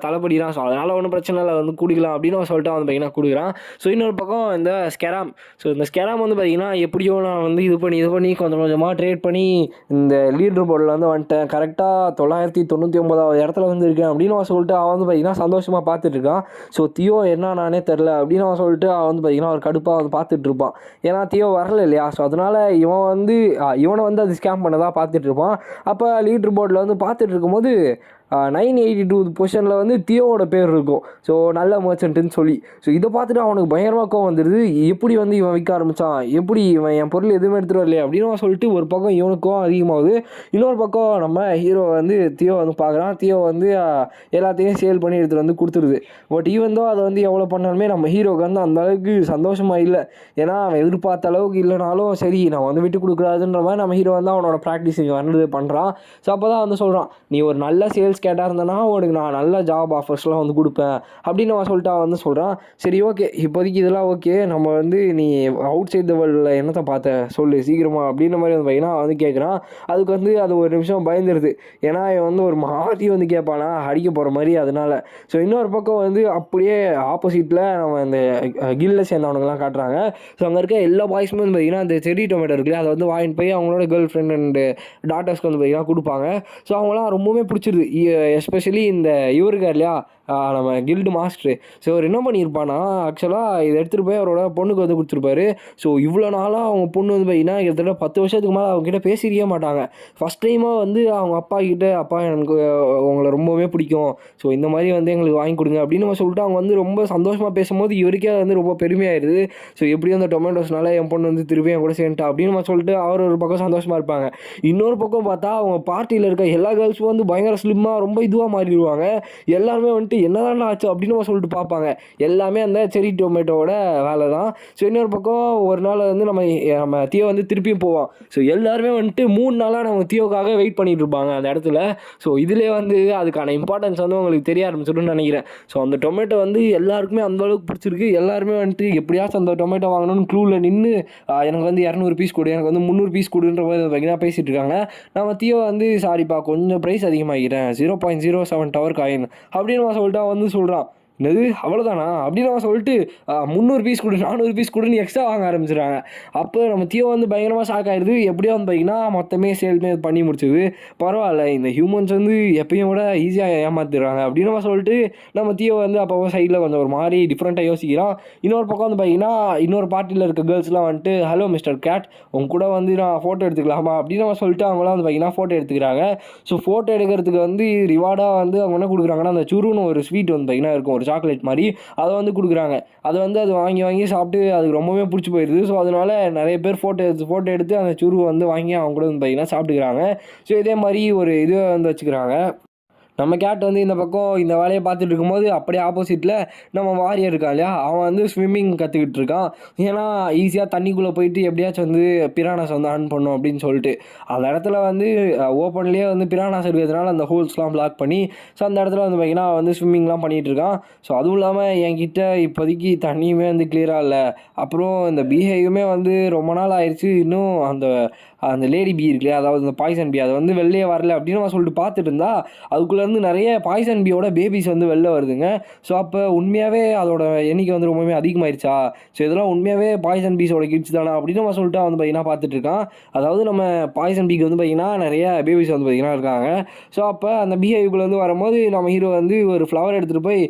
தளபதி தான், ஸோ அதனால் ஒன்றும் பிரச்சனை இல்லை வந்து குடிக்கலாம் அப்படின்னு சொல்லிட்டு வந்து பார்த்திங்கன்னா கொடுக்குறான். ஸோ இன்னொரு பக்கம் இந்த ஸ்கெராம். ஸோ இந்த ஸ்கெராம் வந்து பார்த்திங்கன்னா எப்படியோ நான் வந்து இது பண்ணி கொஞ்சம் கொஞ்சமாக ட்ரேட் பண்ணி இந்த லீடர் போர்டில் வந்து வந்துட்டேன். கரெக்டாக 999வது இடத்துல வந்து இருக்கேன் அப்படின்னு சொல்லிட்டு அவன் வந்து பார்த்திங்கன்னா சந்தோஷமாக பார்த்துட்டு இருக்கான். ஸோ தியோ என்ன நானே தெரில அப்படின்னு சொல்லிட்டு அவன் வந்து பார்த்திங்கன்னா ஒரு கடுப்பாக வந்து பார்த்துட்டு இருப்பான். ஏன்னா தியோ வரல இல்லையா, ஸோ அதனால் இவனை வந்து அது ஸ்கேம் பண்ணதாக பார்த்துட்டு இருப்பான். அப்போ லீடர் போர்டில் வந்து பார்த்துட்டு இருக்கும்போது 982 பொசிஷனில் வந்து தியோவோட பேர் இருக்கும். ஸோ நல்ல மர்ச்சன்ட்டுன்னு சொல்லி. ஸோ இதை பார்த்துட்டு அவனுக்கு பயங்கரமாக கோவம் வந்துடுது. எப்படி வந்து இவன் விற்க ஆரம்பித்தான், எப்படி இவன் என் பொருள் எதுவுமே எடுத்துகிட்டு வரலையே அப்படின்னு சொல்லிட்டு ஒரு பக்கம் இவனுக்கும் அதிகமாகுது. இன்னொரு பக்கம் நம்ம ஹீரோ வந்து தியோ வந்து பார்க்குறான். தியோ வந்து எல்லாத்தையும் சேல் பண்ணி எடுத்துகிட்டு வந்து கொடுத்துருது. பட் ஈவன் அதை வந்து எவ்வளோ பண்ணாலுமே நம்ம ஹீரோக்கு வந்து அந்த அளவுக்கு சந்தோஷமாக இல்லை. ஏன்னா அவன் எதிர்பார்த்த அளவுக்கு இல்லைனாலும் சரி நான் வந்து விட்டு கொடுக்குறாதுன்ற மாதிரி நம்ம ஹீரோ வந்து அவனோட ப்ராக்டிஸிங் வந்து பண்ணுறான். ஸோ அப்போ தான் வந்து சொல்கிறான், நீ ஒரு நல்ல சேல்ஸ் கேட்டாக இருந்தேன்னா உனக்கு நான் நல்ல ஜாப் ஆஃபர்ஸ்லாம் வந்து கொடுப்பேன் அப்படின்னு அவன் சொல்லிட்டு அவன் வந்து சொல்கிறான். சரி ஓகே, இப்போதைக்கு இதெல்லாம் ஓகே, நம்ம வந்து நீ அவுட் சைட் த வேர்ல்டில் என்னத்தை பார்த்த சொல்லு சீக்கிரமா அப்படின்ற மாதிரி வந்து பையனா வந்து கேட்குறான். அதுக்கு வந்து அது ஒரு நிமிஷம் பயந்துருது. ஏன்னா இவன் வந்து ஒரு மாற்றி வந்து கேட்பானா அடிக்க போகிற மாதிரி. அதனால ஸோ இன்னொரு பக்கம் வந்து அப்படியே ஆப்போசிட்டில் நம்ம இந்த கில்ல சேர்ந்தவனுங்கெல்லாம் காட்டுறாங்க. ஸோ அங்கே இருக்க எல்லா பாய்ஸுமே வந்து பார்த்திங்கன்னா அந்த செரி டொமேட்டோ இருக்குல்ல, அதை வந்து வாங்கிட்டு போய் அவங்களோட கேர்ள் ஃப்ரெண்ட் அண்டு டாட்டர்ஸ்க்கு வந்து பார்த்திங்கன்னா கொடுப்பாங்க. ஸோ அவங்களாம் ரொம்பவுமே பிடிச்சிருது. எஸ்பெஷலி இந்த இவருக்கு இல்லையா நம்ம கில்டு மாஸ்டரு. ஸோ அவர் என்ன பண்ணியிருப்பானா ஆக்சுவலாக இதை எடுத்துகிட்டு போய் அவரோட பொண்ணுக்கு வந்து கொடுத்துருப்பாரு. ஸோ இவ்வளோ நாளாக அவங்க பொண்ணு வந்து பார்த்திங்கன்னா கிட்டத்தட்ட 10 வருஷத்துக்கு மேலே அவங்ககிட்ட பேசியிருக்கவே மாட்டாங்க. ஃபஸ்ட் டைமாக வந்து அவங்க அப்பா கிட்ட, அப்பா எனக்கு உங்களை ரொம்பவே பிடிக்கும், ஸோ இந்த மாதிரி வந்து எங்களுக்கு வாங்கி கொடுங்க அப்படின்னு சொல்லிட்டு அவங்க வந்து ரொம்ப சந்தோஷமாக பேசும்போது இவருக்கே வந்து ரொம்ப பெருமையாயிருது. ஸோ எப்படியும் அந்த டொமேட்டோஸ்னால என் பொண்ணு வந்து திருப்பி என் கூட சேர்ந்துட்டா அப்படின்னு சொல்லிட்டு அவர் ஒரு பக்கம் சந்தோஷமாக இருப்பாங்க. இன்னொரு பக்கம் பார்த்தா அவங்க பார்ட்டியில் இருக்க எல்லா கேர்ள்ஸும் வந்து பயங்கர ஸ்லிம்மாக ரொம்ப இதுவாக மாறிடுவாங்க. எல்லாருமே வந்துட்டு என்னதான் ஆச்சு அப்படின்னு சொல்லிட்டு பார்ப்பாங்க. எல்லாமே அந்த செரி டொமேட்டோவோட வேலை தான். ஸோ இன்னொரு பக்கம் ஒரு நாள் வந்து நம்ம தியோ வந்து திருப்பியும் போவான். ஸோ எல்லாருமே வந்துட்டு 3 நாளாக நம்ம தியோக்காக வெயிட் பண்ணிட்டு இருப்பாங்க அந்த இடத்துல. ஸோ இதிலே வந்து அதுக்கான இம்பார்ட்டன்ஸ் வந்து உங்களுக்கு தெரிய ஆரம்பிச்சிடும்னு நினைக்கிறேன். ஸோ அந்த டொமேட்டோ வந்து எல்லாருக்குமே அந்த அளவுக்கு பிடிச்சிருக்கு. எல்லாருமே வந்துட்டு எப்படியாச்சும் அந்த டொமேட்டோ வாங்கணும்னு க்ளூவில் நின்று எனக்கு வந்து 200 பீஸ் கொடு, எனக்கு வந்து 300 பீஸ் கொடுன்ற மாதிரி பார்த்தீங்கன்னா பேசிகிட்டு இருக்காங்க. நம்ம தியோ வந்து சாரிப்பா கொஞ்சம் ப்ரைஸ் அதிகமாகிக்கிறேன், 0.07 டவர் காயின் அப்படின்னு சொல்லிட்டு வந்து சொல்கிறான். என்னது அவ்வளோதானா அப்படின்னு அவன் சொல்லிட்டு 300 பீஸ் கொடு, 400 பீஸ் கொடுன்னு எக்ஸ்ட்ரா வாங்க ஆரம்பிச்சிடுறாங்க. அப்போ நம்ம தியோ வந்து பயங்கரமாக ஷாக் ஆகிடுது. எப்படியோ வந்து பார்த்திங்கன்னா மொத்தமே சேல்மே பண்ணி முடிச்சுது. பரவாயில்ல, இந்த ஹியூமன்ஸ் வந்து எப்பயும் கூட ஈஸியாக ஏமாத்திடுறாங்க அப்படின்னு சொல்லிட்டு நம்ம தியோ வந்து அப்போ சைடில் கொஞ்சம் ஒரு மாதிரி டிஃப்ரெண்ட்டாக யோசிக்கிறான். இன்னொரு பக்கம் வந்து பார்த்திங்கன்னா இன்னொரு பார்ட்டியில் இருக்க கேர்ள்ஸ்லாம் வந்துட்டு ஹலோ மிஸ்டர் கேட், உங்க கூட வந்து நான் ஃபோட்டோ எடுத்துக்கலாமா அப்படின்னு சொல்லிட்டு அவங்களாம் வந்து பார்த்திங்கன்னா ஃபோட்டோ எடுத்துக்கிறாங்க. ஸோ ஃபோட்டோ எடுக்கிறதுக்கு வந்து ரிவார்டாக வந்து அவங்க என்ன கொடுக்குறாங்கன்னா அந்த சுருன்னு ஒரு ஸ்வீட் வந்து பார்த்திங்கன்னா இருக்கும், ஒரு சாக்லேட் மாதிரி, அதை வந்து கொடுக்குறாங்க. அதை வந்து அது வாங்கி சாப்பிட்டு அதுக்கு ரொம்பவே பிடிச்சி போயிடுது. ஸோ அதனால் நிறைய பேர் ஃபோட்டோ எடுத்து அந்த சுருவை வந்து வாங்கி அவங்க கூட வந்து பார்த்திங்கன்னா சாப்பிட்டுக்கிறாங்க. ஸோ இதே மாதிரி ஒரு இது வந்து வச்சுக்கிறாங்க. நம்ம கேட் வந்து இந்த பக்கம் இந்த வேலையை பார்த்துட்டு இருக்கும்போது அப்படியே ஆப்போசிட்டில் நம்ம வாரியர் இருக்கான் இல்லையா, அவன் வந்து ஸ்விம்மிங் கற்றுக்கிட்டு இருக்கான். ஏன்னா ஈஸியாக தண்ணிக்குள்ளே போயிட்டு எப்படியாச்சும் வந்து பிரானாஸ் வந்து ஆன் பண்ணும் அப்படின்னு சொல்லிட்டு அந்த இடத்துல வந்து ஓப்பன்லேயே வந்து பிரானாஸ் இருக்கிறதுனால அந்த ஹோல்ஸ்லாம் பிளாக் பண்ணி ஸோ அந்த இடத்துல வந்து பார்த்திங்கன்னா வந்து ஸ்விம்மிங்லாம் பண்ணிகிட்டு இருக்கான். ஸோ அதுவும் இல்லாமல் என்கிட்ட இப்போதைக்கு தண்ணியுமே வந்து கிளியராக இல்லை. அப்புறம் இந்த பீஹைவுமே வந்து ரொம்ப நாள் ஆயிடுச்சு, இன்னும் அந்த லேடி பீ இருக்குல்லையா, அதாவது இந்த பாய்சன் பீ அது வந்து வெளியே வரல அப்படின்னு நான் சொல்லிட்டு பார்த்துட்டு இருந்தா அதுக்குள்ளேருந்து நிறைய பாய்சன் பீயோட பேபிஸ் வந்து வெளில வருதுங்க. ஸோ அப்போ உண்மையாகவே அதோட எண்ணிக்கை வந்து ரொம்பவே அதிகமாகிடுச்சா, ஸோ இதெல்லாம் உண்மையாகவே பாய்சன் பீஸோட கிட்ஸ் தானே அப்படின்னு நம்ம சொல்லிட்டு வந்து பார்த்திங்கன்னா பார்த்துட்டு இருக்கான். அதாவது நம்ம பாய்சன் பீக்கு வந்து பார்த்திங்கன்னா நிறைய பேபிஸ் வந்து பார்த்திங்கன்னா இருக்காங்க. ஸோ அப்போ அந்த பீஹைவுக்குள்ளே வந்து வரும்போது நம்ம ஹீரோ வந்து ஒரு ஃப்ளவர் எடுத்துகிட்டு போய்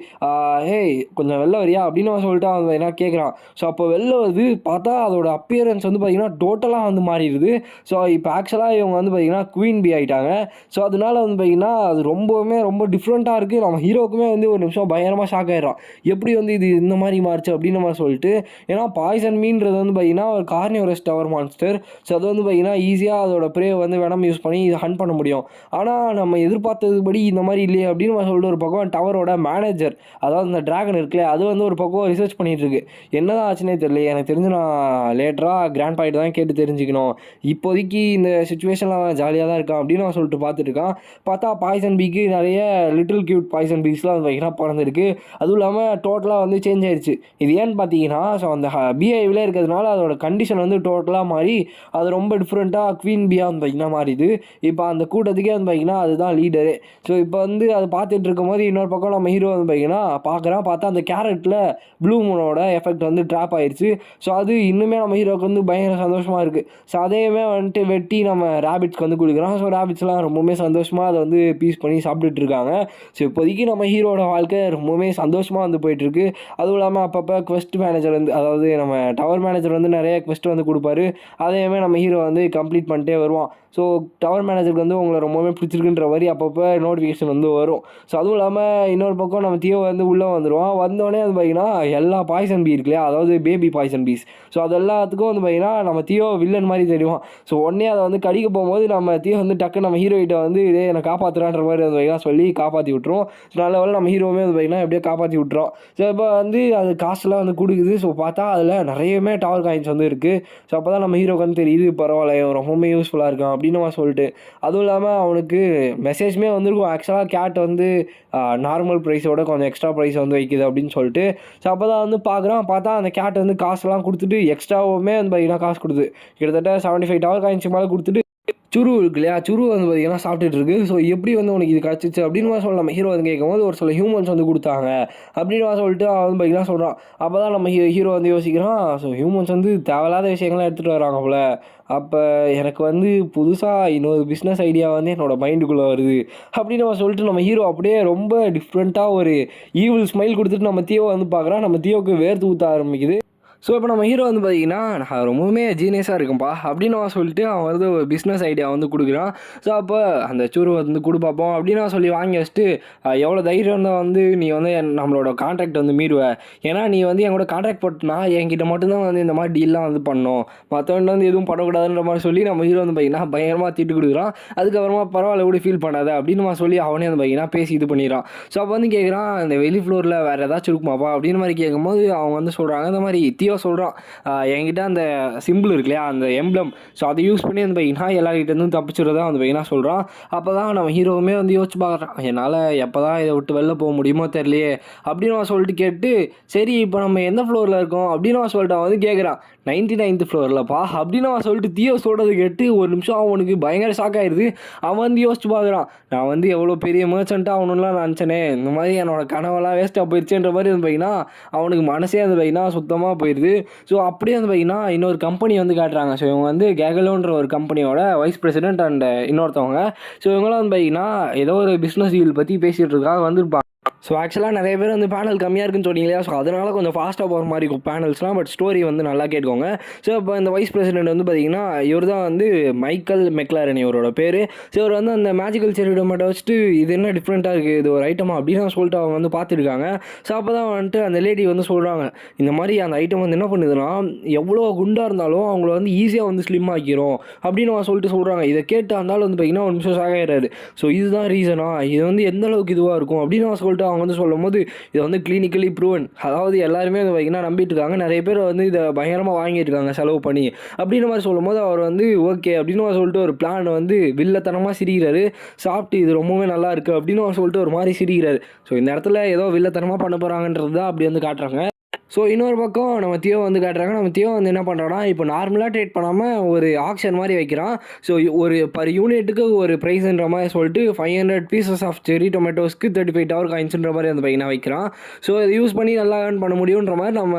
ஹேய் கொஞ்சம் வெளில வரியா அப்படின்னு நம்ம சொல்லிட்டு அவன் பார்த்திங்கன்னா கேட்குறான். ஸோ அப்போ வெளில வருது பார்த்தா அதோட அப்பியரன்ஸ் வந்து பார்த்திங்கன்னா டோட்டலாக வந்து மாறிடுது. ஸோ இப்போ ஆக்சுவலாக இவங்க வந்து பார்த்திங்கன்னா குவீன் பீ ஆகிட்டாங்க. ஸோ அதனால வந்து பார்த்திங்கன்னா அது ரொம்ப பார்க்கவுமே ரொம்ப டிஃப்ரெண்ட்டாக இருக்குது. நம்ம ஹீரோக்குமே வந்து ஒரு நிமிஷம் பயங்கரமாக ஷாக் ஆகிடுறான். எப்படி வந்து இது இந்த மாதிரி மாறிச்சு அப்படின்னு நம்ம சொல்லிட்டு. ஏன்னா பாய்சன் மீன்றது வந்து பார்த்திங்கன்னா ஒரு கார்னிவரஸ் டவர் மான்ஸ்டர். ஸோ அது வந்து பார்த்திங்கன்னா ஈஸியாக அதோட ப்ரே வந்து வெனம் யூஸ் பண்ணி இதை ஹண்ட் பண்ண முடியும். ஆனால் நம்ம எதிர்பார்த்ததுபடி இந்த மாதிரி இல்லையே அப்படின்னு நம்ம சொல்லிட்டு ஒரு பக்கம் டவரோட மேனேஜர், அதாவது இந்த ட்ராகன் இருக்குல்ல, அது வந்து ஒரு பக்கம் ரிசர்ச் பண்ணிகிட்டு இருக்கு. என்னதான் ஆச்சுன்னே தெரியல. எனக்கு தெரிஞ்சு நான் லேட்டராக கிராண்ட் பாயிண்ட் தான் கேட்டு தெரிஞ்சுக்கணும். இப்போதைக்கு இந்த சுச்சுவேஷனில் அவன் ஜாலியாக தான் இருக்கான் அப்படின்னு அவன் சொல்லிட்டு பார்த்துட்டு இருக்கான். பார்த்தா பாய்சன் பீக்கு நிறைய லிட்டில் கியூட் பாய்சன் பீஸ்லாம் வந்து வைக்கிறா பிறந்திருக்கு. அதுவும் இல்லாமல் டோட்டலாக வந்து சேஞ்ச் ஆயிடுச்சு. இது ஏன்னு பார்த்தீங்கன்னா ஸோ அந்த பிஐவிலே இருக்கிறதுனால அதோட கண்டிஷன் வந்து டோட்டலாக மாறி அது ரொம்ப டிஃப்ரெண்ட்டாக குவீன் பியாக வந்து பார்த்திங்கன்னா மாறிது. இப்போ அந்த கூட்டத்துக்கே வந்து பார்த்திங்கன்னா அதுதான் லீடரு. ஸோ இப்போ வந்து அதை பார்த்துட்டு இருக்கும் போது இன்னொரு பக்கம் நம்ம ஹீரோ வந்து பார்த்திங்கன்னா பார்க்குறான். பார்த்தா அந்த கேரட்டில் ப்ளூ மூனோட எஃபெக்ட் வந்து ட்ராப் ஆயிடுச்சு. ஸோ அது இன்னுமே நம்ம ஹீரோக்கு வந்து பயங்கர சந்தோஷமாக இருக்குது. ஸோ அதையுமே வந்துட்டு வெட்டி நம்ம ரேபிட்ஸ்க்கு வந்து கொடுக்குறோம். ஸோ ரேபிட்ஸ்லாம் ரொம்பவுமே சந்தோஷமாக அதை வந்து பீஸ் பண்ணி சாப்பிட்டுட்டு இருக்காங்க. ஸோ இப்போதைக்கு நம்ம ஹீரோட வாழ்க்கை ரொம்பவுமே சந்தோஷமாக வந்து போயிட்டுருக்கு. அதுவும் இல்லாமல் அப்பப்போ குவெஸ்ட் மேனேஜர் வந்து, அதாவது நம்ம டவர் மேனேஜர் வந்து நிறைய குவெஸ்ட் வந்து கொடுப்பாரு. அதையுமே நம்ம ஹீரோ வந்து கம்ப்ளீட் பண்ணிட்டே வருவான். ஸோ டவர் மேனேஜருக்கு வந்து உங்களை ரொம்பவே பிடிச்சிருக்குன்ற மாதிரி அப்பப்போ நோட்டிஃபிகேஷன் வந்து வரும். ஸோ அதுவும் இல்லாமல் இன்னொரு பக்கம் நம்ம தியோ வந்து உள்ளே வந்துடுவான். வந்தோடனே வந்து பார்த்திங்கன்னா எல்லா பாய்சன் பீ இருக்குல்லையா, அதாவது பேபி பாய்சன் பீஸ், ஸோ அது எல்லாத்துக்கும் வந்து பார்த்திங்கன்னா நம்ம தியோ வில்லன் மாதிரி தெரியும். ஸோ உடனே அதை வந்து கடிக்க போகும்போது நம்ம தியோ வந்து டக்கு நம்ம ஹீரோகிட்ட வந்து இதே என்னை காப்பாற்றுறான்ற மாதிரி வந்து பார்த்திங்கன்னா சொல்லி காப்பாற்றி விட்டுரும். ஸோ நல்ல வேளை நம்ம ஹீரோவுமே வந்து பார்த்திங்கன்னா எப்படியோ காப்பாற்றி விட்டுரும். ஸோ இப்போ வந்து அது காசுலாம் வந்து கொடுக்குது. ஸோ பார்த்தா அதில் நிறையவே டவர் காயின்ஸ் வந்து இருக்குது. ஸோ அப்போ தான் நம்ம ஹீரோக்கு வந்து தெரியுது பரவாயில்ல ரொம்பவுமே யூஸ்ஃபுல்லாக இருக்கும் அப்படின்னு நம்ம சொல்லிட்டு. அதுவும் இல்லாமல் அவனுக்கு மெசேஜ்மே வந்துருக்கும். ஆக்சுவலாக கேட் வந்து நார்மல் ப்ரைஸோட கொஞ்சம் எக்ஸ்ட்ரா ப்ரைஸ் வந்து வைக்குது அப்படின்னு சொல்லிட்டு. ஸோ அப்போ தான் வந்து பார்க்குறான். பார்த்தா அந்த கேட் வந்து காசுலாம் கொடுத்துட்டு எக்ஸ்ட்ராவுமே வந்து பார்த்திங்கன்னா காசு கொடுத்து கிட்டத்தட்ட 75 டவர் காயின்ஸ் மேலே கொடுத்துட்டு சுரு இருக்கு இல்லையா, சுரு வந்து பார்த்திங்கன்னா சாப்பிட்டுட்டு இருக்கு. ஸோ எப்படி வந்து உனக்கு இது கிடச்சிச்சு அப்படின்னு சொல்ல நம்ம ஹீரோ வந்து கேட்கும்போது ஒரு சில ஹியூமன்ஸ் வந்து கொடுத்தாங்க அப்படின்னு சொல்லிட்டு அவன் வந்து பார்த்திங்கன்னா சொல்கிறான். அப்போ தான் நம்ம ஹீரோ வந்து யோசிக்கிறான். ஸோ ஹியூமன்ஸ் வந்து தேவையில்லாத விஷயங்கள்லாம் எடுத்துகிட்டு வராங்க போல. அப்போ எனக்கு வந்து புதுசாக இன்னொரு பிஸ்னஸ் ஐடியா வந்து என்னோடய மைண்டுக்குள்ளே வருது அப்படின்னு நம்ம சொல்லிட்டு நம்ம ஹீரோ அப்படியே ரொம்ப டிஃப்ரெண்ட்டாக ஒரு ஈவில் ஸ்மைல் கொடுத்துட்டு நம்ம தியோ வந்து பார்க்குறான். நம்ம தியோவுக்கு வேர்த்து ஊற்ற ஆரம்பிக்குது. ஸோ இப்போ நம்ம ஹீரோ வந்து பார்த்திங்கன்னா நான் ரொம்பவுமே ஜீனியஸாக இருக்கும்பா அப்படின்னு அவன் சொல்லிட்டு அவன் வந்து ஒரு பிஸ்னஸ் ஐடியா வந்து கொடுக்குறான். ஸோ அப்போ அந்த சூரு வந்து கொடுப்பாப்போம் அப்படின்னு சொல்லி வாங்கி வச்சுட்டு எவ்வளோ தைரியம் இருந்தால் வந்து நீ வந்து நம்மளோட கான்ட்ராக்ட் வந்து மீறுவ, ஏன்னா நீ வந்து என் கூட கான்ட்ராக்ட் போட்டுனா என்கிட்ட மட்டும்தான் வந்து இந்த மாதிரி டீல்லாம் வந்து பண்ணோம், மற்றவன்ட்டு வந்து எதுவும் பண்ணக்கூடாதுன்ற மாதிரி சொல்லி நம்ம ஹீரோ வந்து பார்த்திங்கன்னா பயங்கரமாக திட்டு கொடுக்குறான். அதுக்கப்புறமா பரவாயில்ல கூட ஃபீல் பண்ணாத அப்படின்னு சொல்லி அவனே வந்து பார்த்திங்கன்னா பேசி இது பண்ணிடுறான். ஸோ அப்போ வந்து கேட்குறான் இந்த வெளி ஃப்ளோரில் வேறு ஏதாச்சும் இருக்குமாப்பா அப்படின்னு மாதிரி கேட்கும்போது அவங்க வந்து சொல்கிறாங்க இந்த மாதிரி சொல்கிறான் என்கிட்ட அந்த சிம்பிள் இருக்கு இல்லையா, அந்த எம்ப்ளம், ஸோ அதை யூஸ் பண்ணி வந்து பார்த்திங்கன்னா எல்லார்கிட்டேருந்து தப்பிச்சுறதா வந்து பார்த்திங்கன்னா சொல்கிறான். அப்போ தான் நம்ம ஹீரோவுமே வந்து யோசிச்சு பார்க்குறான், என்னால் எப்போ தான் இதை விட்டு வெளில போக முடியுமோ தெரியலையே அப்படின்னு சொல்லிட்டு கேட்டு சரி இப்போ நம்ம எந்த ஃப்ளோரில் இருக்கோம் அப்படின்னு சொல்லிட்டு அவன் வந்து கேட்குறான். 99th ஃப்ளோர்லப்பா அப்படின்னு சொல்லிட்டு தியோ சொல்கிறது கேட்டு ஒரு நிமிஷம் அவனுக்கு பயங்கர ஷாக் ஆகிடுது. அவன் வந்து யோசிச்சு பார்க்குறான், நான் வந்து எவ்வளோ பெரிய மர்ச்சண்ட்டாக அவனுலாம் நினச்சனே, இந்த மாதிரி என்னோடய கனவெல்லாம் வேஸ்ட்டாக போயிடுச்சுன்ற மாதிரி வந்து பார்த்திங்கன்னா அவனுக்கு மனசே வந்து பார்த்திங்கன்னா சுத்தமாக போயிடுது. ஸோ அப்படியே வந்து பார்த்திங்கன்னா இன்னொரு கம்பெனி வந்து காட்டுறாங்க. ஸோ இவங்க வந்து கேகலோன்ற ஒரு கம்பெனியோட வைஸ் பிரசிடென்ட் அண்ட் இன்னொருத்தவங்க. ஸோ இவங்களாம் வந்து பார்த்திங்கன்னா ஏதோ ஒரு பிஸ்னஸ் டீல் பற்றி பேசிகிட்டு இருக்காங்க வந்திருப்பாங்க. ஸோ ஆக்சுவலாக நிறைய பேர் வந்து பேனல் கம்மியாக இருக்குன்னு சொன்னீங்களா, ஸோ அதனால் கொஞ்சம் ஃபாஸ்ட்டாக போகிற மாதிரி இருக்கும் பேனல்ஸ்லாம். பட் ஸ்டோரி வந்து நல்லா கேட்கோங்க. ஸோ இப்போ இந்த வைஸ் பிரசிடென்ட் வந்து பார்த்திங்கன்னா இவர் தான் வந்து மைக்கேல் மெக்லாரன் இவரோட பேர். ஸோ இவர் வந்து அந்த மேஜிக்கல் செரி டொமேட்டோ வச்சுட்டு இது என்ன டிஃப்ரெண்ட்டாக இருக்குது, இது ஒரு ஐட்டமா அப்படின்னு சொல்லிட்டு அவங்க வந்து பார்த்துருக்காங்க. ஸோ அப்போ தான் வந்துட்டு அந்த லேடி வந்து சொல்கிறாங்க இந்த மாதிரி அந்த ஐட்டம் வந்து என்ன பண்ணுதுன்னா எவ்வளோ குண்டாக இருந்தாலும் அவங்கள வந்து ஈஸியாக வந்து ஸ்லிம் ஆக்கிரும் அப்படின்னு சொல்லிட்டு சொல்கிறாங்க. இதை கேட்டு இருந்தாலும் வந்து பார்த்திங்கன்னா ஒரு நிமிஷம் ஆகிடுறாரு. ஸோ இதுதான் ரீசனா, இது வந்து எந்த அளவுக்கு இதுவாக இருக்கும் அப்படின்னு சொல்லிட்டு அவங்க வந்து சொல்லும் போது இதை வந்து கிளினிக்கலி ப்ரூவன், அதாவது எல்லாருமே வந்து பார்த்திங்கன்னா நம்பிட்டு இருக்காங்க. நிறைய பேர் வந்து இதை பயங்கரமாக வாங்கிட்டு இருக்காங்க செலவு பண்ணி அப்படின்ற மாதிரி சொல்லும் போது அவர் வந்து ஓகே அப்படின்னு சொல்லிட்டு ஒரு பிளான் வந்து வில்லத்தனமாக சிரிக்கிறாரு. சாப்பிட்டு இது ரொம்பவே நல்லா இருக்குது அப்படின்னு சொல்லிட்டு ஒரு மாதிரி சிரிக்கிறாரு. ஸோ இந்த இடத்துல ஏதோ வில்லத்தனமாக பண்ண போகிறாங்கன்றது தான் அப்படி வந்து காட்டுறாங்க. ஸோ இன்னொரு பக்கம் நம்ம தியோ வந்து காட்டுறாங்க. நம்ம தியோ வந்து என்ன பண்ணுறான்னா இப்போ நார்மலாக ட்ரேட் பண்ணாமல் ஒரு ஆக்ஷன் மாதிரி வைக்கிறான். ஸோ ஒரு பர் யூனிட்டுக்கு ஒரு ப்ரைஸ்ன்ற மாதிரி சொல்லிட்டு 500 பீசஸ் ஆஃப் செரி டொமேட்டோஸ்க்கு 35 டவர் காயின்ஸுன்ற மாதிரி வந்து பையனாக வைக்கிறான். ஸோ இதை யூஸ் பண்ணி நல்லா ஏர்ன் பண்ண முடியுன்ற மாதிரி நம்ம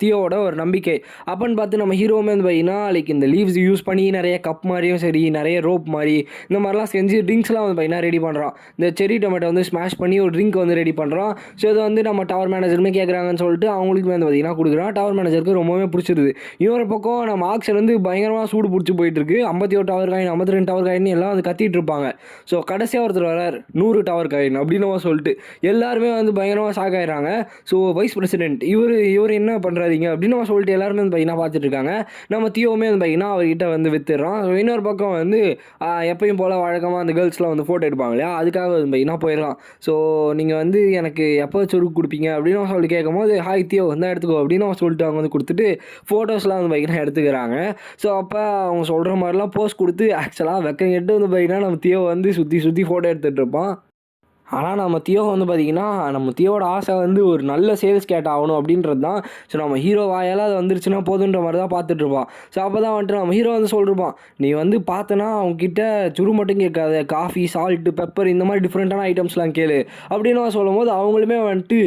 தியோவோட ஒரு நம்பிக்கை. அப்போன்னு பார்த்து நம்ம ஹீரோவுமே வந்து பார்த்திங்கன்னா லைக் இந்த லீவ்ஸ் யூஸ் பண்ணி நிறைய கப் மாதிரியும் சரி நிறைய ரோப் மாதிரி இந்த மாதிரிலாம் செஞ்சு ட்ரிங்க்ஸ்லாம் வந்து பார்த்திங்கன்னா ரெடி பண்ணுறான். இந்த செரி டொமேட்டோ வந்து ஸ்மாஷ் பண்ணி ஒரு ட்ரிங்க் வந்து ரெடி பண்ணுறான். ஸோ இது வந்து நம்ம டவர் மேனேஜருமே கேட்குறாங்கன்னு சொல்லிட்டு அவங்களுக்கு வந்து பார்த்திங்கன்னா கொடுக்குறான். டவர் மேனேஜருக்கு ரொம்பவே பிடிச்சிருது. இன்னொரு பக்கம் நம்ம ஆக்ஷன் வந்து பயங்கரமாக சூடு பிடிச்சி போயிட்டுருக்கு. 51 டவர் காயின், 52 டவர் காயின் எல்லாம் வந்து கத்திட்டு இருப்பாங்க. ஸோ கடைசியாக ஒருத்தர் வரார், 100 டவர் காயின் அப்படின்னு சொல்லிட்டு எல்லாருமே வந்து பயங்கரமாக ஷாக் ஆகிடுறாங்க. ஸோ வைஸ் பிரசிடென்ட் இவர் என்ன பண்ணுறாதீங்க அப்படின்னு சொல்லிட்டு எல்லாருமே வந்து பார்த்திங்கன்னா பார்த்துட்டு இருக்காங்க. நம்ம தியோவுமே வந்து பார்த்திங்கன்னா அவர்கிட்ட வந்து வித்துடுறான். ஸோ இன்னொரு பக்கம் வந்து எப்பயும் போல் வழக்கமாக அந்த கேர்ள்ஸ்லாம் வந்து ஃபோட்டோ எடுப்பாங்க இல்லையா, அதுக்காக வந்து பார்த்திங்கன்னா போயிடலாம். ஸோ நீங்கள் வந்து எனக்கு எப்போ சுருக்கு கொடுப்பீங்க அப்படின்னு சொல்லி கேட்கும்போது ஹாய் தியோ வந்து எடுத்துக்கோ அப்படின்னு சொல்லிட்டு அவங்க வந்து கொடுத்துட்டு ஃபோட்டோஸ்லாம் வந்து பார்த்திங்கன்னா எடுத்துக்கிறாங்க. ஸோ அப்போ அவங்க சொல்கிற மாதிரிலாம் போஸ்ட் கொடுத்து ஆக்சுவலாக வெக்கம் கெட்டு வந்து பார்த்திங்கன்னா நம்ம தியோ வந்து சுற்றி ஃபோட்டோ எடுத்துகிட்டு இருப்பான். ஆனால் நம்ம தியோ வந்து பார்த்திங்கன்னா நம்ம தியோட ஆசை வந்து ஒரு நல்ல சேல்ஸ் கேட் ஆகணும் அப்படின்றது தான். ஸோ நம்ம ஹீரோ வாயால் அது வந்துருச்சுன்னா போதுன்ற மாதிரி தான் பார்த்துட்ருப்பான். ஸோ அப்போ தான் வந்துட்டு நம்ம ஹீரோ வந்து சொல்லிருப்பான், நீ வந்து பார்த்தனா அவங்ககிட்ட சுரு மட்டும் கேட்காத, காஃபி, சால்ட்டு, பெப்பர் இந்த மாதிரி டிஃப்ரெண்ட்டான ஐட்டம்ஸ்லாம் கேளு அப்படின்னு சொல்லும் போது அவங்களுமே வந்துட்டு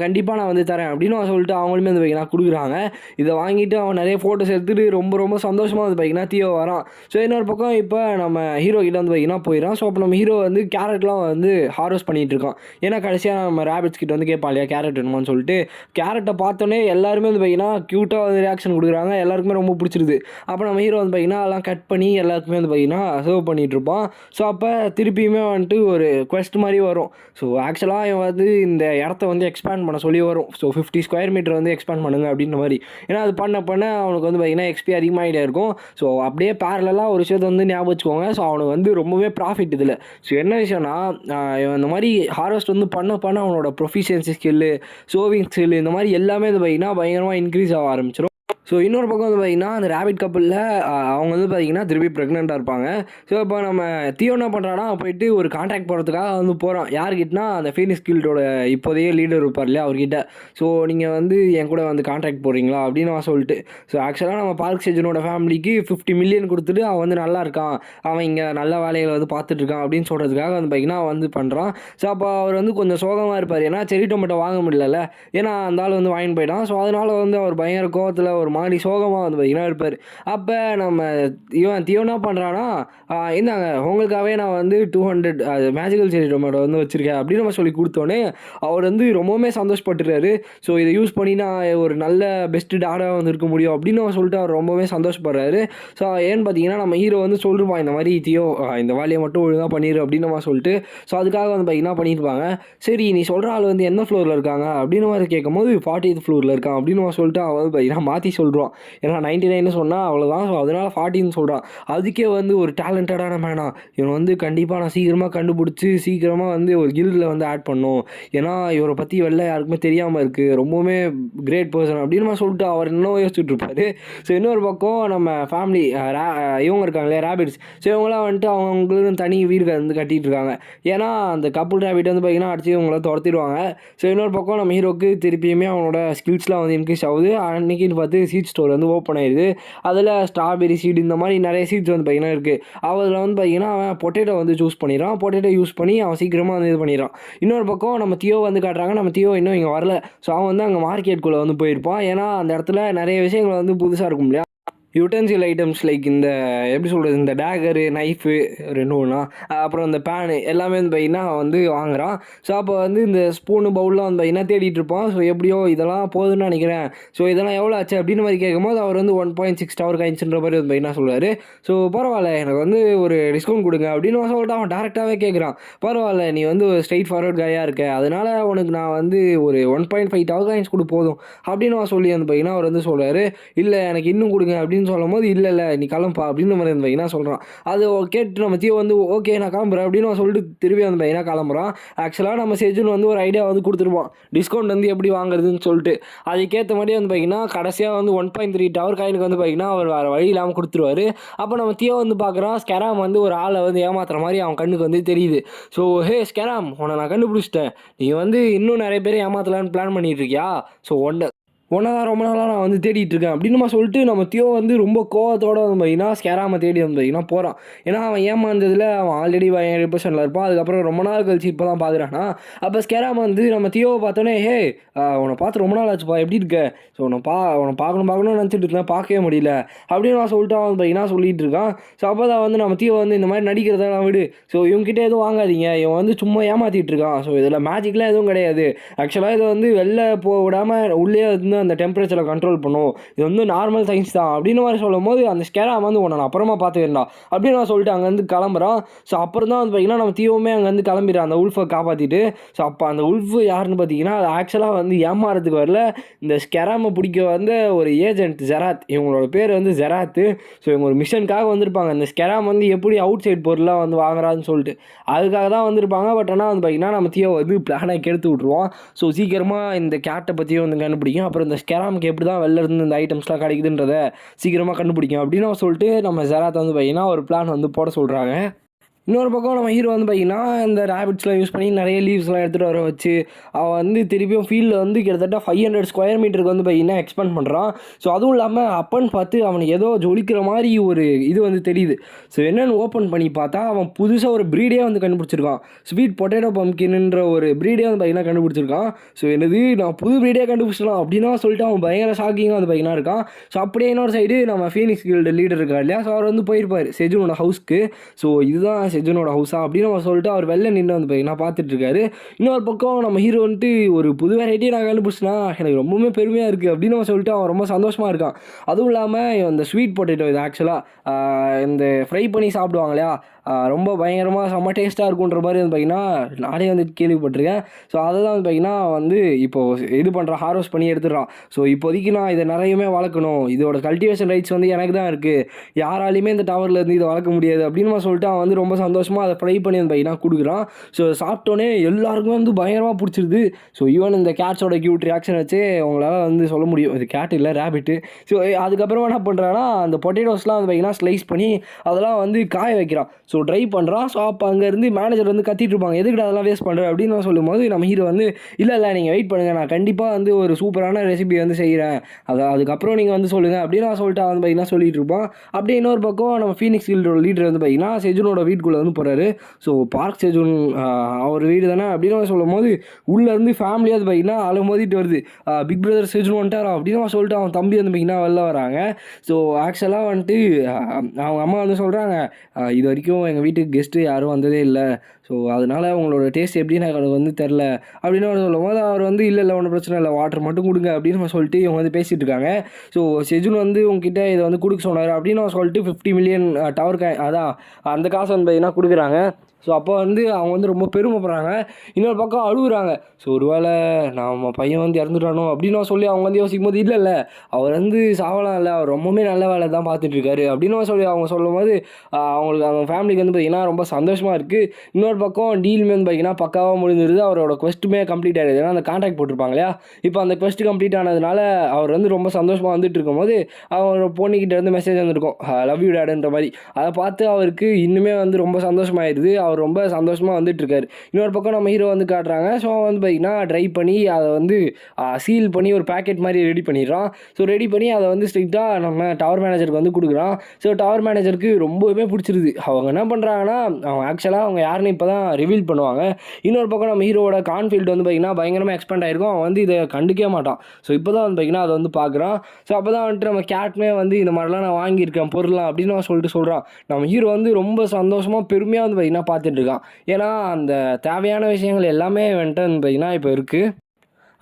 கண்டிப்பாக நான் வந்து தரேன் அப்படின்னு சொல்லிட்டு அவங்களுமே வந்து பார்த்திங்கன்னா கொடுக்குறாங்க. இதை வாங்கிட்டு அவன் நிறைய ஃபோட்டோஸ் எடுத்துகிட்டு ரொம்ப சந்தோஷமாக வந்து பார்த்திங்கன்னா தியோ வரான். ஸோ இன்னொரு பக்கம் இப்போ நம்ம ஹீரோ கிட்ட வந்து பார்த்திங்கன்னா போயிடறான். ஸோ அப்போ நம்ம ஹீரோ வந்து கேரட்லாம் வந்து பண்ணிட்டு இருக்கான். ஏன்னா கடைசியாக நம்ம ரேபிட்ஸ் கிட்ட வந்து கேட்பான் இல்லையா கேரட் வேணுமான்னு சொல்லிட்டு. கேரட்டை பார்த்தோன்னே எல்லாருமே வந்து பார்த்திங்கன்னா க்யூட்டாக வந்து ரியாக்ஷன் கொடுக்குறாங்க. எல்லாருக்குமே ரொம்ப பிடிச்சிருது. அப்போ நம்ம ஹீரோ வந்து பார்த்திங்கன்னா அதெல்லாம் கட் பண்ணி எல்லாருக்குமே வந்து பார்த்திங்கன்னா சர்வ் பண்ணிகிட்டு இருப்பான். ஸோ அப்போ திருப்பியுமே வந்துட்டு ஒரு குவெஸ்ட் மாதிரி வரும். ஸோ ஆக்சுவலாக இவன் வந்து இந்த இடத்த வந்து எக்ஸ்பேண்ட் பண்ண சொல்லி வரும். ஸோ 50 ஸ்கொயர் மீட்டர் வந்து எக்ஸ்பேண்ட் பண்ணுங்க அப்படின்ற மாதிரி. ஏன்னா அது பண்ண அவனுக்கு வந்து பார்த்திங்கன்னா எக்ஸ்பி அதிகமாகிட்டே இருக்கும். ஸோ அப்படியே பேரலாக ஒரு விஷயத்தை வந்து ஞாபகம் வச்சுக்கோங்க. ஸோ அவனுக்கு வந்து ரொம்பவே ப்ராஃபிட் இதில். ஸோ என்ன விஷயம்னா இந்த மாதிரி ஹார்வெஸ்ட் வந்து பண்ண அவனோட ப்ரொஃபிஷியன்சி ஸ்கில்லு, சோவிங் ஸ்கில் இந்த மாதிரி எல்லாமே வந்து பார்த்திங்கன்னா பயங்கரமாக இன்க்ரீஸ் ஆக ஆரம்பிச்சிடும். ஸோ இன்னொரு பக்கம் வந்து பார்த்திங்கன்னா அந்த ரேபிட் கப்பலில் அவங்க வந்து பார்த்திங்கன்னா திருப்பி ப்ரெக்னெண்ட்டாக இருப்பாங்க. ஸோ இப்போ நம்ம தியோ என்ன பண்ணுறான்னா போயிட்டு ஒரு கான்ட்ராக்ட் போகிறதுக்காக வந்து போகிறான். யார்கிட்டனா அந்த ஃபீனிக்ஸ் கில்டோட இப்போதைய லீடர் இருப்பார் இல்லையா அவர்கிட்ட. ஸோ நீங்கள் வந்து என் கூட வந்து கான்ட்ராக்ட் போடுறீங்களா அப்படின்னு அவன் சொல்லிட்டு. ஸோ ஆக்சுவலாக நம்ம பார்க் சேஜனோட ஃபேமிலிக்கு 50 மில்லியன் கொடுத்துட்டு அவன் வந்து நல்லா இருக்கான், அவன் இங்கே நல்ல வேலைகளை வந்து பார்த்துட்ருக்கான் அப்படின்னு சொல்கிறதுக்காக வந்து பார்த்திங்கன்னா அவன் வந்து பண்ணுறான். ஸோ அப்போ அவர் வந்து கொஞ்சம் சோகமாக இருப்பார். ஏன்னா செரி டொமேட்டோ வாங்க முடியல, ஏன்னா அந்த ஆள் வந்து வாங்கிட்டு போயிட்டான். ஸோ அதனால் வந்து அவர் பயங்கர கோவத்தில் ஒரு மாதிரி சோகமாக வந்து பார்த்திங்கன்னா இருப்பார். அப்போ நம்ம தியோ என்ன பண்ணுறான்னா இந்தாங்க உங்களுக்காகவே நான் வந்து 200 மேஜிக்கல் செரி டொமேட்டோ வந்து வச்சுருக்கேன் அப்படின்னு நம்ம சொல்லி கொடுத்தோன்னே அவர் வந்து ரொம்பவுமே சந்தோஷப்பட்டுறாரு. ஸோ இதை யூஸ் பண்ணி நான் ஒரு நல்ல பெஸ்ட்டு டாடாக வந்து இருக்க முடியும் அப்படின்னு சொல்லிட்டு அவர் ரொம்பவே சந்தோஷப்படுறாரு. ஸோ ஏன்னு பார்த்தீங்கன்னா நம்ம ஹீரோ வந்து சொல்லிருப்பான் இந்த மாதிரி தியோ இந்த வேலையை மட்டும் ஒழுங்காக பண்ணிடு அப்படின்னு நம்ம சொல்லிட்டு. ஸோ அதுக்காக வந்து பார்த்திங்கன்னா பண்ணியிருப்பாங்க. சரி நீ சொல்கிற ஆள் வந்து எந்த ஃப்ளோரில் இருக்காங்க அப்படின்னு மாதிரி கேட்கும்போது 40th ஃப்ளோரில் இருக்கான் அப்படின்னு சொல்லிட்டு அவன் வந்து பார்த்திங்கன்னா மாற்றி சொல்கிறான். ஏன்னா 99 சொன்னால் அவ்வளோதான். ஸோ அதனால் 40ன்னு சொல்கிறான். அதுக்கே வந்து ஒரு டேலண்டடான மேனா இவன் வந்து கண்டிப்பாக நான் சீக்கிரமாக கண்டுபிடிச்சி சீக்கிரமாக வந்து ஒரு கில்டில் வந்து ஆட் பண்ணும், ஏன்னா இவரை பற்றி வெளில யாருக்குமே தெரியாமல் இருக்குது, ரொம்பவுமே கிரேட் பர்சன் அப்படின்னு சொல்லிட்டு அவர் இன்னும் யோசிச்சுட்டு இருப்பார். ஸோ இன்னொரு பக்கம் நம்ம ஃபேமிலி இவங்க இருக்காங்களே ரேபிட்ஸ். ஸோ இவங்களாம் வந்துட்டு அவங்களுக்கு தனி வீடு வந்து கட்டிகிட்டு இருக்காங்க. ஏன்னா அந்த கப்புள் ரேபிட் வந்து பார்த்திங்கன்னா அடிச்சு இவங்கள துரத்திடுவாங்க. ஸோ இன்னொரு பக்கம் நம்ம ஹீரோக்கு திருப்பியுமே அவனோட ஸ்கில்ஸ்லாம் வந்து இன்க்ரீஸ் ஆகுது. அன்றைக்கின்னு பார்த்து சீட் ஸ்டோர் வந்து ஓப்பன் ஆயிடுது. அதில் ஸ்ட்ராபெரி சீடு இந்த மாதிரி நிறைய சீட்ஸ் வந்து பார்த்திங்கன்னா இருக்குது. அதில் வந்து பார்த்திங்கன்னா அவன் பொட்டேட்டோ வந்து சூஸ் பண்ணிடுறான். பொட்டேட்டோ யூஸ் பண்ணி அவன் சீக்கிரமாக வந்து இது பண்ணிடுறான். இன்னொரு பக்கம் நம்ம தியோ வந்து காட்டுறாங்க. நம்ம தியோ இன்னும் இங்கே வரல. ஸோ அவன் வந்து அங்கே மார்க்கெட்டுக்குள்ளே வந்து போயிருப்பான். ஏன்னா அந்த இடத்துல நிறைய விஷயங்கள் வந்து புதுசாக இருக்கும் இல்லையா, யூட்டென்சில் ஐட்டம்ஸ் லைக் இந்த எப்படி சொல்கிறது, இந்த டேகரு, நைஃபு, ரெண்டு ஒன்றா, அப்புறம் இந்த பேனு எல்லாமே வந்து பார்த்திங்கன்னா வந்து வாங்குகிறான். ஸோ அப்போ வந்து இந்த ஸ்பூனு பவுல்லாம் வந்து பார்த்திங்கன்னா தேடிட்டு இருப்பான். ஸோ எப்படியோ இதெல்லாம் போதுன்னு நினைக்கிறேன், ஸோ இதெல்லாம் எவ்வளோ ஆச்சு அப்படின்னு மாதிரி கேட்கும்போது அவர் வந்து 1.6 டவர் காயின்ஸ்ன்ற மாதிரி வந்து பார்த்திங்கன்னா சொல்கிறார். ஸோ பரவாயில்ல எனக்கு வந்து ஒரு டிஸ்கவுண்ட் கொடுங்க அப்படின்னு சொல்லிட்டு அவன் டேரெக்டாகவே கேட்குறான். பரவாயில்ல நீ வந்து ஒரு ஸ்ட்ரைட் ஃபார்வர்ட் கையாக இருக்க, அதனால் உனக்கு நான் வந்து ஒரு 1.5 டவர் காயின்ஸ் கொடு போதும் அப்படின்னு சொல்லி வந்து பார்த்திங்கன்னா அவர் வந்து சொல்கிறார். இல்லை எனக்கு இன்னும் கொடுங்க அப்படின்னு சொல்லும் போது இல்லை நீ கிளம்பா அப்படின்னு மாதிரி வந்து பார்த்திங்கன்னா சொல்கிறான். அது கேட்டு நம்ம தியோ வந்து ஓகே நான் கிளம்புறேன் அப்படின்னு சொல்லிட்டு திரும்பி வந்து பார்த்திங்கன்னா கிளம்புறான். ஆக்சுவலாக நம்ம செஜுன் வந்து ஒரு ஐடியா வந்து கொடுத்துருப்போம் டிஸ்கவுண்ட் வந்து எப்படி வாங்குறதுன்னு சொல்லிட்டு. அதுக்கேற்ற மாதிரி வந்து பார்த்திங்கன்னா கடைசியாக வந்து 1.3 டவர் காயினுக்கு வந்து பார்த்திங்கன்னா அவர் வேறு வழி இல்லாமல் கொடுத்துருவார். அப்போ நம்ம தியோ வந்து பார்க்குறான். ஸ்கெராம் வந்து ஒரு ஆளை வந்து ஏமாத்துற மாதிரி அவன் கண்ணுக்கு வந்து தெரியுது. ஸோ ஹே ஸ்கெராம், உன்னை நான் கண்டுபிடிச்சிட்டேன், நீ வந்து இன்னும் நிறைய பேர் ஏமாத்தலான்னு பிளான் பண்ணிட்டு இருக்கியா, ஸோ ஒன்றா ரொம்ப நாளாக நான் வந்து தேடிட்டு இருக்கேன் அப்படின்னு சொல்லிட்டு நம்ம தியோ வந்து ரொம்ப கோவத்தோடு வந்து பார்த்திங்கன்னா ஸ்கெராமை தேடி வந்து பார்த்திங்கன்னா போகிறான். ஏன்னா அவன் ஏமாந்ததில் அவன் ஆல்ரெடி டிப்ரெஷனில் இருப்பான். அதுக்கப்புறம் ரொம்ப நாள் கழிச்சு இப்போ தான் பார்க்குறான்னா. அப்போ ஸ்கெராம் வந்து நம்ம தியோவை பார்த்தோன்னே ஹே உன்னை பார்த்து ரொம்ப நாள் ஆச்சுப்பா, எப்படி இருக்க, ஸோ உன்னை பார்க்கணும்னு நினச்சிட்டு இருக்கேன், பார்க்கவே முடியல அப்படின்னு நான் சொல்லிட்டு அவன் பார்த்திங்கன்னா சொல்லிட்டு இருக்கான். ஸோ அப்போ தான் வந்து நம்ம தியோ வந்து இந்த மாதிரி நடிக்கிறதெல்லாம் விடு, ஸோ இவங்ககிட்ட எதுவும் வாங்காதீங்க, இவன் வந்து சும்மா ஏமாற்றிட்டு இருக்கான், ஸோ இதில் மேஜிக்லாம் எதுவும் கிடையாது, ஆக்சுவலாக இதை வந்து வெளில போக விடாமல் உள்ளே இருந்தால் அந்த டெம்பரேச்சரை கண்ட்ரோல் பண்ணும், இது வந்து நார்மல் சயின்ஸ் தான் அப்படின்னு மாதிரி சொல்லும்போது அந்த ஸ்கெராம் வந்து உன்னை நான் அப்புறமா பார்த்துக்கிறேன்டா அப்படின்னு நான் சொல்லிட்டு அங்கேருந்து கிளம்புறான். ஸோ அப்புறம் தான் வந்து பார்த்தீங்கன்னா நம்ம தியோவுமே அங்கேருந்து கிளம்பிடுறான் அந்த உல்ஃபை காப்பாற்றிட்டு. ஸோ அப்போ அந்த உல்ஃபு யாருன்னு பார்த்தீங்கன்னா அது ஆக்சுவலாக வந்து ஏமாறதுக்கு வரல, இந்த ஸ்கெராமை பிடிக்க வந்த ஒரு ஏஜென்ட் ஜெராத், இவங்களோட பேர் வந்து ஜெராத்து. ஸோ இவங்க ஒரு மிஷனுக்காக வந்திருப்பாங்க, இந்த ஸ்கெராம் வந்து எப்படி அவுட் சைட் பொருளாக வந்து வாங்குறான்னு சொல்லிட்டு அதுக்காக தான் வந்திருப்பாங்க. பட் ஆனால் வந்து பார்த்தீங்கன்னா நம்ம தியோ வந்து பிளானை கெடுத்து விட்ருவோம். ஸோ சீக்கிரமாக இந்த கேட்டை பற்றியும் வந்து கண்டுபிடிக்கும், அப்புறம் இந்த ஸ்கெராமுக்கு எப்படி தான் வெளில இருந்து இந்த ஐட்டம்ஸ்லாம் கிடைக்குதுன்றத சீக்கிரமாக கண்டுபிடிக்கும் அப்படின்னு சொல்லிட்டு நம்ம ஜெராத் வந்து பார்த்தீங்கன்னா ஒரு பிளான் வந்து போட சொல்கிறாங்க. இன்னொரு பக்கம் நம்ம ஹீரோ வந்து பார்த்தீங்கன்னா இந்த ரேபிட்ஸ்லாம் யூஸ் பண்ணி நிறைய லீவ்ஸ்லாம் எடுத்துகிட்டு வர வச்சு அவன் வந்து திருப்பியும் ஃபீல்டில் வந்து கிட்டத்தட்ட 500 ஸ்கொயர் மீட்டருக்கு வந்து பார்த்தீங்கன்னா எக்ஸ்பெண்ட் பண்ணுறான். ஸோ அதுவும் இல்லாமல் அப்பன்னு பார்த்து அவனுக்கு ஏதோ ஜொலிக்கிற மாதிரி ஒரு இது வந்து தெரியுது. ஸோ என்னென்னு ஓப்பன் பண்ணி பார்த்தா அவன் புதுசாக ஒரு ப்ரீடே வந்து கண்டுபிடிச்சிருக்கான், ஸ்வீட் பொட்டேட்டோ பம்ப்கின்ன்ற ஒரு ப்ரீடே வந்து பார்த்தீங்கன்னா கண்டுபிடிச்சிருக்கான். ஸோ என்னது நான் புது ப்ரீடே கண்டுபிடிச்சிடலாம் அப்படின்னா சொல்லிட்டு அவன் பயங்கர ஷாக்கிங்காக வந்து பார்த்தீங்கன்னா இருக்கான். ஸோ அப்படியே இன்னொரு சைடு நம்ம ஃபீனிக்ஸ் கில்டு லீடர் இருக்கார் இல்லையா, ஸோ அவர் வந்து போயிருப்பார் செஜுனோட ஹவுஸ்க்கு. ஸோ இதுதான் செஜுனோட ஹவுஸா அப்படின்னு நம்ம சொல்லிட்டு அவர் வெளில நின்று வந்து பார்த்தீங்கன்னா பார்த்துட்டு இருக்காரு. இன்னொரு பக்கம் நம்ம ஹீரோ வந்துட்டு ஒரு புது வெரைட்டியை நான் கண்டுபிடிச்சினா எனக்கு ரொம்பவுமே பெருமையாக இருக்குது அப்படின்னு நம்ம சொல்லிட்டு அவன் ரொம்ப சந்தோஷமாக இருக்கான். அதுவும் இல்லாமல் இந்த ஸ்வீட் பொட்டேட்டோ இது ஆக்சுவலாக இந்த ஃப்ரை பண்ணி சாப்பிடுவாங்க இல்லையா, ரொம்ப பயங்கரமாக செம்ம டேஸ்ட்டாக இருக்குன்ற மாதிரி வந்து பார்த்திங்கன்னா நானே வந்து கேள்விப்பட்டிருக்கேன். ஸோ அதை தான் வந்து பார்த்திங்கன்னா வந்து இப்போது இது பண்ணுறான், ஹார்வெஸ்ட் பண்ணி எடுத்துடுறான். ஸோ இப்போதைக்கு நான் இதை நிறையவே வளர்க்கணும், இதோட கல்டிவேஷன் ரைட்ஸ் வந்து எனக்கு தான் இருக்குது, யாராலையுமே இந்த டவரில் இருந்து இதை வளர்க்க முடியாது அப்படின்னு சொல்லிட்டு அவன் வந்து ரொம்ப சந்தோஷமாக அதை ஃப்ரை பண்ணி வந்து பார்த்திங்கன்னா கொடுக்குறான். ஸோ சாப்பிட்டோன்னே எல்லாருக்குமே வந்து பயங்கரமாக பிடிச்சிருது. ஸோ ஈவன் இந்த கேட்ஸோட க்யூட் ரியாக்ஷன் வச்சு அவங்களால வந்து சொல்ல முடியும் இது கேட் இல்லை ரேபிட்டு. ஸோ அதுக்கப்புறமா என்ன பண்ணுறான்னா அந்த பொட்டேட்டோஸ்லாம் வந்து பார்த்திங்கன்னா ஸ்லைஸ் பண்ணி அதெல்லாம் வந்து காய வைக்கிறான். ஸோ ட்ரை பண்ணுறான். ஸோ அப்போ அங்கேருந்து மேனேஜர் வந்து கத்திட்டு இருப்பாங்க, எதுக்கு அதெல்லாம் வேஸ்ட் பண்ணுறேன் அப்படின்னு நான் சொல்லும்போது நம்ம ஹீரோ வந்து இல்லை நீங்கள் வெயிட் பண்ணுங்கள், நான் கண்டிப்பாக வந்து ஒரு சூப்பரான ரெசிபி வந்து செய்கிறேன், அதுக்கப்புறம் நீங்கள் வந்து சொல்லுங்கள் அப்படின்னு நான் சொல்லிட்டு வந்து பார்த்தீங்கன்னா சொல்லிட்டு இருப்பான். அப்படியே இன்னொரு பக்கம் நம்ம ஃபீனிக்ஸ் கில்டோட லீடர் வந்து பார்த்தீங்கன்னா செஜுனோட வீட்டுக்குள்ளே வந்து போகிறாரு. ஸோ பார்க் செஜுன் அவர் வீடு தானே அப்படின்னு சொல்லும் போது உள்ளேருந்து ஃபேமிலியாக வந்து பார்த்தீங்கன்னா அலமோதிட்டு வருது, பிக் பிரதர் செஜுன் வந்துட்டாரா அப்படின்னு சொல்லிட்டு அவன் தம்பி வந்து பார்த்தீங்கன்னா வெளில வராங்க. ஸோ ஆக்சுவலாக வந்துட்டு அவங்க அம்மா வந்து சொல்கிறாங்க, இது வரைக்கும் எங்கள் வீட்டுக்கு கெஸ்ட்டு யாரும் வந்ததே இல்லை, ஸோ அதனால் உங்களோட டேஸ்ட் எப்படின்னு எனக்கு வந்து தெரில அப்படின்னு அவர் சொல்லும் போது அவர் வந்து இல்லை ஒன்றும் பிரச்சனை இல்லை, வாட்டர் மட்டும் கொடுங்க அப்படின்னு சொல்லிட்டு இவங்க வந்து பேசிகிட்டு இருக்காங்க. ஸோ செஜுன் வந்து உங்ககிட்ட இதை வந்து கொடுக்க சொன்னார் அப்படின்னு சொல்லிட்டு 50 மில்லியன் டவர் அதான் அந்த காசு வந்து பார்த்தீங்கன்னா கொடுக்குறாங்க. ஸோ அப்போ வந்து அவங்க வந்து ரொம்ப பெருமைப்படுறாங்க. இன்னொரு பக்கம் அழுகுறாங்க. ஸோ ஒரு வேளை நம்ம பையன் வந்து இறந்துட்டானோ அப்படின்னு சொல்லி அவங்க வந்து யோசிக்கும் போது இல்லை அவர் வந்து சாவலாம் இல்லை, அவர் ரொம்பவுமே நல்ல வேலை தான் பார்த்துட்ருக்காரு அப்படின்னு சொல்லி அவங்க சொல்லும் போது அவங்களுக்கு அவங்க ஃபேமிலிக்கு வந்து பார்த்திங்கன்னா ரொம்ப சந்தோஷமாக இருக்குது. இன்னொரு பக்கம் டீலுமே வந்து பார்த்திங்கன்னா பக்காவாக முடிஞ்சிருது, அவரோட குவெஸ்ட்டுமே கம்ப்ளீட் ஆகிடுது. ஏன்னா அந்த கான்ட்ராக்ட் போட்டிருப்பாங்க இல்லையா, இப்போ அந்த குவெஸ்ட் கம்ப்ளீட் ஆனதுனால அவர் வந்து ரொம்ப சந்தோஷமாக வந்துட்டு இருக்கும்போது அவர் பொண்ணுக்கிட்ட இருந்து மெசேஜ் வந்துருக்கும், லவ் யூ டேடுன்ற மாதிரி. அதை பார்த்து அவருக்கு இன்னுமே வந்து ரொம்ப சந்தோஷமாயிருது, அவர் ரொம்ப சந்தோஷமாக வந்துட்டுருக்காரு. இன்னொரு பக்கம் நம்ம ஹீரோ வந்து காட்டுறாங்க. ஸோ வந்து பார்த்திங்கன்னா ட்ரை பண்ணி அதை வந்து சீல் பண்ணி ஒரு பேக்கெட் மாதிரி ரெடி பண்ணிடுறான். ஸோ ரெடி பண்ணி அதை வந்து ஸ்ட்ரிக்டாக நம்ம டவர் மேனேஜருக்கு வந்து கொடுக்குறான். ஸோ டவர் மேனேஜருக்கு ரொம்பவே பிடிச்சிருது. அவங்க என்ன பண்ணுறாங்கன்னா அவங்க ஆக்சுவலாக அவங்க யாருன்னு இப்போ தான் ரிவீல் பண்ணுவாங்க. இன்னொரு பக்கம் நம்ம ஹீரோட கான்ஃபீல்டு வந்து பார்த்திங்கன்னா பயங்கரமாக எக்ஸ்பெண்ட் ஆகிருக்கும், அவன் வந்து இதை கண்டுக்கவே மாட்டான். ஸோ இப்போ தான் வந்து பார்த்திங்கன்னா அதை வந்து பார்க்குறான். ஸோ அப்போ தான் வந்துட்டு நம்ம கேட்மே வந்து இந்த மாதிரிலாம் நான் வாங்கியிருக்கேன் பொருளாம் அப்படின்னு சொல்லிட்டு சொல்கிறான். நம்ம ஹீரோ வந்து ரொம்ப சந்தோஷமாக பெருமையாக வந்து பார்த்திங்கன்னா பார்த்துட்டு இருக்கான். ஏன்னா அந்த தேவையான விஷயங்கள் எல்லாமே வந்துட்டு பார்த்திங்கன்னா இப்போ இருக்குது.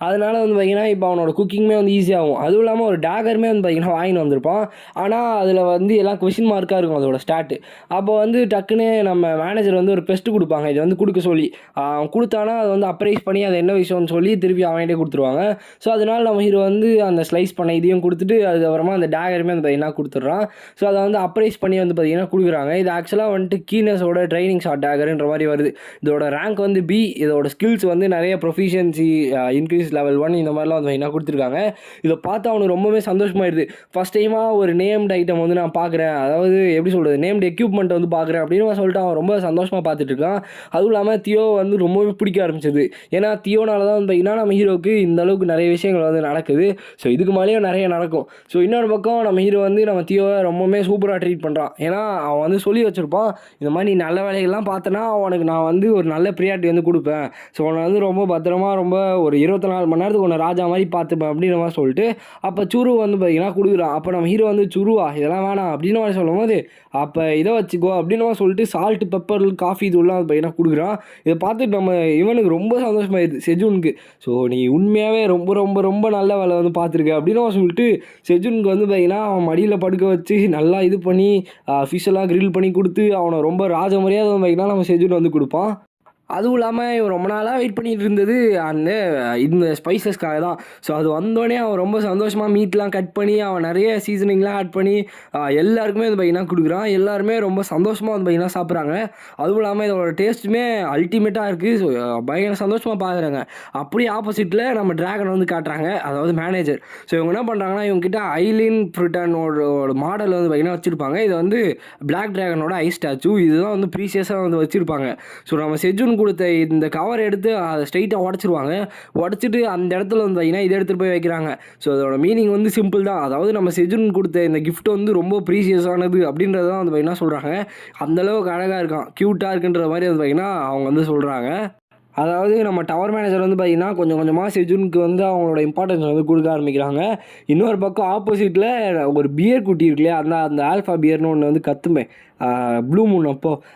அதனால் வந்து பார்த்திங்கன்னா இப்போ அவனோட குக்கிங்குமே வந்து ஈஸியாகும். அதுவும் இல்லாமல் ஒரு டேகருமே வந்து பார்த்திங்கன்னா வாங்கின்னு வந்திருப்பான். ஆனால் அதில் வந்து எல்லாம் கொஷின் மார்க்காக இருக்கும் அதோட ஸ்டார்ட்டு. அப்போ வந்து டக்குன்னு நம்ம மேனேஜர் வந்து ஒரு பெஸ்ட்டு கொடுப்பாங்க, இதை வந்து கொடுக்க சொல்லி அவன் கொடுத்தானா அதை வந்து அப்ரைஸ் பண்ணி அது என்ன விஷயம்னு சொல்லி திருப்பி அவன்கிட்டே கொடுத்துருவாங்க. ஸோ அதனால் நம்ம ஹீரோ வந்து அந்த ஸ்லைஸ் பண்ண இதையும் கொடுத்துட்டு அதுக்கப்புறமா அந்த டேகருமே வந்து பார்த்திங்கன்னா கொடுத்துட்றான். ஸோ அதை வந்து அப்ரைஸ் பண்ணி வந்து பார்த்திங்கன்னா கொடுக்குறாங்க. இது ஆக்சுவலாக வந்துட்டு கீனஸோட ட்ரைனிங் ஷாட் டேகருன்ற மாதிரி வருது. இதோட ரேங்க் வந்து B, இதோட ஸ்கில்ஸ் வந்து நிறைய ப்ரொஃபிஷியன்சி இன்க்ரீஸ் லெவல் 1 இந்த மாதிரிலாம் வந்து என்ன கொடுத்துருக்காங்க. இதை பார்த்து அவனுக்கு ரொம்பவே சந்தோஷமாயிடுது. ஃபஸ்ட் டைமாக ஒரு நேம்டு ஐட்டம் வந்து நான் பார்க்குறேன், அதாவது எப்படி சொல்கிறது, நேம்டு எக்யூப்மெண்ட் வந்து பார்க்குறேன் அப்படின்னு சொல்லிட்டு அவன் ரொம்ப சந்தோஷமாக பார்த்துட்டு இருக்கான். அதுவும் இல்லாமல் தியோ வந்து ரொம்பவே பிடிக்க ஆரம்பிச்சது. ஏன்னா தியோனால தான் வந்து பார்த்திங்கன்னா நம்ம ஹீரோக்கு இந்த அளவுக்கு நிறைய விஷயங்கள் வந்து நடக்குது. ஸோ இதுக்கு மேலேயும் நிறைய நடக்கும். ஸோ இன்னொரு பக்கம் நம்ம ஹீரோ வந்து நம்ம தியோவை ரொம்பவே சூப்பராக ட்ரீட் பண்ணுறான். ஏன்னா அவன் வந்து சொல்லி வச்சுருப்பான், இந்த மாதிரி நீ நல்ல வேலைகள்லாம் பார்த்தனா அவனுக்கு நான் வந்து ஒரு நல்ல ப்ரியாரிட்டி வந்து கொடுப்பேன். ஸோ அவனை வந்து ரொம்ப பத்திரமா ரொம்ப ஒரு 24 24 மணி நேரத்துக்கு ஒன்று ராஜா மாதிரி பார்த்துப்பேன் அப்படின்ற மாதிரி சொல்லிட்டு அப்போ சுரு வந்து பார்த்தீங்கன்னா கொடுக்குறான். அப்போ நம்ம ஹீரோ வந்து சுருவா இதெல்லாம் வேணாம் அப்படின்னு மாதிரி சொல்லும் போது அப்போ இதை வச்சுக்கோ அப்படின்னு மாதிரி சொல்லிட்டு சால்ட்டு பெப்பர் காஃபி இதெல்லாம் வந்து பார்த்தீங்கன்னா கொடுக்குறான். இதை பார்த்துட்டு நம்ம இவனுக்கு ரொம்ப சந்தோஷமாயிருது செஜூனுக்கு. ஸோ நீ உண்மையாகவே ரொம்ப ரொம்ப ரொம்ப நல்ல வேலை வந்து பார்த்துருக்க அப்படின்னு சொல்லிட்டு செஜூனுக்கு வந்து பார்த்தீங்கன்னா அவன் மடியில் படுக்க வச்சு நல்லா இது பண்ணி ஃபிஷ்ஷெல்லாம் கிரில் பண்ணி கொடுத்து அவனை ரொம்ப ராஜ மரியாதை வந்து பார்த்தீங்கன்னா நம்ம செஜூன் வந்து கொடுப்பான். அதுவும் இல்லாமல் இவன் ரொம்ப நாளாக வெயிட் பண்ணிகிட்டு இருந்தது இந்த ஸ்பைசஸ்க்காக தான். ஸோ அது வந்தோடனே அவன் ரொம்ப சந்தோஷமாக மீட்லாம் கட் பண்ணி அவன் நிறைய சீசனிங்லாம் ஆட் பண்ணி எல்லாருக்குமே வந்து பார்த்திங்கன்னா கொடுக்குறான். எல்லாருமே ரொம்ப சந்தோஷமாக வந்து பார்த்திங்கன்னா சாப்பிட்றாங்க. அதுவும் இல்லாமல் இதோட டேஸ்ட்டுமே அல்டிமேட்டாக இருக்குது. ஸோ பயங்கர சந்தோஷமாக பார்க்குறாங்க. அப்படியே ஆப்போசிட்டில் நம்ம ட்ராகன் வந்து காட்டுறாங்க, அதாவது மேனேஜர். ஸோ இவங்க என்ன பண்ணுறாங்கன்னா இவங்ககிட்ட ஐலின் ஃப்ரிட்டானோட மாடல் வந்து பார்த்திங்கன்னா வச்சுருப்பாங்க. இது வந்து பிளாக் ட்ராகனோட ஐ ஸ்டாச்சு. இதுதான் வந்து ப்ரீசியஸாக வந்து வச்சுருப்பாங்க. ஸோ நம்ம செஜூன் கொடுத்த இந்த கவர் எடுத்து அதை ஸ்ட்ரைட்டாக உடச்சிருவாங்க. உடச்சிட்டு அந்த இடத்துல வந்து பார்த்தீங்கன்னா இதை எடுத்துகிட்டு போய் வைக்கிறாங்க. ஸோ அதோட மீனிங் வந்து சிம்பிள் தான். அதாவது நம்ம செஜூன் கொடுத்த இந்த கிஃப்ட் வந்து ரொம்ப ப்ரீசியஸானது அப்படின்றது தான் வந்து பார்த்தீங்கன்னா சொல்கிறாங்க. அந்தளவுக்கு அழகாக இருக்கான், க்யூட்டாக இருக்குன்ற மாதிரி வந்து பார்த்தீங்கன்னா அவங்க வந்து சொல்கிறாங்க. அதாவது நம்ம டவர் மேனேஜர் வந்து பார்த்திங்கன்னா கொஞ்சம் கொஞ்சமாக செஜூனுக்கு வந்து அவங்களோட இம்பார்ட்டன்ஸ் வந்து கொடுக்க ஆரம்பிக்கிறாங்க. இன்னொரு பக்கம் ஆப்போசிட்டில் ஒரு பியர் குட்டி இருக்கு இல்லையா, அந்த ஆல்ஃபா பியர்னு ஒன்று வந்து கத்துமே ப்ளூ மூன்.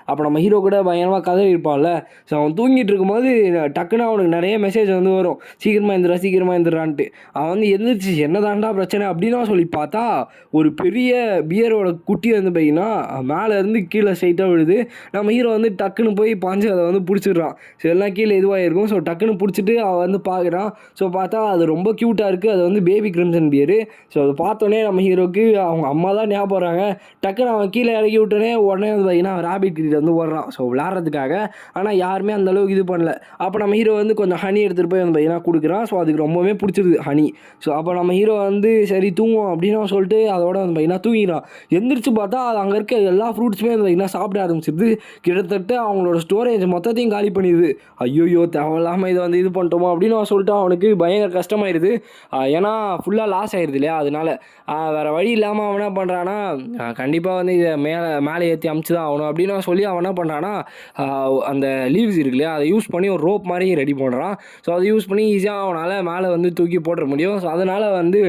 அப்போ நம்ம ஹீரோ கூட பயங்கரமாக கதறி இருப்பான்ல. ஸோ அவன் தூங்கிட்டு இருக்கும்போது டக்குன்னு அவனுக்கு நிறைய மெசேஜ் வந்து வரும், சீக்கிரமாக எழுந்துறான்ட்டு. அவன் வந்து எந்திரிச்சு என்ன தாண்டா பிரச்சனை அப்படின்னா சொல்லி பார்த்தா ஒரு பெரிய பியரோட குட்டி வந்து பார்த்திங்கன்னா மேலேருந்து கீழே ஸ்ட்ரைட்டாக விழுது. நம்ம ஹீரோ வந்து டக்குன்னு போய் பாஞ்சு அதை வந்து பிடிச்சிடுறான். ஸோ எல்லாம் கீழே இதுவாக இருக்கும். ஸோ டக்குன்னு பிடிச்சிட்டு அவன் வந்து பார்க்குறான். ஸோ பார்த்தா அது ரொம்ப க்யூட்டாக இருக்குது. அது வந்து பேபி கிரிம்சன் பியரு. ஸோ அதை பார்த்தோன்னே நம்ம ஹீரோக்கு அவங்க அம்மா தான் ஞாபகம் வராங்க. டக்குன்னு அவன் கீழே இறக்கி விட்டோன்னே உடனே வந்து பார்த்தீங்கன்னா ராபிட் கிட்ட வந்து ஓடுறான். ஸோ விளாட்றதுக்காக. ஆனால் யாருமே அந்தளவுக்கு இது பண்ணல. அப்போ நம்ம ஹீரோ வந்து கொஞ்சம் ஹனி எடுத்துகிட்டு போய் வந்து பார்த்தீங்கன்னா கொடுக்குறான். ஸோ அதுக்கு ரொம்பவே பிடிச்சிருது ஹனி. ஸோ அப்போ நம்ம ஹீரோ வந்து சரி தூங்குவோம் அப்படின்னு சொல்லிட்டு அதோட வந்து பார்த்தீங்கன்னா தூங்கிடுறான். எந்திரிச்சு பார்த்தா அது அங்கே இருக்க எல்லா ஃப்ரூட்ஸுமே வந்து பார்த்தீங்கன்னா சாப்பிட ஆரம்பிச்சிருது. கிட்டத்தட்ட அவங்களோட ஸ்டோரேஜ் மொத்தத்தையும் காலி பண்ணிடுது. ஐயோ தேவையில்லாமல் இதை வந்து இது பண்ணிட்டோமோ அப்படின்னு சொல்லிட்டு அவனுக்கு பயங்கர கஷ்டமாயிருது. ஏன்னா ஃபுல்லாக லாஸ் ஆயிடுது இல்லையா, அதனால வேறு வழி இல்லாமல் அவன் என்ன பண்ணுறான்னா கண்டிப்பாக வந்து இதை மேலே ஏற்றி அமுச்சு தான் ஆகணும் அப்படின்னு சொல்லி அவன் என்ன பண்ணுறான்னா அந்த லீவ்ஸ் இருக்கு இல்லையா, அதை யூஸ் பண்ணி ஒரு ரோப் மாதிரி ரெடி பண்ணுறான். ஸோ அதை யூஸ் பண்ணி ஈஸியாக அவனால் மேலே வந்து தூக்கி போட்டுற முடியும். ஸோ அதனால் வந்து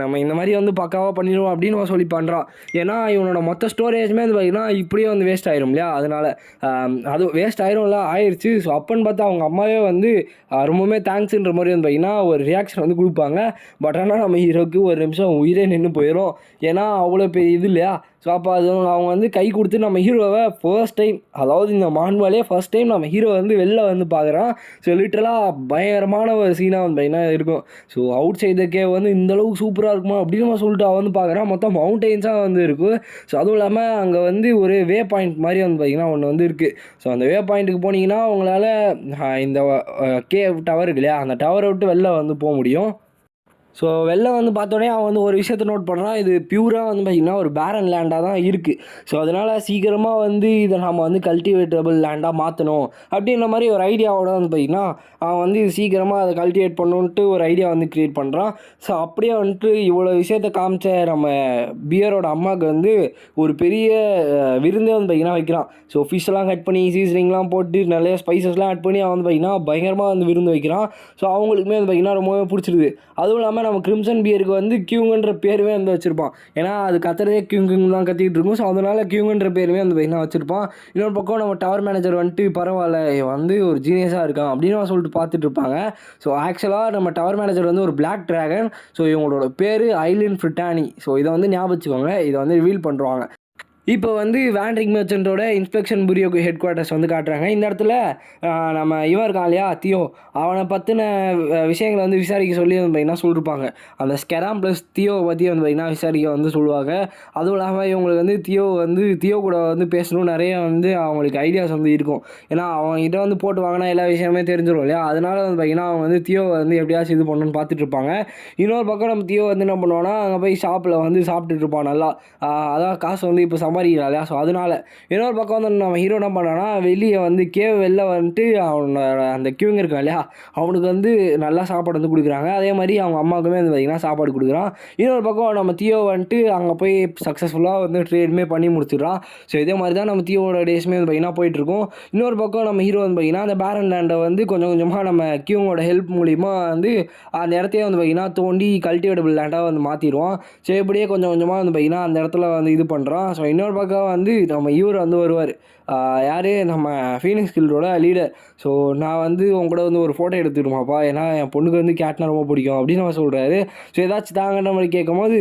நம்ம இந்த மாதிரி வந்து பக்காவாக பண்ணிடுவோம் அப்படின்னு சொல்லி பண்ணுறான். ஏன்னா இவனோட மொத்த ஸ்டோரேஜுமே வந்து பார்த்திங்கன்னா இப்படியே வந்து வேஸ்ட் ஆயிரும் இல்லையா, அதனால் அது வேஸ்ட் ஆயிரும்ல ஆயிடுச்சு. ஸோ அப்போன்னு பார்த்தா அவங்க அம்மாவே வந்து ரொம்பவுமே தேங்க்ஸுன்ற மாதிரி வந்து பார்த்திங்கன்னா ஒரு ரியாக்ஷன் வந்து கொடுப்பாங்க. பட் ஆனால் நம்ம ஹீரோக்கு ஒரு நிமிஷம் உயிரே நின்று போயிடும். ஏன்னா அவ்வளோ பெரிய இது இல்லையா. ஸோ அப்போ அது அவங்க வந்து கை கொடுத்து நம்ம ஹீரோவை ஃபர்ஸ்ட் டைம், அதாவது இந்த மான்வாலே ஃபர்ஸ்ட் டைம் நம்ம ஹீரோ வந்து வெளில வந்து பார்க்குறான். ஸோ லிட்டரலாக பயங்கரமான ஒரு சீனாக வந்து பார்த்தீங்கன்னா இருக்கும். So outside the cave வந்து இந்தளவுக்கு சூப்பராக இருக்குமா அப்படின்னு சொல்லிட்டு அவன் வந்து பார்க்குறான். மொத்தம் மவுண்டெயின்ஸாக வந்து இருக்கும். ஸோ அதுவும் இல்லாமல் அங்கே வந்து ஒரு வே பாயிண்ட் மாதிரி வந்து பார்த்திங்கன்னா ஒன்று வந்து இருக்குது. ஸோ அந்த வே பாயிண்ட்டுக்கு போனீங்கன்னா உங்களால் இந்த கேவ் டவர் இருக்கு இல்லையா, அந்த டவரை விட்டு வெளில வந்து போக முடியும். ஸோ வெளில வந்து பார்த்தோன்னே அவன் வந்து ஒரு விஷயத்தை நோட் பண்ணுறான். இது பியூராக வந்து பார்த்திங்கன்னா ஒரு பேரன் லேண்டாக தான் இருக்குது. ஸோ அதனால் சீக்கிரமாக வந்து இதை நம்ம வந்து கல்டிவேட்டபிள் லேண்டாக மாற்றணும் அப்படின்ற மாதிரி ஒரு ஐடியாவோட வந்து பார்த்திங்கன்னா அவன் வந்து இது சீக்கிரமாக அதை கல்டிவேட் பண்ணணுன்ட்டு ஒரு ஐடியா வந்து க்ரியேட் பண்ணுறான். ஸோ அப்படியே வந்துட்டு இவ்வளோ விஷயத்த காமிச்ச நம்ம பியரோட அம்மாவுக்கு வந்து ஒரு பெரிய விருந்தே வந்து பார்த்திங்கன்னா வைக்கிறான். ஸோ ஃபிஷ்ஷெல்லாம் கட் பண்ணி சீசனிங்லாம் போட்டு நிறைய ஸ்பைசஸ்லாம் ஆட் பண்ணி அவன் வந்து பார்த்திங்கன்னா பயங்கரமாக வந்து விருந்து வைக்கிறான். ஸோ அவங்களுக்குமே வந்து பார்த்திங்கன்னா ரொம்பவே பிடிச்சிருது. அதுவும் இல்லாமல் நம்ம கிரிம்சன் பியருக்கு வந்து கியூங்கன்ற பேருமே வந்து வச்சுருப்பான். ஏன்னா அது கத்துறதே கியூங் தான் கத்திக்கிட்டு இருக்கும். ஸோ அதனால் கியூங்கன்ற பேருமே வந்து பார்த்திங்கன்னா வச்சுருப்பான். இன்னொரு பக்கம் நம்ம டவர் மேனேஜர் வந்துட்டு பரவாயில்ல வந்து ஒரு ஜீனியஸாக இருக்கான் அப்படின்னு சொல்லிட்டு பார்த்துட்டு இருப்பாங்க. ஸோ ஆக்சுவலாக நம்ம டவர் மேனேஜர் வந்து ஒரு பிளாக் ட்ராகன். ஸோ இவங்களோட பேர் ஐலின் ஃப்ரிட்டானி. ஸோ இதை வந்து ஞாபகம் வச்சுக்கோங்க. இதை வந்து ரிவீல் பண்ணுறாங்க. இப்போ வந்து வேண்ட்ரிக் மெர்ச்சன்ட்டோட இன்ஸ்பெக்ஷன் பியூரோ ஹெட் குவார்ட்டர்ஸ் வந்து காட்டுறாங்க. இந்த இடத்துல நம்ம இவன் இருக்கான் இல்லையா தியோ, அவனை பற்றின விஷயங்களை வந்து விசாரிக்க சொல்லி வந்து பார்த்திங்கன்னா சொல்லியிருப்பாங்க. அந்த ஸ்கெராம் ப்ளஸ் தியோவை பற்றி வந்து பார்த்திங்கன்னா விசாரிக்க வந்து சொல்லுவாங்க. அதுவும் இல்லாமல் இவங்களுக்கு வந்து தியோ கூட வந்து பேசணும் நிறைய வந்து அவங்களுக்கு ஐடியாஸ் வந்து இருக்கும். ஏன்னா அவங்ககிட்ட வந்து போட்டு வாங்கினா எல்லா விஷயமே தெரிஞ்சிடும் இல்லையா, அதனால வந்து பார்த்திங்கன்னா அவங்க வந்து தியோவை வந்து எப்படியாச்சும் இது பண்ணணும்னு பார்த்துட்டு இருப்பாங்க. இன்னொரு பக்கம் நம்ம தியோ வந்து என்ன பண்ணுவான்னா அங்கே போய் ஷாப்பில் வந்து சாப்பிட்டுட்டு இருப்பான் நல்லா. அதான் காசு வந்து இப்போ சம்பாதிக்கிறான் இல்லையா. ஸோ அதனால இன்னொரு பக்கம் வந்து நம்ம ஹீரோ என்ன பண்ணுறான்னா வெளியே வந்து வெளில வந்துட்டு அவனோட அந்த கியூங் இருக்கான் இல்லையா, அவனுக்கு வந்து நல்லா சாப்பாடு வந்து கொடுக்குறாங்க. அதே மாதிரி அவங்க அம்மாவுக்குமே வந்து பார்த்திங்கன்னா சாப்பாடு கொடுக்குறான். இன்னொரு பக்கம் நம்ம தியோ வந்துட்டு அங்கே போய் சக்ஸஸ்ஃபுல்லாக வந்து ட்ரேடுமே பண்ணி முடிச்சிடுறான். ஸோ இதே மாதிரி தான் நம்ம தியோட டேஸ்மே வந்து பார்த்திங்கன்னா போயிட்டுருக்கும். இன்னொரு பக்கம் நம்ம ஹீரோ வந்து பார்த்திங்கன்னா அந்த பேரன் லேண்டை வந்து கொஞ்சம் கொஞ்சமாக நம்ம கியூங்கோட ஹெல்ப் மூலிமா வந்து அந்த இடத்தையே வந்து பார்த்திங்கன்னா தோண்டி கல்டிவேட்டபிள் லேண்டாக வந்து மாற்றிடுவான். ஸோ இப்படியே கொஞ்சம் கொஞ்சமாக வந்து பார்த்திங்கன்னா அந்த இடத்துல வந்து இது பண்ணுறான். ஸோ இன்னொரு பக்கம் வந்து நம்ம இவர் வந்து வருவார், யார் நம்ம ஃபீனிக்ஸ் கில்டோட லீடர். ஸோ நான் வந்து உங்க கூட வந்து ஒரு ஃபோட்டோ எடுத்துக்கிடுமாப்பா, ஏன்னா என் பொண்ணுக்கு வந்து கேட்னா ரொம்ப பிடிக்கும் அப்படின்னு அவன் சொல்கிறாரு. ஸோ ஏதாச்சும் தாங்கன்ற மாதிரி கேட்கும்போது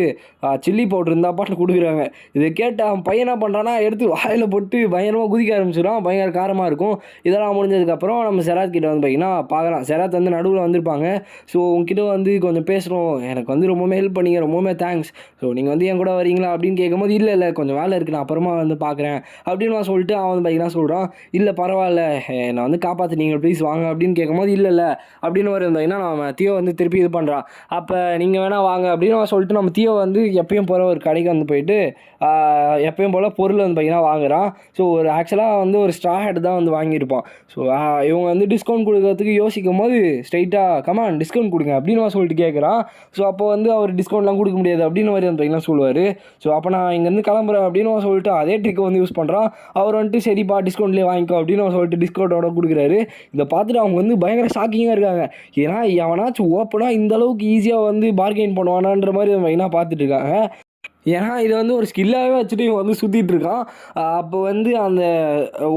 சில்லி பவுட்ரு இருந்தால் பாட்டு கொடுக்குறாங்க. இதை கேட்ட அவன் பையன் என்ன பண்ணுறான்னா எடுத்து வாயில் போட்டு பயங்கரமாக குதிக்க ஆரம்பிச்சிடும். பயங்கர காரமாக இருக்கும். இதெல்லாம் முடிஞ்சதுக்கப்புறம் நம்ம செராத் கிட்ட வந்து பார்த்திங்கன்னா பார்க்கலாம். செராத் வந்து நடுவில் வந்திருப்பாங்க. ஸோ உங்ககிட்ட வந்து கொஞ்சம் பேசுகிறோம், எனக்கு வந்து ரொம்பவுமே ஹெல்ப் பண்ணிங்க, ரொம்பவுமே தேங்க்ஸ். ஸோ நீங்கள் வந்து என் கூட வரீங்களா அப்படின்னு கேட்கும்போது இல்லை கொஞ்சம் வேலை இருக்குது, நான் அப்புறமா வந்து பார்க்குறேன் அப்படின்னு நான் சொல்லிட்டு அவன் வந்து பார்த்திங்கன்னா சொல்கிறான். இல்லை பரவாயில்ல, என்னை வந்து காப்பாற்றினீங்க, ப்ளீஸ் வாங்க அப்படின்னு கேட்கும்போது இல்லை அப்படின்னு ஒரு இருந்தீங்கன்னா நம்ம தியோ வந்து திருப்பி இது பண்ணுறான். அப்போ நீங்கள் வேணால் வாங்க அப்படின்னு சொல்லிட்டு நம்ம தியோ வந்து எப்பயும் போகிற ஒரு கடைக்கு வந்து போயிட்டு எப்பயும் போல் பொருள் வந்து பார்த்திங்கன்னா வாங்குகிறான். ஸோ ஒரு ஆக்சுவலாக வந்து ஒரு ஸ்ட்ரா ஹெட் தான் வந்து வாங்கியிருப்பான். ஸோ இவங்க வந்து டிஸ்கவுண்ட் கொடுக்கறதுக்கு யோசிக்கும் போது ஸ்ட்ரைட்டாக கமான் டிஸ்கவுண்ட் கொடுங்க அப்படின்னு சொல்லிட்டு கேட்குறான். ஸோ அப்போ வந்து அவர் டிஸ்கவுண்ட்லாம் கொடுக்க முடியாது அப்படின்னு மாதிரி வந்து பார்த்திங்கன்னா சொல்லுவார். ஸோ அப்போ நான் இங்கேருந்து கிளம்புறேன் அப்படின்னு சொல்லிட்டு அதே ட்ரிக்கை வந்து யூஸ் பண்ணுறான். அவர் வந்துட்டு சரிப்பா டிஸ்கவுண்ட்லேயே வாங்கிக்கோ அப்படின்னு சொல்லிட்டு டிஸ்கவுண்டோட கொடுக்குறாரு. இதை பார்த்துட்டு அவங்க வந்து பயங்கர ஷாக்கிங்காக இருக்காங்க. ஏன்னா எவனாச்சும் ஓப்பனாக இந்த அளவுக்கு ஈஸியாக வந்து பார்கெயின் பண்ணுவானான்ற மாதிரி அவங்க பார்த்துட்டு இருக்காங்க. ஏன்னா இது வந்து ஒரு ஸ்கில்லாகவே வச்சுட்டு இவன் வந்து சுற்றிட்டு இருக்கான். அப்போ வந்து அந்த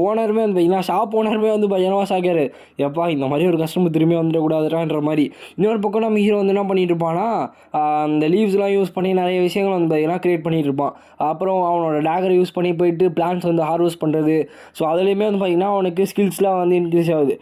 ஓனருமே வந்து பார்த்திங்கன்னா ஷாப் ஓனருமே வந்து பயங்கரமாக ஷாக்காரு. எப்பா இந்த மாதிரி ஒரு கஸ்டமர் திரும்பி வந்துடக்கூடாதுன்ற மாதிரி. இன்னொரு பக்கம் நம்ம ஹீரோ வந்து என்ன பண்ணிட்டு இருப்பான்னா அந்த லீவ்ஸ்லாம் யூஸ் பண்ணி நிறைய விஷயங்கள் வந்து பார்த்திங்கன்னா க்ரியேட் பண்ணிகிட்டு இருப்பான். அப்புறம் அவனோட டேகரை யூஸ் பண்ணி போயிட்டு பிளான்ஸ் வந்து ஹார்வெஸ்ட் பண்ணுறது. ஸோ அதுலேயுமே வந்து பார்த்திங்கன்னா அவனுக்கு ஸ்கில்ஸ்லாம் வந்து இன்க்ரீஸ் ஆகுது.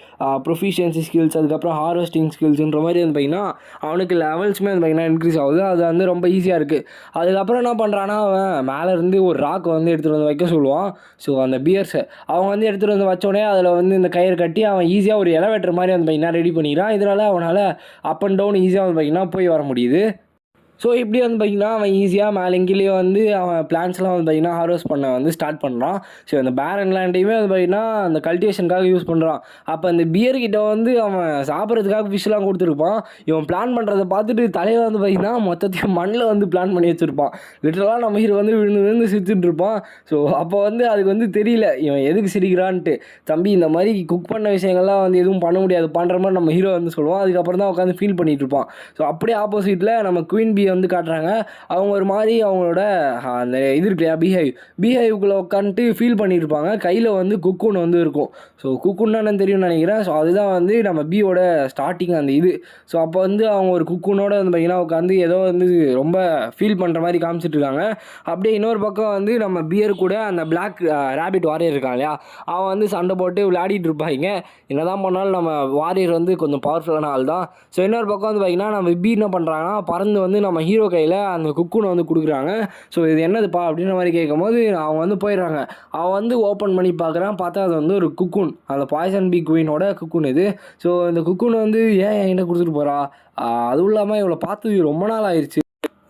ப்ரொஃபிஷியன்சி ஸ்கில்ஸ், அதுக்கப்புறம் ஹார்வெஸ்டிங் ஸ்கில்ஸுன்ற மாதிரி வந்து பார்த்திங்கன்னா அவனுக்கு லெவல்ஸுமே வந்து பார்த்திங்கன்னா இன்க்ரீஸ் ஆகுது. அது வந்து ரொம்ப ஈஸியாக இருக்குது. அதுக்கப்புறம் என்ன பண்ணுறான்னா அவன் மேலே இருந்து ஒரு ராக் வந்து எடுத்துகிட்டு வந்து வைக்க சொல்லுவான். ஸோ அந்த பியர்ஸை அவங்க வந்து எடுத்துகிட்டு வந்து வச்சோடனே அதில் வந்து இந்த கயிறு கட்டி அவன் ஈஸியாக ஒரு எலவேட்டர் மாதிரி வந்து பார்த்திங்கன்னா ரெடி பண்ணிக்கிறான். இதனால் அவனால் அப் அண்ட் டவுன் ஈஸியாக வந்து பார்த்திங்கன்னா போய் வர முடியுது. ஸோ இப்படி வந்து பார்த்திங்கன்னா அவன் ஈஸியாக மேலேங்கிலேயே வந்து அவன் பிளான்ஸ்லாம் வந்து பார்த்திங்கன்னா ஹார்வெஸ்ட் பண்ண வந்து ஸ்டார்ட் பண்ணுறான். ஸோ அந்த பேரன் லேண்டையுமே வந்து பார்த்திங்கன்னா அந்த கல்டிவேஷனுக்காக யூஸ் பண்ணுறான். அப்போ அந்த பியர்கிட்ட வந்து அவன் சாப்பிட்றதுக்காக ஃபிஷ்லாம் கொடுத்துருப்பான். இவன் பிளான் பண்ணுறதை பார்த்துட்டு தலையில் வந்து பார்த்திங்கன்னா மொத்தத்தையும் மண்ணில் வந்து பிளான் பண்ணி வச்சுருப்பான். லிட்டரலாக நம்ம ஹீரோ வந்து விழுந்து சிரிச்சுட்டு இருப்பான். ஸோ அப்போ வந்து அதுக்கு வந்து தெரியல இவன் எதுக்கு சிரிக்கிறான்ட்டு. தம்பி இந்த மாதிரி குக் பண்ண விஷயங்கள்லாம் வந்து எதுவும் பண்ண முடியாது பண்ணுற மாதிரி நம்ம ஹீரோ வந்து சொல்லுவான். அதுக்கப்புறம் தான் உட்காந்து ஃபீல் பண்ணிகிட்டு இருப்பான். ஸோ அப்படியே ஆப்போசிட்டில் நம்ம குயின் பி வந்து காட்டுறாங்க. அவங்க ஒரு மாதிரி அவங்களோட அந்த இது இருக்கு இல்லையா பீஹைவுக்குள்ளே உட்காந்துட்டு ஃபீல் பண்ணிட்டு இருப்பாங்க. கையில் வந்து குக்கூன் வந்து இருக்கும். ஸோ குக்கூன்னா என்னன்னு தெரியும்னு நினைக்கிறேன். ஸோ அதுதான் வந்து நம்ம பியோட ஸ்டார்டிங் அந்த இது. ஸோ அப்போ வந்து அவங்க ஒரு குக்கூனோட வந்து பார்த்திங்கன்னா உட்காந்து ஏதோ வந்து ரொம்ப ஃபீல் பண்ணுற மாதிரி காமிச்சிட்டு இருக்காங்க. அப்படியே இன்னொரு பக்கம் வந்து நம்ம பியர் கூட அந்த பிளாக் ரேபிட் வாரியர் இருக்கான் இல்லையா, அவன் வந்து சண்டை போட்டு விளையாடிட்டு இருப்பாங்க. என்னதான் பண்ணாலும் நம்ம வாரியர் வந்து கொஞ்சம் பவர்ஃபுல்லான ஆள் தான். ஸோ இன்னொரு பக்கம் வந்து பார்த்திங்கன்னா நம்ம பி என்ன பண்ணுறாங்கன்னா பறந்து வந்து நம்ம ஹீரோ கையில் அந்த குக்கூனை வந்து கொடுக்குறாங்க. ஸோ இது என்னதுப்பா அப்படின்ற மாதிரி கேட்கும்போது அவங்க வந்து போயிடுறாங்க. அவன் வந்து ஓப்பன் பண்ணி பார்க்குறான். பார்த்தா அது வந்து ஒரு குக்கூன், அந்த பாய்சன் பி குயினோட குக்கூன் இது. ஸோ இந்த குக்கூன் வந்து ஏன் என்கிட்ட கொடுத்துட்டு போகிறா, அதுவும் இல்லாமல் இவளை பார்த்து ரொம்ப நாள் ஆயிடுச்சு,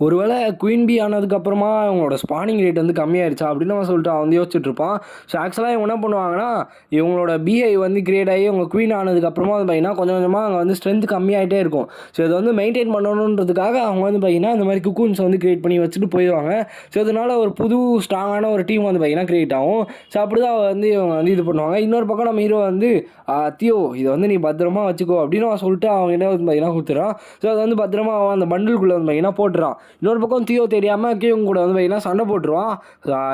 ஒருவேளை குயின் பி ஆனதுக்கப்புறமா அவங்களோட ஸ்பானிங் ரேட் வந்து கம்மியாயிருச்சா அப்படின்னு அவன் சொல்லிட்டு அவன் வந்து யோசிச்சுட்டு இருப்பான். ஸோ ஆக்சுவலாக இவங்க என்ன பண்ணுவாங்கன்னா இவங்களோட பிஐ வந்து கிரியேட் ஆகி அவங்க குயின் ஆனதுக்கப்புறமா வந்து பார்த்திங்கன்னா கொஞ்சம் கொஞ்சமாக அங்கே வந்து ஸ்ட்ரென்த் கம்மியாகிட்டே இருக்கும். ஸோ இதை வந்து மெயின்டைன் பண்ணணுன்றதுக்காக அவங்க வந்து பார்த்திங்கன்னா இந்த மாதிரி குக்கூன்ஸ் வந்து கிரியேட் பண்ணி வச்சுட்டு போயிடுவாங்க. ஸோ இதனால் ஒரு புது ஸ்ட்ராங்கான ஒரு டீம் வந்து பார்த்திங்கன்னா கிரியேட் ஆகும். ஸோ அப்படி தான் வந்து இவங்க வந்து இது பண்ணுவாங்க. இன்னொரு பக்கம் நம்ம ஹீரோ வந்து தியோ இதை வந்து நீ பத்திரமா வச்சுக்கோ அப்படின்னு அவன் சொல்லிட்டு அவங்க என்ன வந்து பார்த்திங்கன்னா கொடுத்துறான். ஸோ அதை வந்து பத்திரமா அவன் அந்த பண்டிலுக்குள்ளே வந்து பார்த்திங்கன்னா போட்டுறான். இன்னொரு பக்கம் தியோ தெரியாமல் கியூங் கூட வந்து பார்த்திங்கன்னா சண்டை போட்டுருவான்.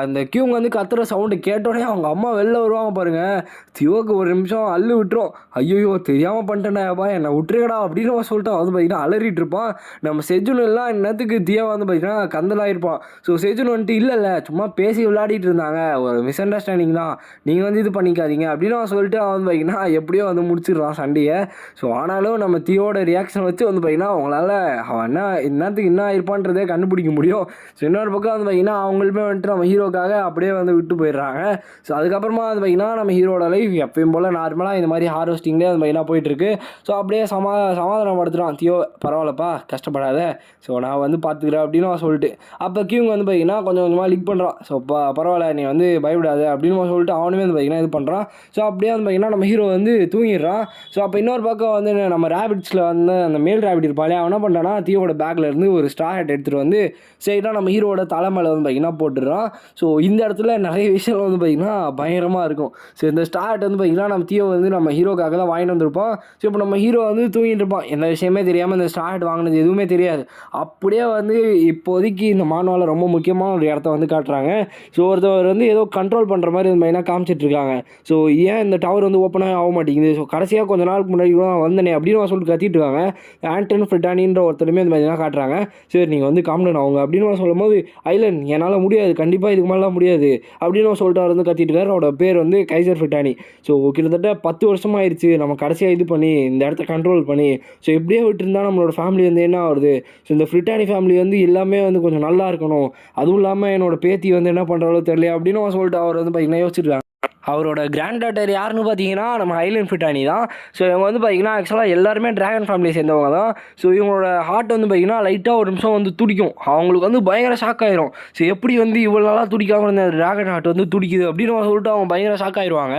அந்த கியூங் வந்து கத்துற சவுண்டு கேட்டோடனே அவங்க அம்மா வெளில வருவாங்க பாருங்கள். தியோவுக்கு ஒரு நிமிஷம் அள்ளு விட்டுரும். ஐயோ தெரியாமல் பண்ணிட்டேன்டாப்பா என்னை விட்டுருக்கடா அப்படின்னு அவன் சொல்லிட்டு வந்து பார்த்திங்கன்னா அலறிட்டு இருப்பான். நம்ம செஜுன் எல்லாம் இன்னத்துக்கு தியோ வந்து பார்த்திங்கன்னா கந்தலாயிருப்பான். ஸோ செஜுன் வந்துட்டு இல்லை சும்மா பேசி விளையாடிட்டு இருந்தாங்க, ஒரு மிஸ் அண்டர்ஸ்டாண்டிங் தான், நீங்கள் வந்து இது பண்ணிக்காதீங்க அப்படின்னு அவன் சொல்லிட்டு அவன் வந்து பார்த்திங்கன்னா எப்படியோ வந்து முடிச்சிடுறான் சண்டையை. ஸோ ஆனாலும் நம்ம தியோட ரியாக்ஷன் வச்சு வந்து பார்த்திங்கன்னா அவங்களால அவன் என்னத்துக்கு என்ன ஆயிருப்பான்னு இருக்கான்றதே கண்டுபிடிக்க முடியும். ஸோ இன்னொரு பக்கம் வந்து பார்த்திங்கன்னா அவங்களுமே வந்துட்டு நம்ம ஹீரோக்காக அப்படியே வந்து விட்டு போயிடுறாங்க. ஸோ அதுக்கப்புறமா வந்து பார்த்திங்கன்னா நம்ம ஹீரோட லைஃப் எப்பயும் போல் நார்மலாக இந்த மாதிரி ஹார்வெஸ்டிங்லேயே வந்து பார்த்திங்கன்னா போயிட்டுருக்கு. ஸோ அப்படியே சமாதானப்படுத்துகிறான் தியோ, பரவாயில்லப்பா கஷ்டப்படாத, ஸோ நான் வந்து பார்த்துக்கிறேன் அப்படின்னு சொல்லிட்டு. அப்போ கியூங் வந்து பார்த்திங்கன்னா கொஞ்சம் கொஞ்சமாக லிக் பண்ணுறான். ஸோ பரவாயில்ல நீ வந்து பயப்படாது அப்படின்னு சொல்லிட்டு அவனுமே வந்து பார்த்திங்கன்னா இது பண்ணுறான். ஸோ அப்படியே வந்து பார்த்திங்கன்னா நம்ம ஹீரோ வந்து தூங்கிடுறான். ஸோ அப்போ இன்னொரு பக்கம் வந்து நம்ம ரேபிட்ஸில் வந்து அந்த மேல் ரேபிட் இருப்பாளே அவன் என்ன பண்ணுறான்னா தியோட பேக்கில் இருந்து ஒரு ஸ்ட்ரா ஹேட் எடுத்துகிட்டு வந்து சரிதான் நம்ம ஹீரோட தலைமையில் வந்து பார்த்திங்கன்னா போட்டுடுறான். ஸோ இந்த இடத்துல நிறைய விஷயம் வந்து பார்த்திங்கன்னா பயங்கரமாக இருக்கும். ஸோ இந்த ஸ்ட்ரா ஹேட் வந்து பார்த்திங்கன்னா நம்ம தியோ வந்து நம்ம ஹீரோக்காக தான் வாங்கிட்டு வந்திருப்போம். ஸோ இப்போ நம்ம ஹீரோ வந்து தூங்கிட்டு இருப்பான், எந்த விஷயமே தெரியாமல் இந்த ஸ்ட்ரா ஹேட் வாங்கினது எதுவுமே தெரியாது. அப்படியே வந்து இப்போதைக்கு இந்த மானுவாவில் ரொம்ப முக்கியமான ஒரு இடத்த வந்து காட்டுறாங்க. ஸோ ஒருத்தவர் வந்து ஏதோ கண்ட்ரோல் பண்ணுற மாதிரி வந்து மெயினாக காமிச்சிட்ருக்காங்க. ஸோ ஏன் இந்த டவர் வந்து ஓப்பனாக ஆக மாட்டேங்குது, ஸோ கடைசியாக கொஞ்ச நாளுக்கு முன்னாடி வந்தனே அப்படின்னு சொல்லிட்டு கத்திட்டு இருக்காங்க. ஆண்டன் ஃப்ரிட்டானின்ற ஒருத்தருமே இந்த மாதிரி தான் காட்டுறாங்க. சரி நீங்கள் வந்து காம்டன் அவங்க அப்படின்னு சொல்லும்போது ஐலண்ட் என்னால் முடியாது, கண்டிப்பாக இதுக்கு மேலாம் முடியாது அப்படின்னு சொல்லிட்டு அவர் வந்து கத்திட்டு இருக்காரு. அவரோட பேர் வந்து கைசர் ஃப்ரிட்டானி. ஸோ கிட்டத்தட்ட 10 வருஷமாக ஆயிடுச்சு நம்ம கடைசியாக இது பண்ணி இந்த இடத்த கண்ட்ரோல் பண்ணி. ஸோ எப்படியே விட்டுருந்தா நம்மளோட ஃபேமிலி வந்து என்ன ஆகுது, ஸோ இந்த ஃப்ரிட்டானி ஃபேமிலி வந்து எல்லாமே வந்து கொஞ்சம் நல்லா இருக்கணும், அதுவும் இல்லாமல் என்னோட பேத்தி வந்து என்ன பண்ணுறாலோ தெரியல அப்படின்னு சொல்லிட்டு அவர் வந்து பார்த்திங்கன்னா யோசிச்சிருக்காங்க. அவரோட கிராண்ட் டாட்டர் யாருன்னு பார்த்தீங்கன்னா நம்ம ஐலண்ட் ஃப்ரிட்டானி தான். ஸோ இவங்க வந்து பார்த்திங்கன்னா ஆக்சுவலாக எல்லாருமே ட்ராகன் ஃபேமிலியை சேர்ந்தவங்க தான். ஸோ இவங்களோட ஹார்ட் வந்து பார்த்திங்கன்னா லைட்டாக ஒரு நிமிஷம் வந்து துடிக்கும். அவங்களுக்கு வந்து பயங்கர ஷாக் ஆயிரும். ஸோ எப்படி வந்து இவ்வளோ நாளாக துடிக்காமல் இருந்த ட்ராகன் ஹார்ட் வந்து துடிக்குது அப்படின்னு சொல்லிட்டு அவங்க பயங்கர ஷாக் ஆயிடுவாங்க.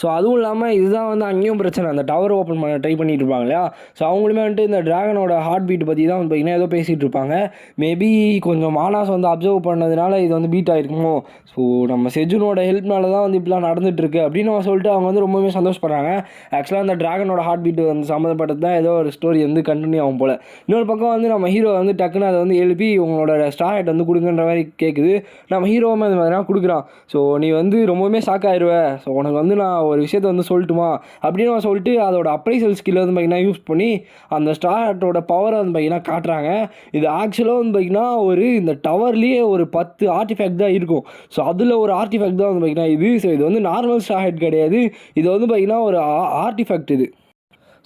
ஸோ அதுவும் இல்லாமல் இதுதான் வந்து அங்கேயும் பிரச்சனை, அந்த டவர் ஓப்பன் பண்ண ட்ரை பண்ணிட்டு இருப்பாங்க இல்லையா. ஸோ அவங்களுமே வந்துட்டு இந்த ட்ராகனோட ஹார்ட் பீட் பற்றி தான் வந்து பார்த்திங்கன்னா ஏதோ பேசிகிட்டு இருப்பாங்க. மேபி கொஞ்சம் மானாஸ் வந்து அப்சர்வ் பண்ணதுனால இது வந்து பீட் ஆகிருக்குமோ, ஸோ நம்ம செஜுனோட ஹெல்ப்னால தான் வந்து இப்படிலாம் நடந்துகிட்ருக்கு அப்படின்னு சொல்லிட்டு அவங்க வந்து ரொம்பவே சந்தோஷப்படுறாங்க. ஆக்சுவலாக அந்த ட்ராகனோட ஹார்ட் பீட் வந்து சம்மந்தப்பட்டது தான் ஏதோ ஒரு ஸ்டோரி வந்து கண்டினியூ ஆகும் போல். இன்னொரு பக்கம் வந்து நம்ம ஹீரோ வந்து டக்குன்னு அதை வந்து எழுப்பி உங்களோட ஸ்ட்ரா ஹேட் வந்து கொடுங்கன்ற மாதிரி கேட்குது. நம்ம ஹீரோவுமே அது மாதிரிலாம் கொடுக்குறான். ஸோ நீ வந்து ரொம்பவுமே ஷாக் ஆயிடுவேன், ஸோ உனக்கு வந்து நான் ஒரு விஷயத்தை வந்து சொல்லட்டுமா அப்படின்னு சொல்லிட்டு அதோட அப்ரைசல் ஸ்கில் வந்து பார்த்திங்கன்னா யூஸ் பண்ணி அந்த ஸ்ட்ரா ஹேட்டோட பவரை வந்து பார்த்திங்கன்னா காட்டுறாங்க. இது ஆக்சுவலாக வந்து பார்த்திங்கன்னா ஒரு இந்த டவர்லேயே ஒரு 10 ஆர்டிஃபேக்ட் தான் இருக்கும். ஸோ அதில் ஒரு ஆர்டிஃபேக்ட் தான் வந்து பார்த்திங்கன்னா இது. ஸோ இது வந்து நார்மல் ஸ்ட்ரா ஹேட் கிடையாது, இது வந்து பார்த்திங்கன்னா ஒரு ஆர்டிஃபேக்ட் இது.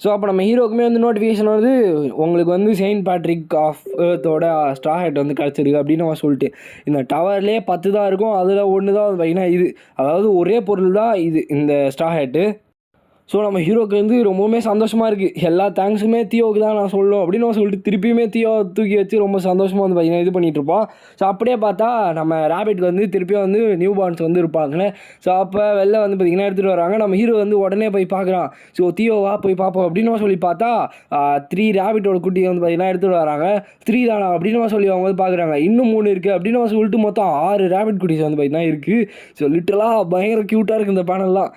ஸோ அப்போ நம்ம ஹீரோக்குமே வந்து நோட்டிஃபிகேஷன் வருது, உங்களுக்கு வந்து செயின்ட் பேட்ரிக் ஆஃப் எர்த்தோட ஸ்ட்ரா ஹேட் வந்து கிடச்சிருக்கு அப்படின்னு அவன் சொல்லிட்டு. இந்த டவர்லேயே 10 தான் இருக்கும், அதில் ஒன்று தான் வந்து பார்த்திங்கன்னா இது, அதாவது ஒரே பொருள் தான் இது இந்த ஸ்ட்ரா ஹேட்டு. ஸோ நம்ம ஹீரோக்கு வந்து ரொம்பவுமே சந்தோஷமாக இருக்குது. எல்லா தேங்க்ஸுமே தியோவுக்கு தான் நான் சொல்லணும் அப்படின்னு சொல்லிட்டு திருப்பியுமே தியோ தூக்கி வச்சு ரொம்ப சந்தோஷமாக வந்து பார்த்திங்கன்னா இது பண்ணிகிட்ருப்போம். ஸோ அப்படியே பார்த்தா நம்ம ரேபிட்க்கு வந்து திருப்பியும் வந்து நியூ பார்ன்ஸ் வந்து இருப்பாங்களே. ஸோ அப்போ வெளில வந்து பார்த்திங்கன்னா எடுத்துகிட்டு வராங்க. நம்ம ஹீரோ வந்து உடனே போய் பார்க்குறான். ஸோ தியோவா போய் பார்ப்போம் அப்படின்னு சொல்லி பார்த்தா 3 ரேபிட்டோட குட்டியை வந்து பார்த்திங்கன்னா எடுத்துகிட்டு வராங்க. 3 தானா அப்படின்னு சொல்லி அவங்க வந்து பார்க்குறாங்க. இன்னும் 3 இருக்குது அப்படின்னு சொல்லிட்டு மொத்தம் 6 ரேபிட் குட்டிஸ் வந்து பார்த்திங்கன்னா இருக்குது. ஸோ லிட்டரலாக பயங்கர க்யூட்டாக இருக்குது இந்த பேனல்லாம்.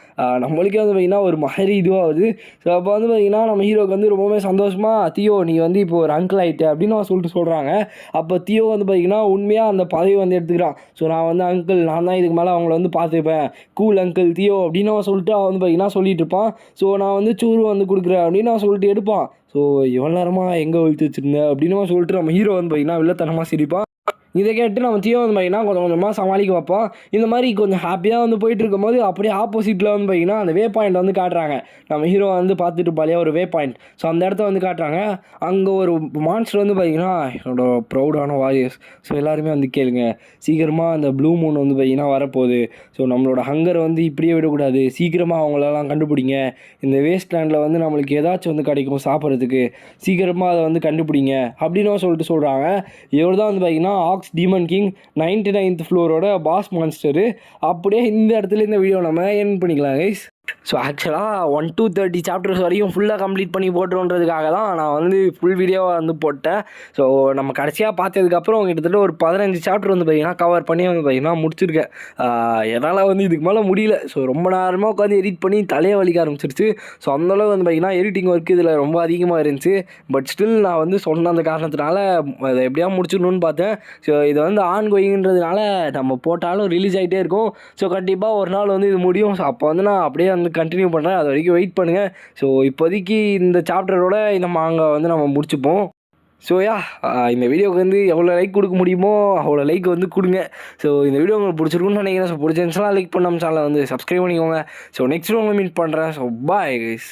நம்மளுக்கே வந்து பார்த்திங்கன்னா ஒரு மாதிரி இதுவாகுது. ஸோ அப்போ வந்து பார்த்திங்கன்னா நம்ம ஹீரோக்கு வந்து ரொம்பவே சந்தோஷமாக தியோ நீ வந்து இப்போ ஒரு அங்கிள் ஆகிட்ட அப்படின்னு சொல்லிட்டு சொல்கிறாங்க. அப்போ தியோ வந்து பார்த்திங்கன்னா உண்மையாக அந்த பதவி வந்து எடுத்துக்கிறான். ஸோ நான் வந்து அங்கிள், நான் தான் இதுக்கு மேலே அவங்கள வந்து பார்த்துப்பேன், கூல் அங்கிள் தியோ அப்படின்னு சொல்லிட்டு அவன் வந்து பார்த்திங்கன்னா சொல்லிட்டு இருப்பான். ஸோ நான் வந்து சூரு வந்து கொடுக்குறேன் அப்படின்னு சொல்லிட்டு எடுப்பான். ஸோ எவ்வளோ நேரமாக எங்கே ஒழித்து வச்சுருந்தேன் அப்படின்னு சொல்லிட்டு நம்ம ஹீரோ வந்து பார்த்திங்கன்னா வில்லத்தனமாக சிரிப்பான். இதை கேட்டு நம்ம தியோ வந்து பார்த்திங்கன்னா கொஞ்சம் கொஞ்சமாக சமாளிக்க வைப்போம். இந்த மாதிரி கொஞ்சம் ஹாப்பியாக வந்து போயிட்டு இருக்கும்போது அப்படியே ஆப்போசிட்டில் வந்து பார்த்திங்கன்னா அந்த வே பாயிண்ட் வந்து காட்டுறாங்க. நம்ம ஹீரோ வந்து பார்த்துட்டு பாலியா ஒரு வே பாயிண்ட். ஸோ அந்த இடத்த வந்து காட்டுறாங்க. அங்கே ஒரு மான்ஸ்டர் வந்து பார்த்திங்கன்னா என்னோட ப்ரௌடான வாரியர்ஸ், ஸோ எல்லாருமே வந்து கேளுங்க, சீக்கிரமாக அந்த ப்ளூ மூன் வந்து பார்த்திங்கன்னா வரப்போகுது. ஸோ நம்மளோட ஹங்கரை வந்து இப்படியே விடக்கூடாது, சீக்கிரமாக அவங்களெல்லாம் கண்டுபிடிங்க. இந்த வேஸ்ட் லேண்டில் வந்து நம்மளுக்கு ஏதாச்சும் வந்து கிடைக்கும் சாப்பிட்றதுக்கு, சீக்கிரமாக அதை வந்து கண்டுபிடிங்க அப்படின்னு சொல்லிட்டு சொல்கிறாங்க. இவர் தான் வந்து பார்த்திங்கன்னா டீமன் கிங் 99th ஃப்ளோரோட பாஸ் மான்ஸ்டரு. அப்படியே இந்த இடத்துல இந்த வீடியோ நம்ம எண்ட் பண்ணிக்கலாம் கைஸ். ஸோ ஆக்சுவலாக 1 to 30 சாப்டர்ஸ் வரைக்கும் ஃபுல்லாக கம்ப்ளீட் பண்ணி போட்டுருன்றதுக்காக தான் நான் வந்து ஃபுல் வீடியோவாக வந்து போட்டேன். ஸோ நம்ம கடைசியாக பார்த்ததுக்கப்புறம் கிட்டத்தட்ட ஒரு 15 சாப்டர் வந்து பார்த்திங்கன்னா கவர் பண்ணி வந்து பார்த்திங்கன்னா முடிச்சிருக்கேன். என்னால் வந்து இதுக்கு மேலே முடியல. ஸோ ரொம்ப நேரமாக உட்காந்து எடிட் பண்ணி தலையை வலிக்க ஆரம்பிச்சிருச்சு. ஸோ அந்தளவு வந்து பார்த்திங்கன்னா எடிட்டிங் ஒர்க் இதில் ரொம்ப அதிகமாக இருந்துச்சு. பட் ஸ்டில் நான் வந்து சொன்ன அந்த காரணத்தினால அதை எப்படியா முடிச்சிடணும்னு பார்த்தேன். ஸோ இது வந்து ஆன் கோயிங்கிறதுனால நம்ம போட்டாலும் ரிலீஸ் ஆகிட்டே இருக்கும். ஸோ கண்டிப்பாக ஒரு நாள் வந்து இது முடியும். ஸோ அப்போ வந்து நான் அப்படியே வந்து கண்டினியூ பண்ணுறேன், அது வரைக்கும் வெயிட் பண்ணுங்கள். ஸோ இப்போதைக்கு இந்த சாப்டரோட இந்த மாங்கா வந்து நம்ம முடிச்சுப்போம். ஸோ இந்த வீடியோவுக்கு வந்து எவ்வளோ லைக் கொடுக்க முடியுமோ அவ்வளோ லைக் வந்து கொடுங்க. ஸோ இந்த வீடியோ உங்களுக்கு பிடிச்சிருக்குன்னு நினைக்கிறேன். ஸோ பிடிச்சிருந்துச்சுன்னா லைக் பண்ண சேனலை வந்து சப்ஸ்கிரைப் பண்ணிக்கோங்க. ஸோ நெக்ஸ்ட் உங்களை மீட் பண்ணுறேன். So bye guys.